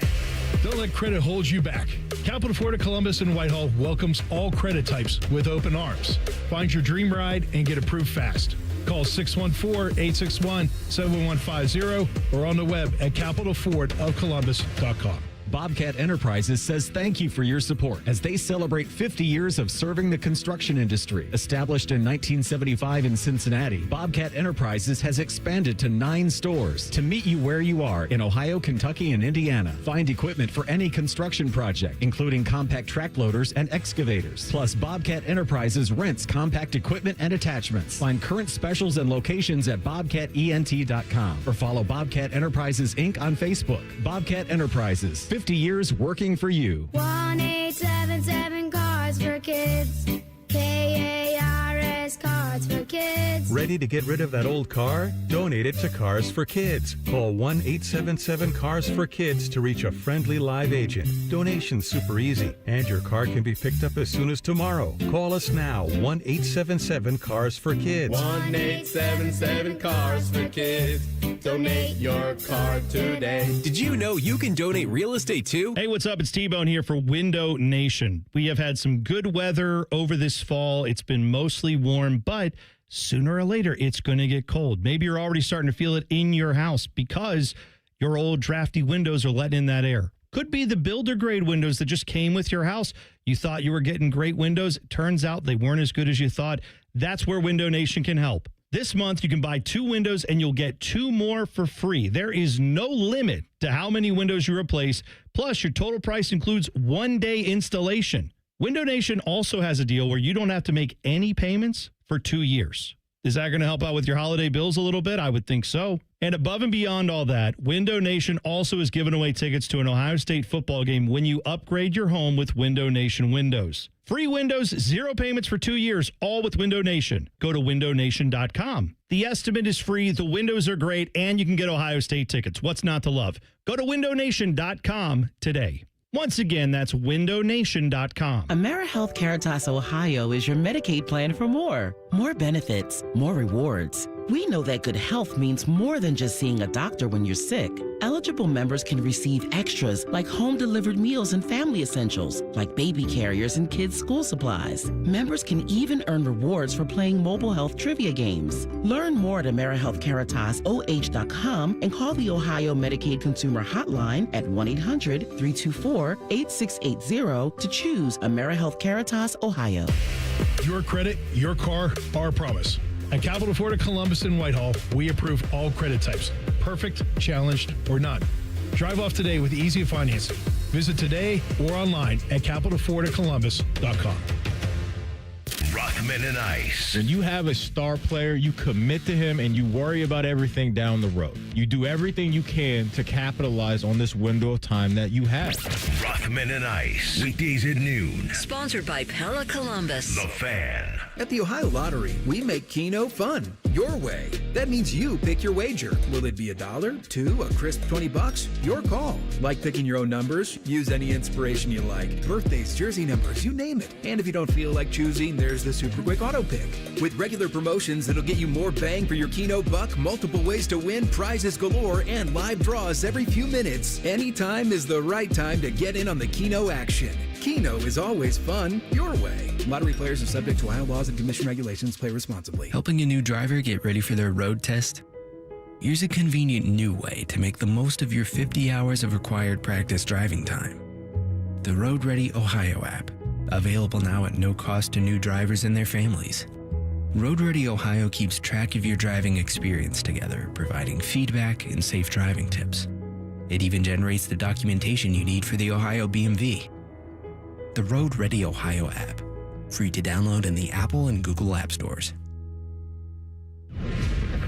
Don't let credit hold you back. Capital Florida Columbus and Whitehall welcomes all credit types with open arms. Find your dream ride and get approved fast. Call 614-861-7150 or on the web at capitalfordofcolumbus.com. Bobcat Enterprises says thank you for your support as they celebrate 50 years of serving the construction industry. Established in 1975 in Cincinnati, Bobcat Enterprises has expanded to 9 stores to meet you where you are in Ohio, Kentucky, and Indiana. Find equipment for any construction project, including compact track loaders and excavators. Plus, Bobcat Enterprises rents compact equipment and attachments. Find current specials and locations at bobcatent.com or follow Bobcat Enterprises Inc. on Facebook. Bobcat Enterprises, 50 years working for you. 1-877 Cars for Kids. KARS Cars for Kids. Ready to get rid of that old car? Donate it to Cars for Kids. Call 1-877-CARS-FOR-KIDS to reach a friendly live agent. Donation's super easy, and your car can be picked up as soon as tomorrow. Call us now, 1-877-CARS-FOR-KIDS. 1-877 Cars for Kids. Donate your car today. Did you know you can donate real estate too? Hey, what's up? It's T-Bone here for Window Nation. We have had some good weather over this fall. It's been mostly warm, but sooner or later, it's going to get cold. Maybe you're already starting to feel it in your house because your old drafty windows are letting in that air. Could be the builder grade windows that just came with your house. You thought you were getting great windows. Turns out they weren't as good as you thought. That's where Window Nation can help. This month, you can buy 2 windows and you'll get 2 more for free. There is no limit to how many windows you replace. Plus, your total price includes 1-day installation. Window Nation also has a deal where you don't have to make any payments for 2 years. Is that going to help out with your holiday bills a little bit? I would think so. And above and beyond all that, Window Nation also is giving away tickets to an Ohio State football game when you upgrade your home with Window Nation windows. Free windows, 0 payments for 2 years, all with Window Nation. Go to windownation.com. The estimate is free, the windows are great, and you can get Ohio State tickets. What's not to love? Go to windownation.com today. Once again, that's windownation.com. AmeriHealth Caritas Ohio is your Medicaid plan for more benefits, more rewards. We know that good health means more than just seeing a doctor when you're sick. Eligible members can receive extras like home-delivered meals and family essentials, like baby carriers and kids' school supplies. Members can even earn rewards for playing mobile health trivia games. Learn more at AmeriHealthCaritasoh.com and call the Ohio Medicaid Consumer Hotline at 1-800-324-8680 to choose AmeriHealth Caritas Ohio. Your credit, your car, our promise. At Capital Florida Columbus and Whitehall, we approve all credit types. Perfect, challenged, or not. Drive off today with easy financing. Visit today or online at capitalfloridaColumbus.com. Rockman and Ice. When you have a star player, you commit to him and you worry about everything down the road. You do everything you can to capitalize on this window of time that you have. Rockman and Ice. Weekdays at noon. Sponsored by Pella Columbus. The Fan. At the Ohio Lottery, we make Keno fun. Your way. That means you pick your wager. Will it be $1, $2, a crisp $20? Your call. Like picking your own numbers? Use any inspiration you like. Birthdays, jersey numbers, you name it. And if you don't feel like choosing, there's the Super Quick Auto Pick. With regular promotions that'll get you more bang for your Keno buck, multiple ways to win, prizes galore, and live draws every few minutes, anytime is the right time to get in on the Keno action. Keno is always fun, your way. Lottery players are subject to Ohio laws and commission regulations. Play responsibly. Helping a new driver get ready for their road test? Here's a convenient new way to make the most of your 50 hours of required practice driving time. The Road Ready Ohio app, available now at no cost to new drivers and their families. Road Ready Ohio keeps track of your driving experience together, providing feedback and safe driving tips. It even generates the documentation you need for the Ohio BMV. The Road Ready Ohio app, free to download in the Apple and Google App Stores.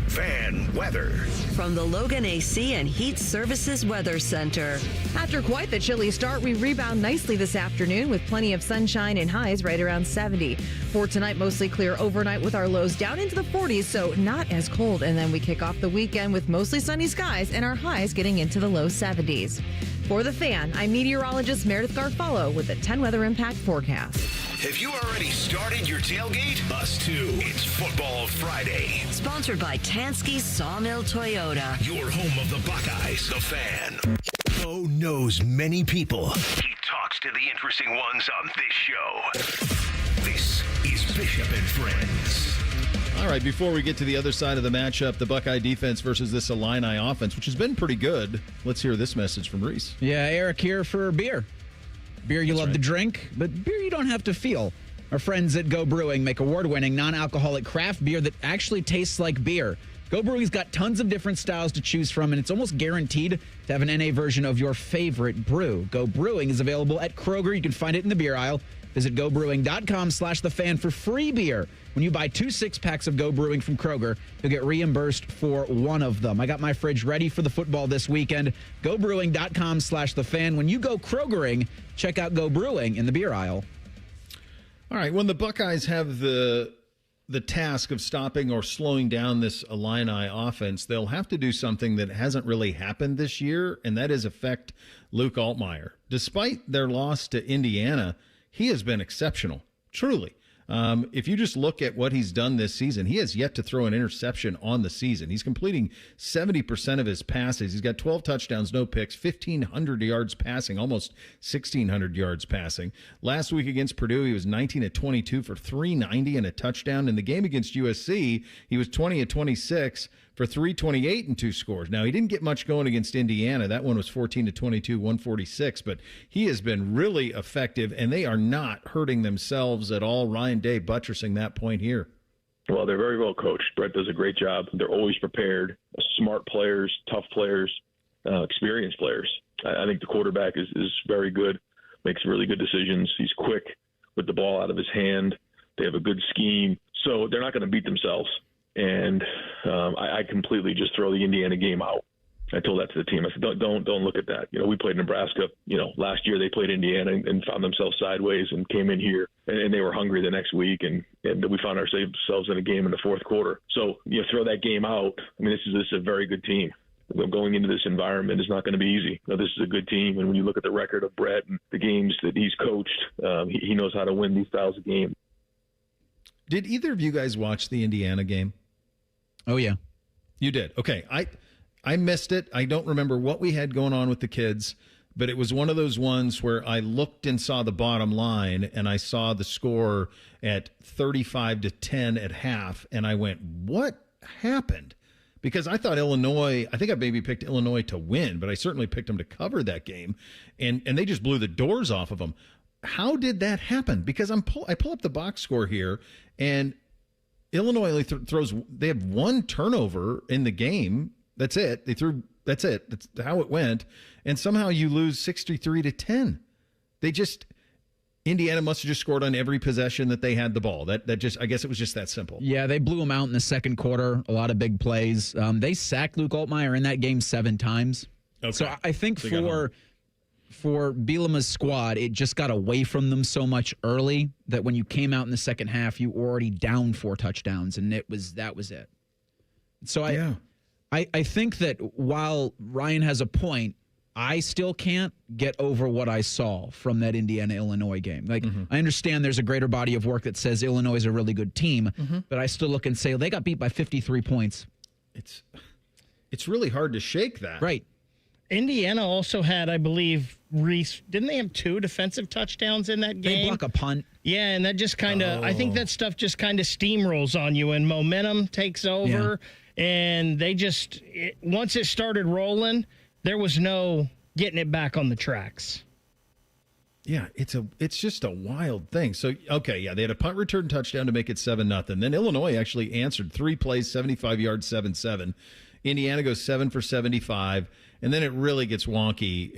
Fan weather. From the Logan AC and Heat Services Weather Center. After quite the chilly start, we rebound nicely this afternoon with plenty of sunshine and highs right around 70. For tonight, mostly clear overnight with our lows down into the 40s, so not as cold. And then we kick off the weekend with mostly sunny skies and our highs getting into the low 70s. For the Fan, I'm meteorologist Meredith Garfalo with the 10 Weather Impact forecast. Have you already started your tailgate? Us too. It's Football Friday. Sponsored by Tansky Sawmill Toyota. Your home of the Buckeyes, the Fan. Bo knows many people. He talks to the interesting ones on this show. This is Bishop and Friends. All right, before we get to the other side of the matchup, the Buckeye defense versus this Illini offense, which has been pretty good. Let's hear this message from Reese. Yeah, Eric here for beer. Beer you love to drink, but beer you don't have to feel. Our friends at Go Brewing make award-winning non-alcoholic craft beer that actually tastes like beer. Go Brewing's got tons of different styles to choose from, and it's almost guaranteed to have an NA version of your favorite brew. Go Brewing is available at Kroger. You can find it in the beer aisle. Visit GoBrewing.com/thefan for free beer. When you buy 2 6-packs of Go Brewing from Kroger, you'll get reimbursed for one of them. I got my fridge ready for the football this weekend. GoBrewing.com/thefan. When you go Krogering, check out Go Brewing in the beer aisle. All right, when the Buckeyes have the task of stopping or slowing down this Illini offense, they'll have to do something that hasn't really happened this year, and that is affect Luke Altmaier. Despite their loss to Indiana, he has been exceptional, truly. If you just look at what he's done this season, he has yet to throw an interception on the season. He's completing 70% of his passes. He's got 12 touchdowns, no picks, 1,500 yards passing, almost 1,600 yards passing. Last week against Purdue, he was 19 of 22 for 390 and a touchdown. In the game against USC, he was 20 of 26 for 328 and 2 scores. Now, he didn't get much going against Indiana. That one was 14 to 22, 146, but he has been really effective, and they are not hurting themselves at all. Ryan Day buttressing that point here. Well, they're very well coached. Brett does a great job. They're always prepared. Smart players, tough players, experienced players. I think the quarterback is very good, makes really good decisions. He's quick with the ball out of his hand. They have a good scheme. So they're not going to beat themselves. And I completely just throw the Indiana game out. I told that to the team. I said, don't look at that. We played Nebraska. Last year they played Indiana and found themselves sideways and came in here and they were hungry the next week and we found ourselves in a game in the fourth quarter. So throw that game out. I mean, this is a very good team. Going into this environment is not going to be easy. This is a good team, and when you look at the record of Brett and the games that he's coached, he knows how to win these styles of games. Did either of you guys watch the Indiana game? Oh, yeah. You did? Okay. I missed it. I don't remember what we had going on with the kids, but it was one of those ones where I looked and saw the bottom line, and I saw the score at 35-10 at half, and I went, what happened? Because I thought Illinois, I think I maybe picked Illinois to win, but I certainly picked them to cover that game, and they just blew the doors off of them. How did that happen? Because I pull up the box score here, and Illinois only throws. They have one turnover in the game. That's it. That's it. That's how it went. And somehow you lose 63-10. Indiana must have just scored on every possession that they had the ball. I guess it was just that simple. Yeah, they blew them out in the second quarter. A lot of big plays. They sacked Luke Altmaier in that game 7 times. Okay. So I think for Bielema's squad, it just got away from them so much early that when you came out in the second half, you were already down 4 touchdowns, and that was it. So I think that while Ryan has a point, I still can't get over what I saw from that Indiana-Illinois game. I understand there's a greater body of work that says Illinois is a really good team, but I still look and say they got beat by 53 points. It's really hard to shake that. Right. Indiana also had, I believe, Reese, didn't they have 2 defensive touchdowns in that game? They block a punt. Yeah, and that just kind of, I think that stuff just kind of steamrolls on you and momentum takes over. Yeah. And they once it started rolling, there was no getting it back on the tracks. Yeah, it's just a wild thing. So, okay, yeah, they had a punt return touchdown to make it 7-0. Then Illinois actually answered 3 plays, 75 yards, 7-7. Indiana goes 7 for 75, and then it really gets wonky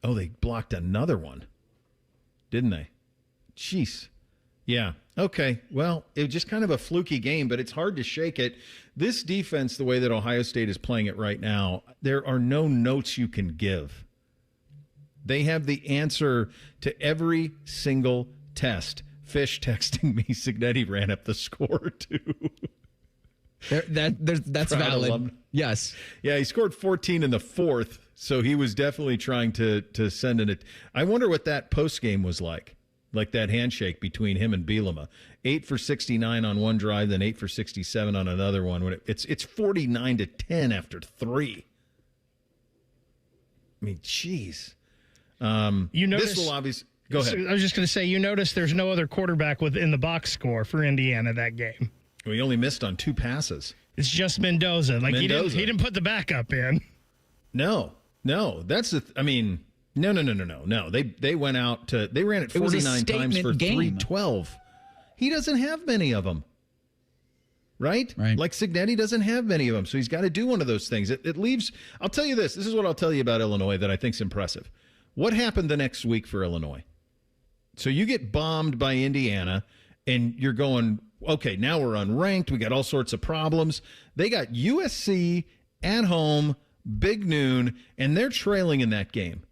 they blocked another one, didn't they? Jeez. Yeah. Okay. Well, it was just kind of a fluky game, but it's hard to shake it. This defense, the way that Ohio State is playing it right now, there are no notes you can give. They have the answer to every single test. Fish texting me, Signetti ran up the score too. That's valid. Yes. Yeah, he scored 14 in the fourth, so he was definitely trying to send in it. I wonder what that post game was like that handshake between him and Bielema. 8 for 69 on one drive, then 8 for 67 on another one. When it's 49-10 after 3. I mean, jeez. This will obviously go ahead. I was just going to say, you notice there's no other quarterback within the box score for Indiana that game. We only missed on 2 passes. It's just Mendoza. He didn't put the backup in. No. That's no. They went out they ran it 49 times for 312. He doesn't have many of them. Right? Like Signetti doesn't have many of them, so he's got to do one of those things. It leaves. I'll tell you this. This is what I'll tell you about Illinois that I think is impressive. What happened the next week for Illinois? So you get bombed by Indiana, and you're going, okay, now we're unranked. We got all sorts of problems. They got USC at home, big noon, and they're trailing in that game.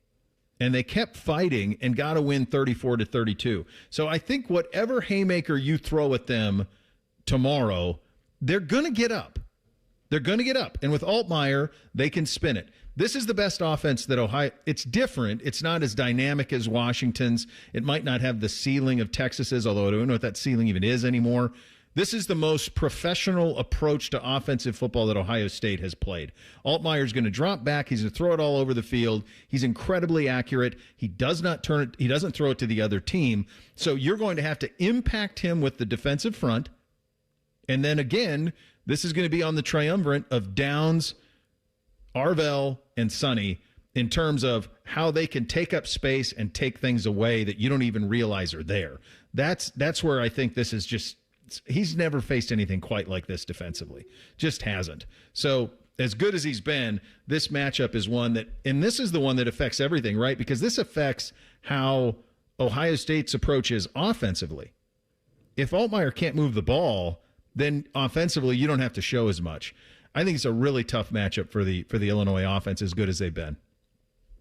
And they kept fighting and got to win 34-32. So I think whatever haymaker you throw at them tomorrow, they're going to get up. They're going to get up. And with Altmaier, they can spin it. This is the best offense that Ohio. It's different. It's not as dynamic as Washington's. It might not have the ceiling of Texas's, although I don't know what that ceiling even is anymore. This is the most professional approach to offensive football that Ohio State has played. Altmaier's going to drop back. He's going to throw it all over the field. He's incredibly accurate. He does not turn it. He doesn't throw it to the other team. So you're going to have to impact him with the defensive front. And then again, this is going to be on the triumvirate of Downs, Arvell, and Sonny in terms of how they can take up space and take things away that you don't even realize are there. That's where I think this is just – he's never faced anything quite like this defensively. Just hasn't. So as good as he's been, this matchup is one that – and this is the one that affects everything, right? Because this affects how Ohio State's approach is offensively. If Altmaier can't move the ball, then offensively you don't have to show as much. I think it's a really tough matchup for the Illinois offense, as good as they've been.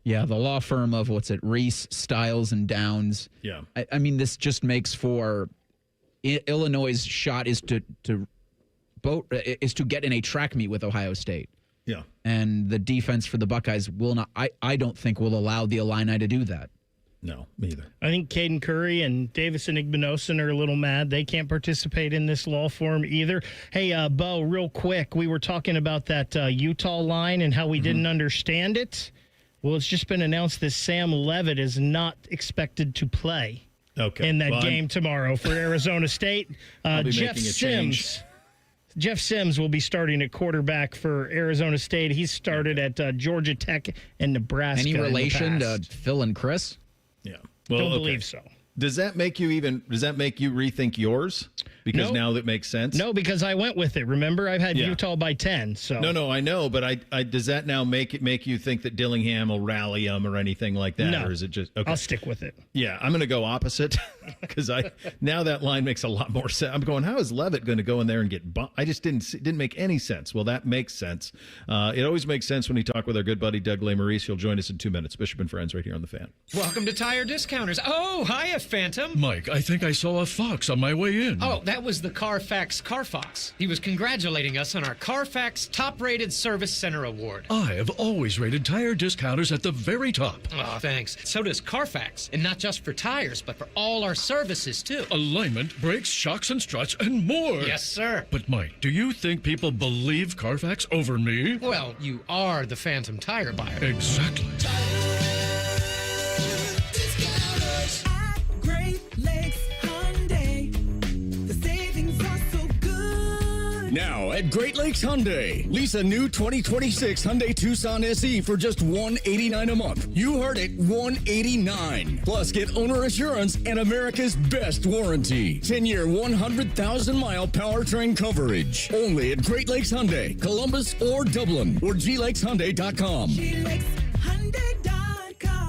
Yeah, the law firm of Reese, Stiles, and Downs. Yeah, I mean, this just makes for Illinois' shot is to get in a track meet with Ohio State. Yeah, and the defense for the Buckeyes will not. I don't think will allow the Illini to do that. No, me either. I think Caden Curry and Davison Igbinosun are a little mad. They can't participate in this law form either. Hey, Bo, real quick, we were talking about that Utah line and how we didn't understand it. Well, it's just been announced that Sam Levitt is not expected to play in that game tomorrow for Arizona State. Jeff Sims will be starting at quarterback for Arizona State. He started at Georgia Tech and Nebraska. Any relation to Phil and Chris? Yeah. Well, don't believe so. Does that make you rethink yours? Because now that makes sense? No, because I went with it. Remember, I've had Utah by 10. So No, I know, but I does that now make you think that Dillingham will rally them or anything like that? No, or is it just okay? I'll stick with it. Yeah, I'm going to go opposite because now that line makes a lot more sense. I'm going, how is Levitt going to go in there and get I just didn't make any sense. Well, that makes sense. It always makes sense when you talk with our good buddy Doug Lesmerises. He'll join us in 2 minutes. Bishop and Friends right here on The Fan. Welcome to Tire Discounters. Oh, hiya, Phantom. Mike, I think I saw a fox on my way in. Oh, that was the Carfax Carfox. He was congratulating us on our Carfax Top-Rated Service Center Award. I have always rated Tire Discounters at the very top. Oh, thanks. So does Carfax. And not just for tires, but for all our services, too. Alignment, brakes, shocks and struts, and more. Yes, sir. But, Mike, do you think people believe Carfax over me? Well, you are the phantom tire buyer. Exactly. Now at Great Lakes Hyundai. Lease a new 2026 Hyundai Tucson SE for just $189 a month. You heard it, $189. Plus, get owner assurance and America's best warranty. 10-year, 100,000-mile powertrain coverage. Only at Great Lakes Hyundai, Columbus or Dublin, or GLakesHyundai.com.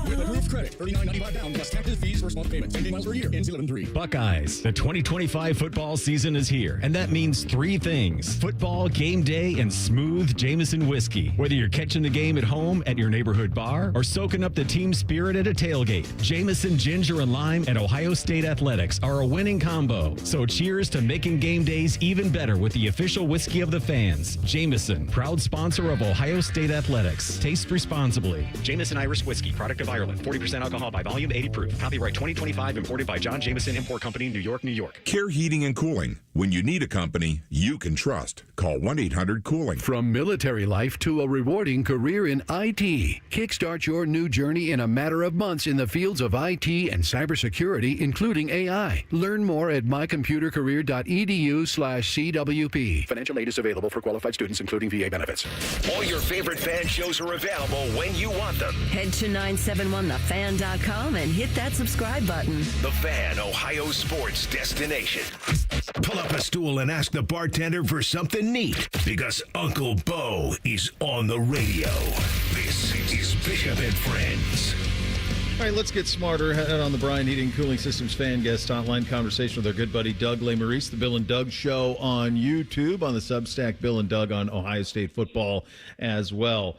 With approved credit, $39.95 down plus taxes, fees, first month payment, 10 miles per year. N11 Buckeyes, the 2025 football season is here, and that means three things: football, game day, and smooth Jameson whiskey. Whether you're catching the game at home, at your neighborhood bar, or soaking up the team spirit at a tailgate, Jameson Ginger and Lime at Ohio State Athletics are a winning combo. So cheers to making game days even better with the official whiskey of the fans. Jameson, proud sponsor of Ohio State Athletics. Taste responsibly. Jameson Irish Whiskey, product of Ireland. 40% alcohol by volume, 80 proof. Copyright 2025, imported by John Jameson Import Company, New York, New York. Care Heating and Cooling. When you need a company you can trust, call 1-800-COOLING. From military life to a rewarding career in IT, kickstart your new journey in a matter of months in the fields of IT and cybersecurity, including AI. Learn more at mycomputercareer.edu/CWP. Financial aid is available for qualified students, including VA benefits. All your favorite fan shows are available when you want them. Head to 971thefan.com and hit that subscribe button. The Fan, Ohio sports destination. Pull up a stool and ask the bartender for something neat, because Uncle Bo is on the radio. This is Bishop and Friends. All right, let's get smarter. Head on the Brian Heating Cooling Systems fan guest hotline conversation with our good buddy Doug Lesmerises, the Bill and Doug Show on YouTube, on the Substack Bill and Doug on Ohio State football as well.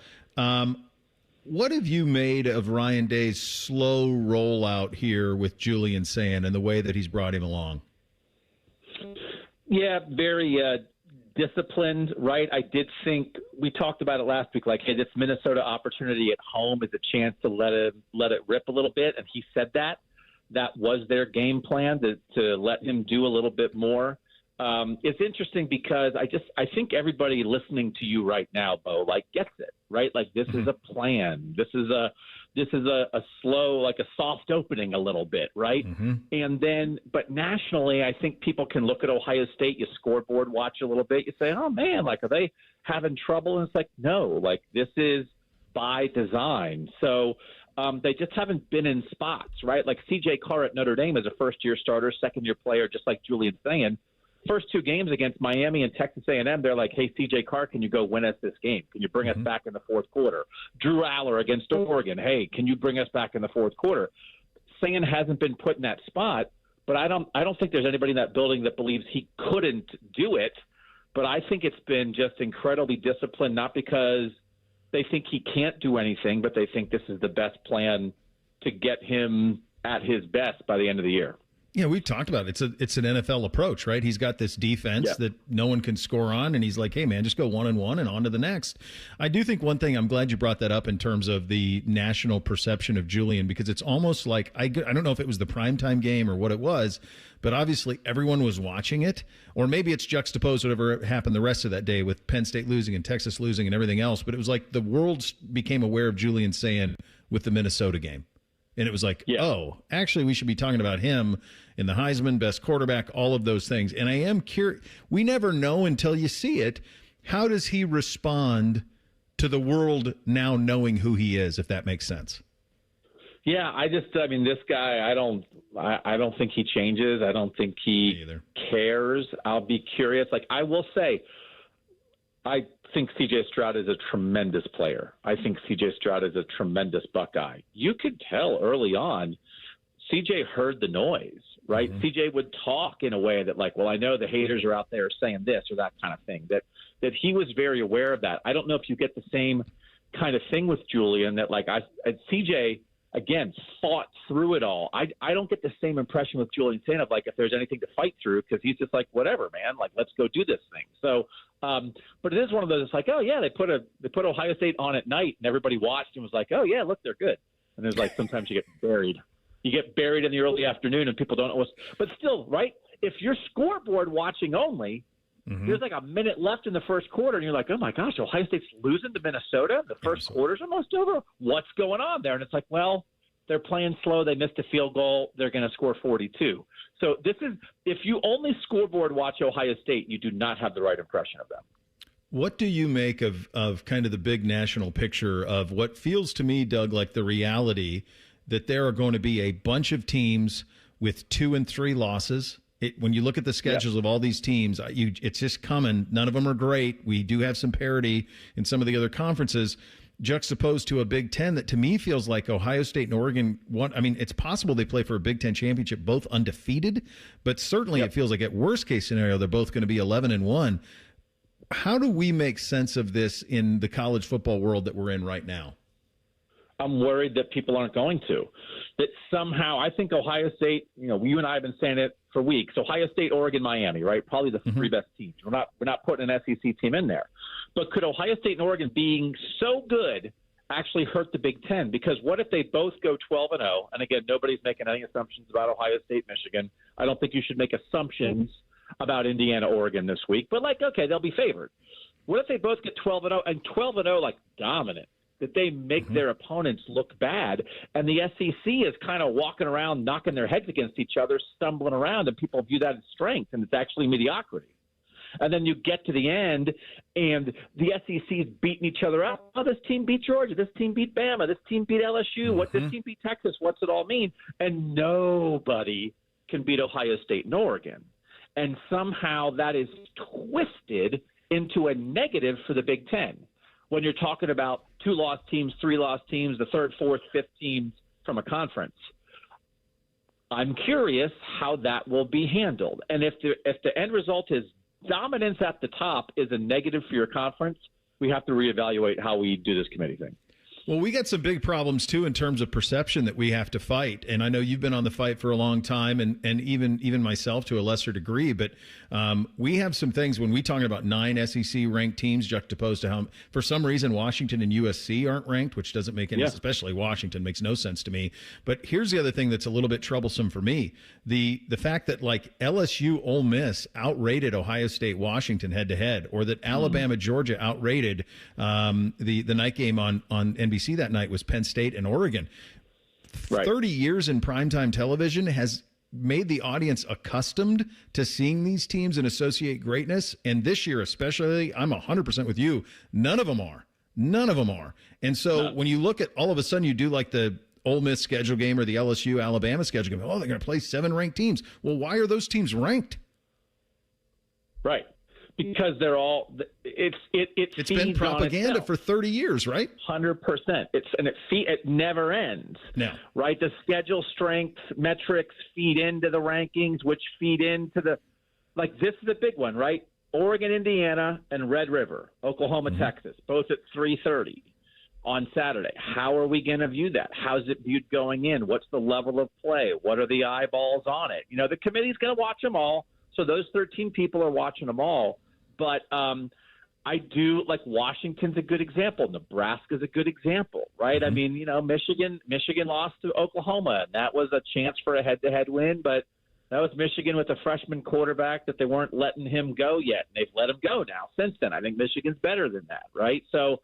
What have you made of Ryan Day's slow rollout here with Julian Sand and the way that he's brought him along? Yeah, very disciplined, right? I did think we talked about it last week, like, hey, this Minnesota opportunity at home is a chance to let it rip a little bit, and he said that was their game plan, to let him do a little bit more. It's interesting because I think everybody listening to you right now, Bo, like, gets it, right? Like, this is a plan. This is a slow, like a soft opening a little bit, right? And then, but nationally, I think people can look at Ohio State, you scoreboard watch a little bit, you say, oh man, like, are they having trouble? And it's like, no, like, this is by design. So they just haven't been in spots, right? Like CJ Carr at Notre Dame is a first-year starter, second-year player, just like Julian's saying. First two games against Miami and Texas A&M, they're like, hey, CJ Carr, can you go win us this game? Can you bring us back in the fourth quarter? Drew Aller against Oregon, hey, can you bring us back in the fourth quarter? Sand hasn't been put in that spot, but I don't think there's anybody in that building that believes he couldn't do it. But I think it's been just incredibly disciplined, not because they think he can't do anything, but they think this is the best plan to get him at his best by the end of the year. Yeah, we've talked about it. It's an NFL approach, right? He's got this defense that no one can score on, and he's like, hey, man, just go 1-1 and on to the next. I do think one thing, I'm glad you brought that up in terms of the national perception of Julian, because it's almost like, I don't know if it was the primetime game or what it was, but obviously everyone was watching it, or maybe it's juxtaposed whatever happened the rest of that day with Penn State losing and Texas losing and everything else, but it was like the world became aware of Julian Sand with the Minnesota game. And it was like, oh, actually, we should be talking about him in the Heisman, best quarterback, all of those things. And I am curious. We never know until you see it. How does he respond to the world now knowing who he is, if that makes sense? Yeah, this guy, I don't think he changes. I don't think he cares. I'll be curious. Like, I will say, I think C.J. Stroud is a tremendous player. I think C.J. Stroud is a tremendous Buckeye. You could tell early on, C.J. heard the noise, right? C.J. would talk in a way that, like, well, I know the haters are out there saying this or that kind of thing, that he was very aware of that. I don't know if you get the same kind of thing with Julian, that, like, C.J., again, fought through it all. I don't get the same impression with Julian Sand of, like, if there's anything to fight through, because he's just like, whatever, man, like, let's go do this thing. So, but it is one of those, it's like, oh yeah, they put Ohio State on at night, and everybody watched and was like, oh yeah, look, they're good. And there's like, sometimes you get buried. You get buried in the early afternoon and people don't know what's, but still, right? If you're scoreboard watching only, there's like a minute left in the first quarter, and you're like, oh my gosh, Ohio State's losing to Minnesota. The first quarter's almost over. What's going on there? And it's like, well, they're playing slow. They missed a field goal. They're going to score 42. So this is, if you only scoreboard watch Ohio State, you do not have the right impression of them. What do you make of kind of the big national picture of what feels to me, Doug, like the reality that there are going to be a bunch of teams with 2 and 3 losses? When you look at the schedules of all these teams, it's just coming. None of them are great. We do have some parity in some of the other conferences, juxtaposed to a Big Ten that to me feels like Ohio State and Oregon want. I mean, it's possible they play for a Big Ten championship both undefeated, but certainly it feels like at worst case scenario they're both going to be 11-1. How do we make sense of this in the college football world that we're in right now? I'm worried that people aren't going to. That somehow, I think Ohio State, you and I have been saying it for weeks. Ohio State, Oregon, Miami, right? Probably the 3 best teams. We're not putting an SEC team in there. But could Ohio State and Oregon being so good actually hurt the Big Ten? Because what if they both go 12-0? And again, nobody's making any assumptions about Ohio State, Michigan. I don't think you should make assumptions about Indiana, Oregon this week. But okay, they'll be favored. What if they both get 12-0 and 12-0 like dominant? That they make their opponents look bad, and the SEC is kind of walking around, knocking their heads against each other, stumbling around, and people view that as strength, and it's actually mediocrity. And then you get to the end, and the SEC's beating each other up. Oh, this team beat Georgia. This team beat Bama. This team beat LSU. What this team beat Texas? What's it all mean? And nobody can beat Ohio State and Oregon. And somehow that is twisted into a negative for the Big Ten. When you're talking about 2 lost teams, 3 lost teams, the 3rd, 4th, 5th teams from a conference. I'm curious how that will be handled. And if the end result is dominance at the top is a negative for your conference, we have to reevaluate how we do this committee thing. Well, we got some big problems, too, in terms of perception that we have to fight. And I know you've been on the fight for a long time, and even myself to a lesser degree. But we have some things when we talking about 9 SEC-ranked teams juxtaposed to how, for some reason, Washington and USC aren't ranked, which doesn't make any sense, especially Washington, makes no sense to me. But here's the other thing that's a little bit troublesome for me. The fact that, LSU, Ole Miss outrated Ohio State, Washington head-to-head, or that Alabama, Georgia outrated the night game on NBC that night was Penn State and Oregon. 30 years in primetime television has made the audience accustomed to seeing these teams and associate greatness. And this year especially, I'm 100% with you. None of them are. And so when you look at all of a sudden you do like the Ole Miss schedule game or the LSU Alabama schedule game, they're going to play 7 ranked teams. Well, why are those teams ranked? Right. Because they're all it's been propaganda for 30 years, right? 100%. It never ends. No. Right? The schedule strength metrics feed into the rankings, which feed into this is a big one, right? Oregon, Indiana, and Red River, Oklahoma, Texas, both at 3:30 on Saturday. How are we going to view that? How's it viewed going in? What's the level of play? What are the eyeballs on it? The committee's going to watch them all. So those 13 people are watching them all. But I do Washington's a good example. Nebraska's a good example, right? I mean, Michigan lost to Oklahoma, and that was a chance for a head-to-head win. But that was Michigan with a freshman quarterback that they weren't letting him go yet. And they've let him go now since then. I think Michigan's better than that, right? So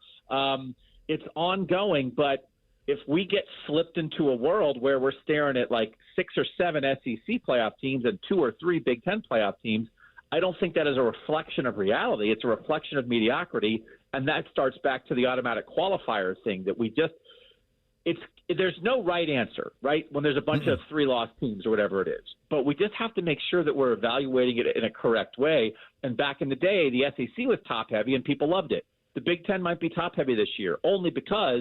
it's ongoing. But if we get flipped into a world where we're staring at 6 or 7 SEC playoff teams and 2 or 3 Big Ten playoff teams, I don't think that is a reflection of reality. It's a reflection of mediocrity, and that starts back to the automatic qualifier thing that there's no right answer, right, when there's a bunch of 3 lost teams or whatever it is. But we just have to make sure that we're evaluating it in a correct way. And back in the day, the SEC was top-heavy, and people loved it. The Big Ten might be top-heavy this year, only because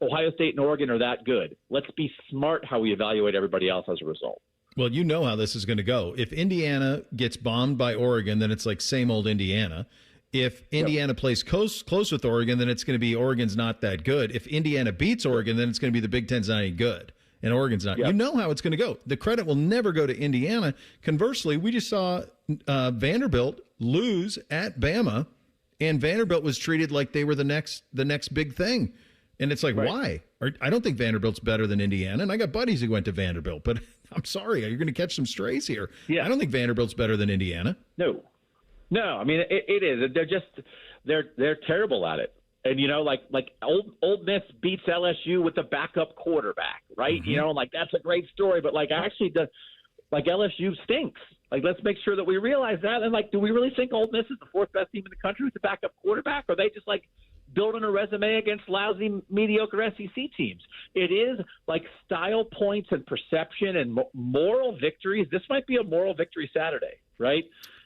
Ohio State and Oregon are that good. Let's be smart how we evaluate everybody else as a result. Well, you know how this is going to go. If Indiana gets bombed by Oregon, then it's like same old Indiana. If Indiana plays close with Oregon, then it's going to be Oregon's not that good. If Indiana beats Oregon, then it's going to be the Big Ten's not any good, and Oregon's not. You know how it's going to go. The credit will never go to Indiana. Conversely, we just saw Vanderbilt lose at Bama, and Vanderbilt was treated like they were the next big thing. And it's why? I don't think Vanderbilt's better than Indiana, and I got buddies who went to Vanderbilt, but I'm sorry, you're going to catch some strays here. I don't think Vanderbilt's better than Indiana. No. I mean, it is. They're terrible at it. And Old Miss beats LSU with a backup quarterback, right? That's a great story. But actually, Like LSU stinks. Like, let's make sure that we realize that. And, like, do we really think Ole Miss is the fourth best team in the country with the backup quarterback? Or are they just, like, building a resume against lousy, mediocre SEC teams? It is, like, style points and perception and moral victories. This might be a moral victory Saturday, right?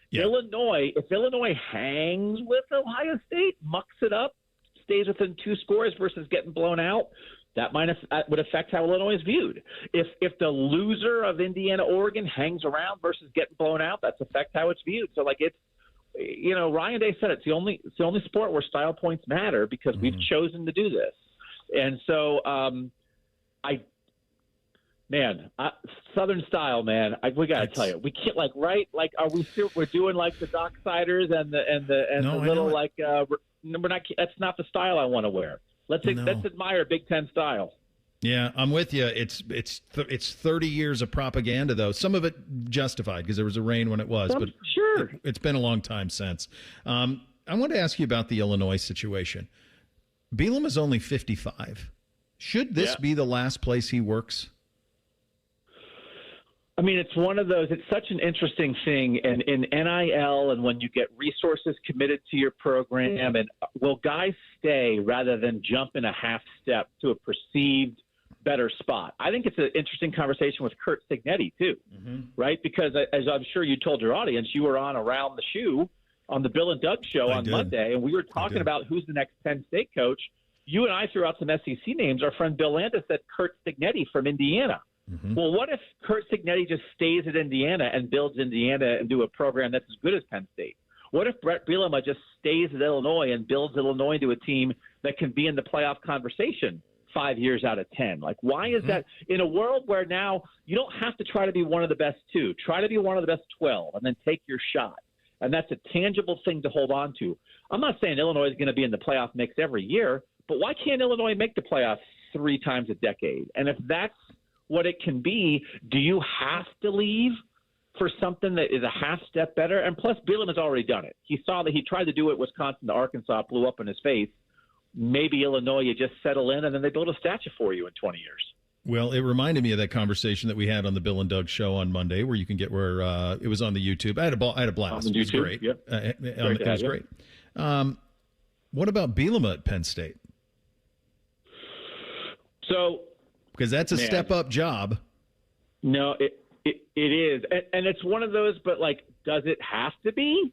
Yeah. If Illinois hangs with Ohio State, mucks it up, stays within 2 scores versus getting blown out, that would affect how Illinois is viewed. If the loser of Indiana-Oregon hangs around versus getting blown out, that's affect how it's viewed. So, like, it's, Ryan Day said it's the only sport where style points matter because we've chosen to do this. And so, Southern style, man. We got to tell you, we can't are we still, we're doing like the Docksiders and the little we're not. That's not the style I want to wear. Let's admire Big Ten style. Yeah, I'm with you. It's 30 years of propaganda, though. Some of it justified because there was a rain when it was, but sure, it's been a long time since. I want to ask you about the Illinois situation. Bielema is only 55. Should this be the last place he works? I mean, it's one of those, it's such an interesting thing. And in NIL, and when you get resources committed to your program, and will guys stay rather than jump in a half step to a perceived better spot? I think it's an interesting conversation with Curt Cignetti, too, right? Because as I'm sure you told your audience, you were on Around the Shoe on the Bill and Doug show on Monday, and we were talking about who's the next Penn State coach. You and I threw out some SEC names. Our friend Bill Landis said Curt Cignetti from Indiana. Well, what if Curt Cignetti just stays at Indiana and builds Indiana and do a program that's as good as Penn State? What if Brett Bielema just stays at Illinois and builds Illinois into a team that can be in the playoff conversation 5 years out of 10? Like, why is that in a world where now you don't have to try to be one of the best 2, try to be one of the best 12 and then take your shot. And that's a tangible thing to hold on to. I'm not saying Illinois is going to be in the playoff mix every year, but why can't Illinois make the playoffs 3 times a decade? And if that's what it can be, do you have to leave for something that is a half step better? And plus, Bielema has already done it. He saw that he tried to do it Wisconsin to Arkansas, blew up in his face. Maybe Illinois, you just settle in, and then they build a statue for you in 20 years. Well, it reminded me of that conversation that we had on the Bill and Doug show on Monday, where you can get it was on the YouTube. I had a blast. It was great. Yep. It was great. What about Bielema at Penn State? So, because that's a step up job. No, it is, and it's one of those. But like, does it have to be?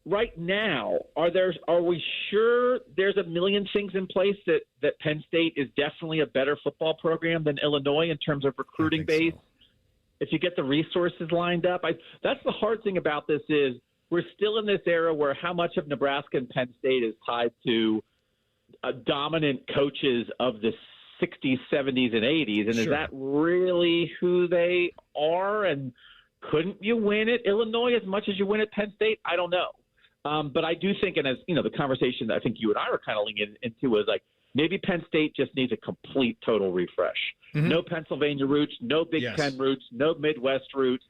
Right now, are we sure there's a million things in place that Penn State is definitely a better football program than Illinois in terms of recruiting base? So. If you get the resources lined up, that's the hard thing about this is we're still in this era where how much of Nebraska and Penn State is tied to dominant coaches of the 60s, 70s, and 80s, and is that really who they are? And couldn't you win at Illinois as much as you win at Penn State? I don't know. But I do think, and as you know, the conversation that I think you and I were kind of leaning into was like maybe Penn State just needs a complete, total refresh. No Pennsylvania roots, no Big Ten roots, no Midwest roots.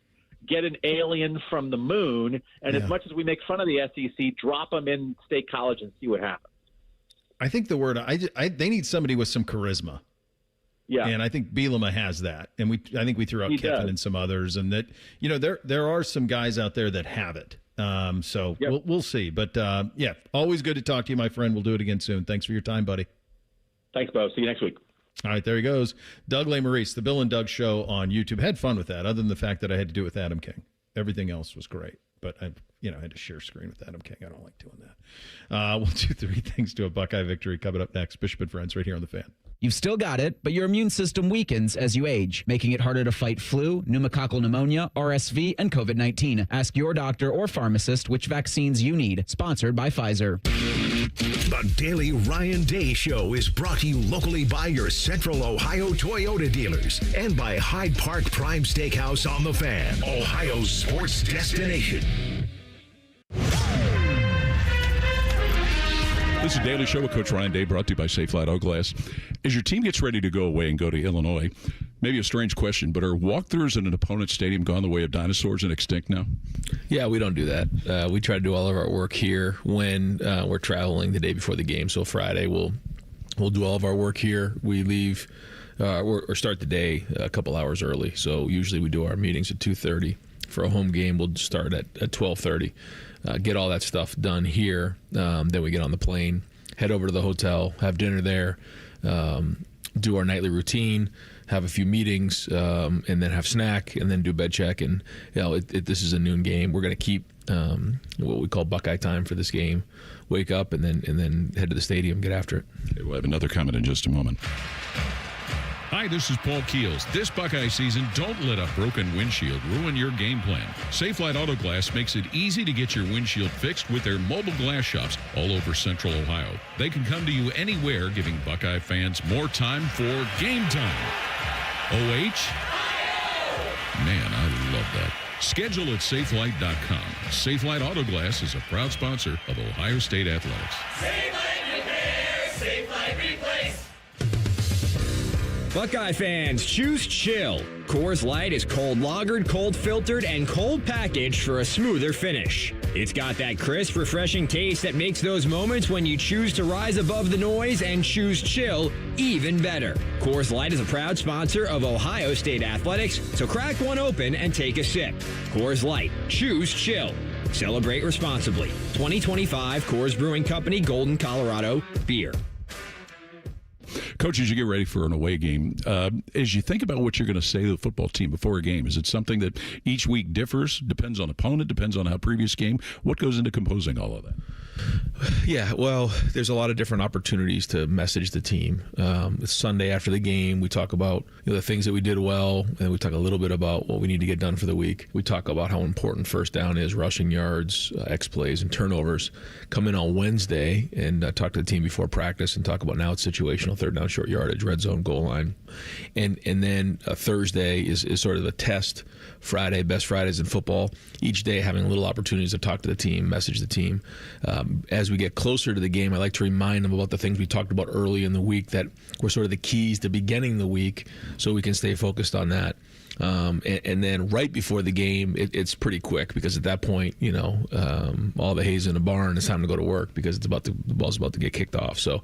Get an alien from the moon, and as much as we make fun of the SEC, drop them in State College and see what happens. I think the word they need somebody with some charisma. Yeah, and I think Bielema has that, and I think we threw out Kiffin and some others, and that there are some guys out there that have it. So we'll see, but always good to talk to you, my friend. We'll do it again soon. Thanks for your time, buddy. Thanks, Bo. See you next week. All right, there he goes. Doug Lesmerises, the Bill and Doug Show on YouTube. Had fun with that, other than the fact that I had to do it with Adam King. Everything else was great, but I had to share screen with Adam King. I don't like doing that. We'll do 3 things to a Buckeye victory coming up next. Bishop and Friends right here on The Fan. You've still got it, but your immune system weakens as you age, making it harder to fight flu, pneumococcal pneumonia, RSV, and COVID-19. Ask your doctor or pharmacist which vaccines you need. Sponsored by Pfizer. The Daily Ryan Day Show is brought to you locally by your Central Ohio Toyota dealers and by Hyde Park Prime Steakhouse on The Fan, Ohio's sports destination. This is Daily Show with Coach Ryan Day, brought to you by Safe Flat Auto Glass. As your team gets ready to go away and go to Illinois, maybe a strange question, but are walkthroughs in an opponent's stadium gone the way of dinosaurs and extinct now? Yeah, we don't do that. We try to do all of our work here when we're traveling the day before the game. So Friday, we'll do all of our work here. We leave or start the day a couple hours early. So usually we do our meetings at 2:30. For a home game, we'll start at 12:30. Get all that stuff done here. Then we get on the plane, head over to the hotel, have dinner there, do our nightly routine, have a few meetings, and then have snack, and then do bed check. And this is a noon game. We're going to keep what we call Buckeye time for this game. Wake up and then head to the stadium, get after it. Okay, we'll have another comment in just a moment. Hi, this is Paul Keels. This Buckeye season, don't let a broken windshield ruin your game plan. Safelite Auto Glass makes it easy to get your windshield fixed with their mobile glass shops all over Central Ohio. They can come to you anywhere, giving Buckeye fans more time for game time. OH? Man, I love that. Schedule at safelite.com. Safelite Auto Glass is a proud sponsor of Ohio State Athletics. Safelite Repair, Safelite Replace. Buckeye fans, choose chill. Coors Light is cold lagered, cold filtered, and cold packaged for a smoother finish. It's got that crisp, refreshing taste that makes those moments when you choose to rise above the noise and choose chill even better. Coors Light is a proud sponsor of Ohio State Athletics, so crack one open and take a sip. Coors Light, choose chill. Celebrate responsibly. 2025 Coors Brewing Company, Golden, Colorado, beer. Coach, as you get ready for an away game, as you think about what you're going to say to the football team before a game, is it something that each week differs, depends on opponent, depends on how previous game? What goes into composing all of that? Yeah, well, there's a lot of different opportunities to message the team. Sunday after the game, we talk about the things that we did well, and we talk a little bit about what we need to get done for the week. We talk about how important first down is, rushing yards, X plays, and turnovers. Come in on Wednesday and talk to the team before practice and talk about now it's situational, third down, short yardage, red zone, goal line. And then Thursday is sort of the test. Friday, best Fridays in football. Each day having little opportunities to talk to the team, message the team. As we get closer to the game, I like to remind them about the things we talked about early in the week that were sort of the keys to beginning the week so we can stay focused on that. And then right before the game, it's pretty quick because at that point, all the hay's in the barn. It's time to go to work because the ball's about to get kicked off. So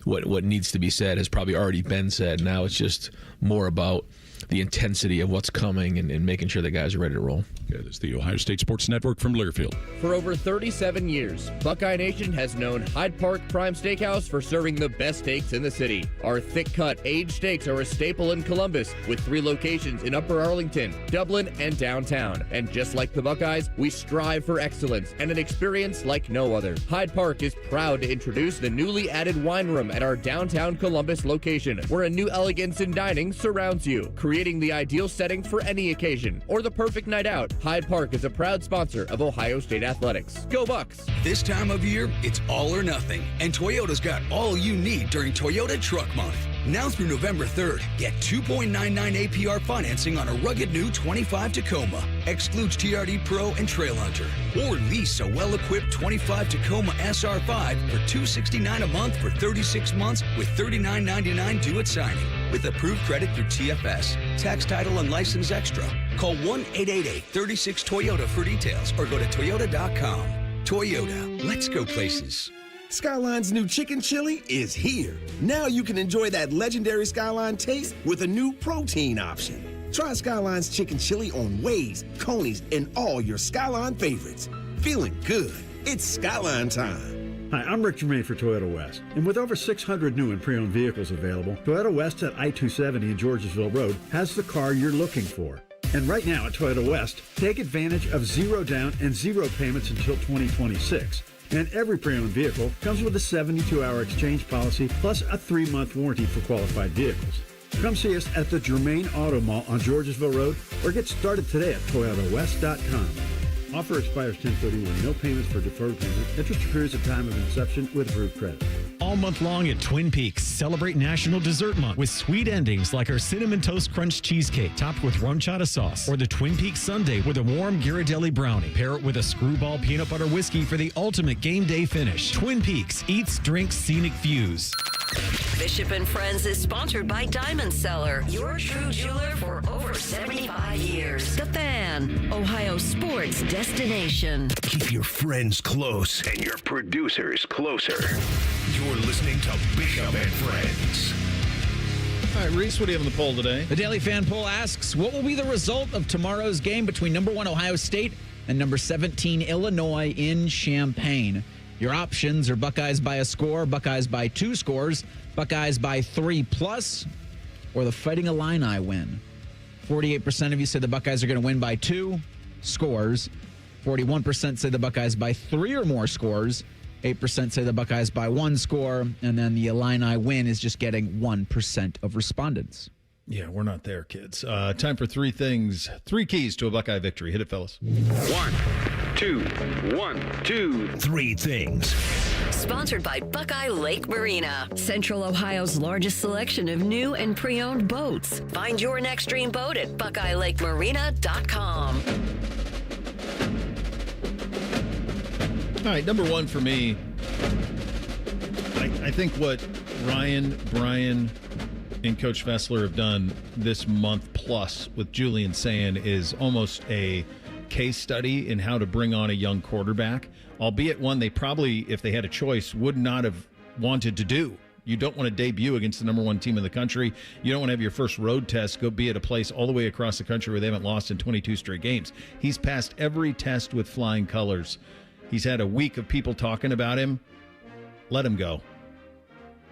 what needs to be said has probably already been said. Now it's just more about the intensity of what's coming and making sure the guys are ready to roll. Okay, this is the Ohio State Sports Network from Learfield. For over 37 years, Buckeye Nation has known Hyde Park Prime Steakhouse for serving the best steaks in the city. Our thick-cut, aged steaks are a staple in Columbus, with 3 locations in Upper Arlington, Dublin, and downtown. And just like the Buckeyes, we strive for excellence and an experience like no other. Hyde Park is proud to introduce the newly added wine room at our downtown Columbus location, where a new elegance in dining surrounds you, creating the ideal setting for any occasion or the perfect night out. Hyde Park is a proud sponsor of Ohio State Athletics. Go Bucks! This time of year, it's all or nothing, and Toyota's got all you need during Toyota Truck Month. Now through November 3rd, get 2.99 APR financing on a rugged new 25 Tacoma. Excludes TRD Pro and Trail Hunter. Or lease a well-equipped 25 Tacoma SR5 for $269 a month for 36 months with $39.99 due at signing. With approved credit through TFS. Tax, title, and license extra. Call 1-888-36-TOYOTA for details or go to toyota.com. Toyota, let's go places. Skyline's new chicken chili is here. Now you can enjoy that legendary Skyline taste with a new protein option. Try Skyline's chicken chili on Waze, Coney's, and all your Skyline favorites. Feeling good. It's Skyline time. Hi, I'm Rick Germain for Toyota West. And with over 600 new and pre-owned vehicles available, Toyota West at I-270 and Georgesville Road has the car you're looking for. And right now at Toyota West, take advantage of 0 down and 0 payments until 2026. And every pre-owned vehicle comes with a 72-hour exchange policy plus a 3-month warranty for qualified vehicles. Come see us at the Germain Auto Mall on Georgesville Road or get started today at ToyotaWest.com. Offer expires 10/31. No payments for deferred payment. Interest accrues at time of inception with approved credit. All month long at Twin Peaks, celebrate National Dessert Month with sweet endings like our Cinnamon Toast Crunch Cheesecake topped with rum chata sauce, or the Twin Peaks Sundae with a warm Ghirardelli brownie. Pair it with a Screwball peanut butter whiskey for the ultimate game day finish. Twin Peaks, eats, drinks, scenic views. Bishop and Friends is sponsored by Diamond Seller, your true jeweler for over 75 years. The Fan, Ohio sports destination. Keep your friends close and your producers closer. You're listening to Bishop and Friends. All right, Reese, what do you have on the poll today? The Daily Fan Poll asks, what will be the result of tomorrow's game between number 1 Ohio State and number 17 Illinois in Champaign? Your options are Buckeyes by a score, Buckeyes by 2 scores, Buckeyes by 3+, or the Fighting Illini win. 48% of you say the Buckeyes are going to win by 2 scores. 41% say the Buckeyes by 3 or more scores. 8% say the Buckeyes by 1 score. And then the Illini win is just getting 1% of respondents. Yeah, we're not there, kids. Time for 3 things. 3 keys to a Buckeye victory. Hit it, fellas. 1, 2, 1, 2, 3 things. Sponsored by Buckeye Lake Marina, Central Ohio's largest selection of new and pre-owned boats. Find your next dream boat at BuckeyeLakeMarina.com. All right, number 1 for me, I think what Ryan, Brian, and Coach Fessler have done this month plus with Julian Sand is almost a case study in how to bring on a young quarterback, albeit one they probably, if they had a choice, would not have wanted to do. You don't want to debut against the number 1 team in the country. You don't want to have your first road test go be at a place all the way across the country where they haven't lost in 22 straight games. He's passed every test with flying colors. He's had a week of people talking about him. Let him go.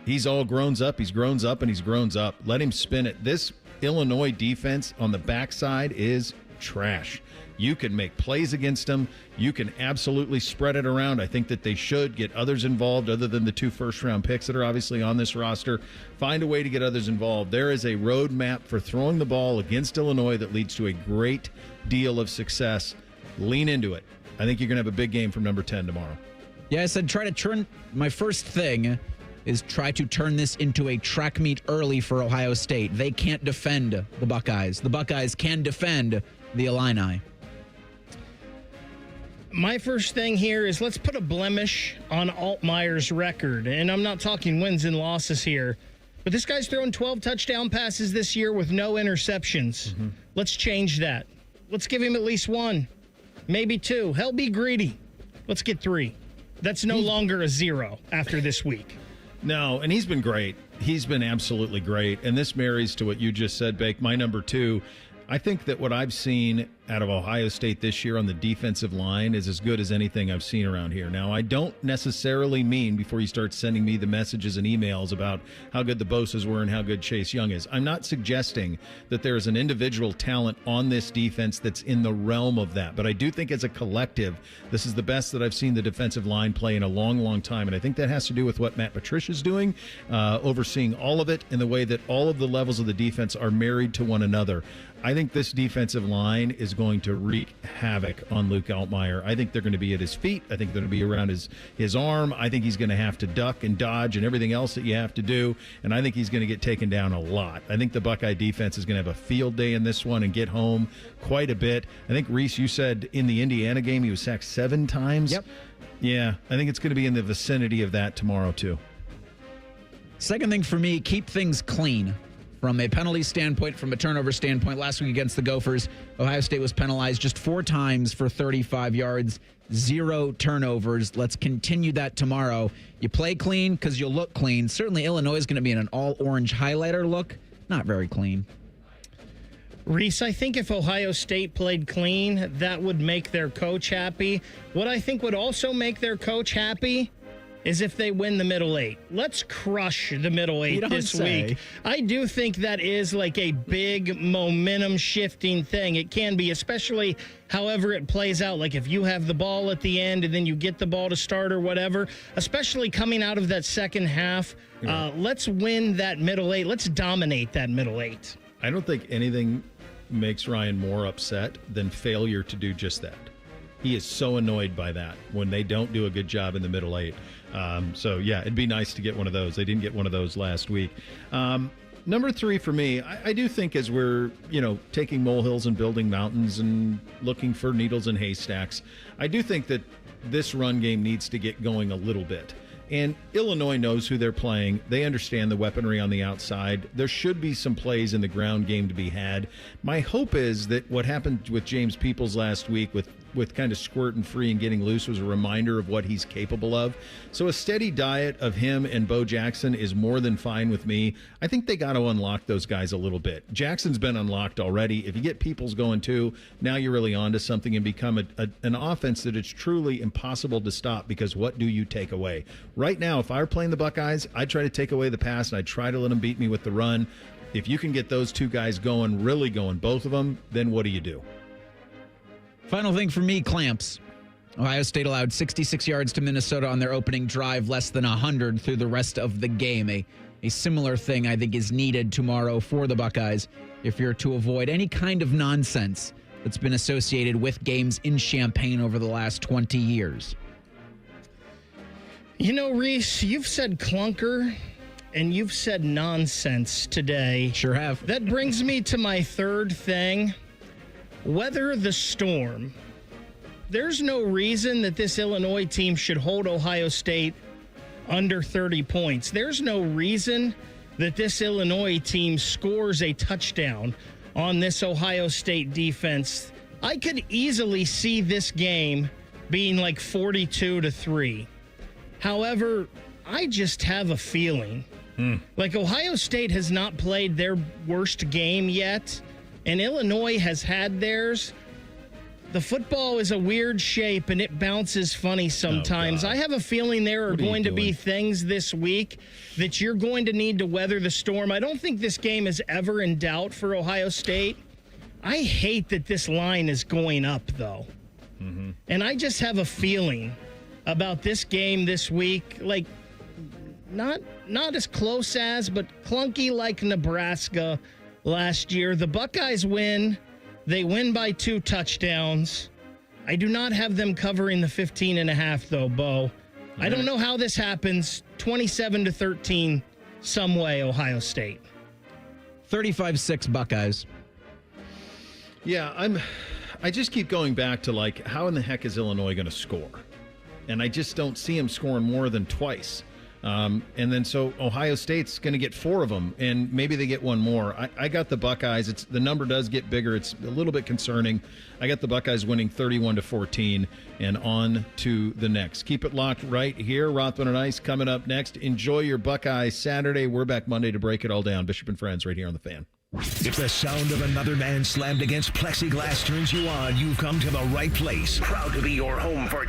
He's all grown up. He's grown up and he's grown up. Let him spin it. This Illinois defense on the backside is trash. You can make plays against them. You can absolutely spread it around. I think that they should get others involved other than the 2 first-round picks that are obviously on this roster. Find a way to get others involved. There is a roadmap for throwing the ball against Illinois that leads to a great deal of success. Lean into it. I think you're going to have a big game from number 10 tomorrow. Yeah, I said my first thing is try to turn this into a track meet early for Ohio State. They can't defend the Buckeyes. The Buckeyes can defend the Illini. My first thing here is let's put a blemish on Altmaier's record. And I'm not talking wins and losses here. But this guy's thrown 12 touchdown passes this year with no interceptions. Mm-hmm. Let's change that. Let's give him at least 1. Maybe 2. Hell, be greedy. Let's get 3. That's no longer a 0 after this week. No, and he's been great. He's been absolutely great. And this marries to what you just said, Bake. My number 2, I think that what I've seen out of Ohio State this year on the defensive line is as good as anything I've seen around here. Now, I don't necessarily mean, before you start sending me the messages and emails about how good the Bosas were and how good Chase Young is, I'm not suggesting that there is an individual talent on this defense that's in the realm of that. But I do think as a collective, this is the best that I've seen the defensive line play in a long, long time. And I think that has to do with what Matt Patricia's doing, overseeing all of it in the way that all of the levels of the defense are married to one another. I think this defensive line is going to wreak havoc on Luke Altmaier. I think they're going to be at his feet. I think they're going to be around his arm. I think he's going to have to duck and dodge and everything else that you have to do. And I think he's going to get taken down a lot. I think the Buckeye defense is going to have a field day in this one and get home quite a bit. I think, Reese, you said in the Indiana game he was sacked 7 times. Yep. Yeah, I think it's going to be in the vicinity of that tomorrow, too. Second thing for me, keep things clean. From a penalty standpoint, from a turnover standpoint, last week against the Gophers, Ohio State was penalized just 4 times for 35 yards, 0 turnovers. Let's continue that tomorrow. You play clean because you'll look clean. Certainly Illinois is going to be in an all-orange highlighter look. Not very clean. Reese, I think if Ohio State played clean, that would make their coach happy. What I think would also make their coach happy is if they win the Middle 8. Let's crush the Middle 8 this week. I do think that is like a big momentum-shifting thing. It can be, especially however it plays out. Like if you have the ball at the end and then you get the ball to start or whatever, especially coming out of that second half, let's win that Middle 8. Let's dominate that Middle 8. I don't think anything makes Ryan more upset than failure to do just that. He is so annoyed by that when they don't do a good job in the Middle 8. So, yeah, it'd be nice to get one of those. They didn't get one of those last week. Number 3 for me, I do think as we're, taking molehills and building mountains and looking for needles in haystacks, I do think that this run game needs to get going a little bit. And Illinois knows who they're playing. They understand the weaponry on the outside. There should be some plays in the ground game to be had. My hope is that what happened with James Peoples last week with with kind of squirting free and getting loose was a reminder of what he's capable of. So a steady diet of him and Bo Jackson is more than fine with me. I think they got to unlock those guys a little bit. Jackson's been unlocked already. If you get Peoples going too, now you're really onto something and become an offense that it's truly impossible to stop, because what do you take away? Right now, if I were playing the Buckeyes, I'd try to take away the pass and I'd try to let them beat me with the run. If you can get those two guys going, really going, both of them, then what do you do? Final thing for me, clamps. Ohio State allowed 66 yards to Minnesota on their opening drive, less than 100 through the rest of the game. A similar thing, I think, is needed tomorrow for the Buckeyes if you're to avoid any kind of nonsense that's been associated with games in Champaign over the last 20 years. You know, Reese, you've said clunker and you've said nonsense today. Sure have. That brings me to my third thing. Weather the storm. There's no reason that this Illinois team should hold Ohio State under 30 points. There's no reason that this Illinois team scores a touchdown on this Ohio State defense. I could easily see this game being like 42-3. However, I just have a feeling like Ohio State has not played their worst game yet, and Illinois has had theirs. The football is a weird shape, and it bounces funny sometimes. I have a feeling there are going to be things this week that you're going to need to weather the storm. I don't think this game is ever in doubt for Ohio State. I hate that this line is going up, though. And I just have a feeling about this game this week, like not as close as, but clunky like Nebraska last year. The Buckeyes win. They win by 2 touchdowns. I do not have them covering the 15.5, though, Bo. I don't know how this happens. 27-13, some way, Ohio State. 35-6 Buckeyes. Yeah, I just keep going back to, like, how in the heck is Illinois going to score? And I just don't see them scoring more than twice. And then so Ohio State's going to get 4 of them, and maybe they get one more. I got the Buckeyes. The number does get bigger. It's a little bit concerning. I got the Buckeyes winning 31-14 and on to the next. Keep it locked right here. Rothman and Ice coming up next. Enjoy your Buckeyes Saturday. We're back Monday to break it all down. Bishop and Friends right here on The Fan. If the sound of another man slammed against plexiglass turns you on, you've come to the right place. Proud to be your home for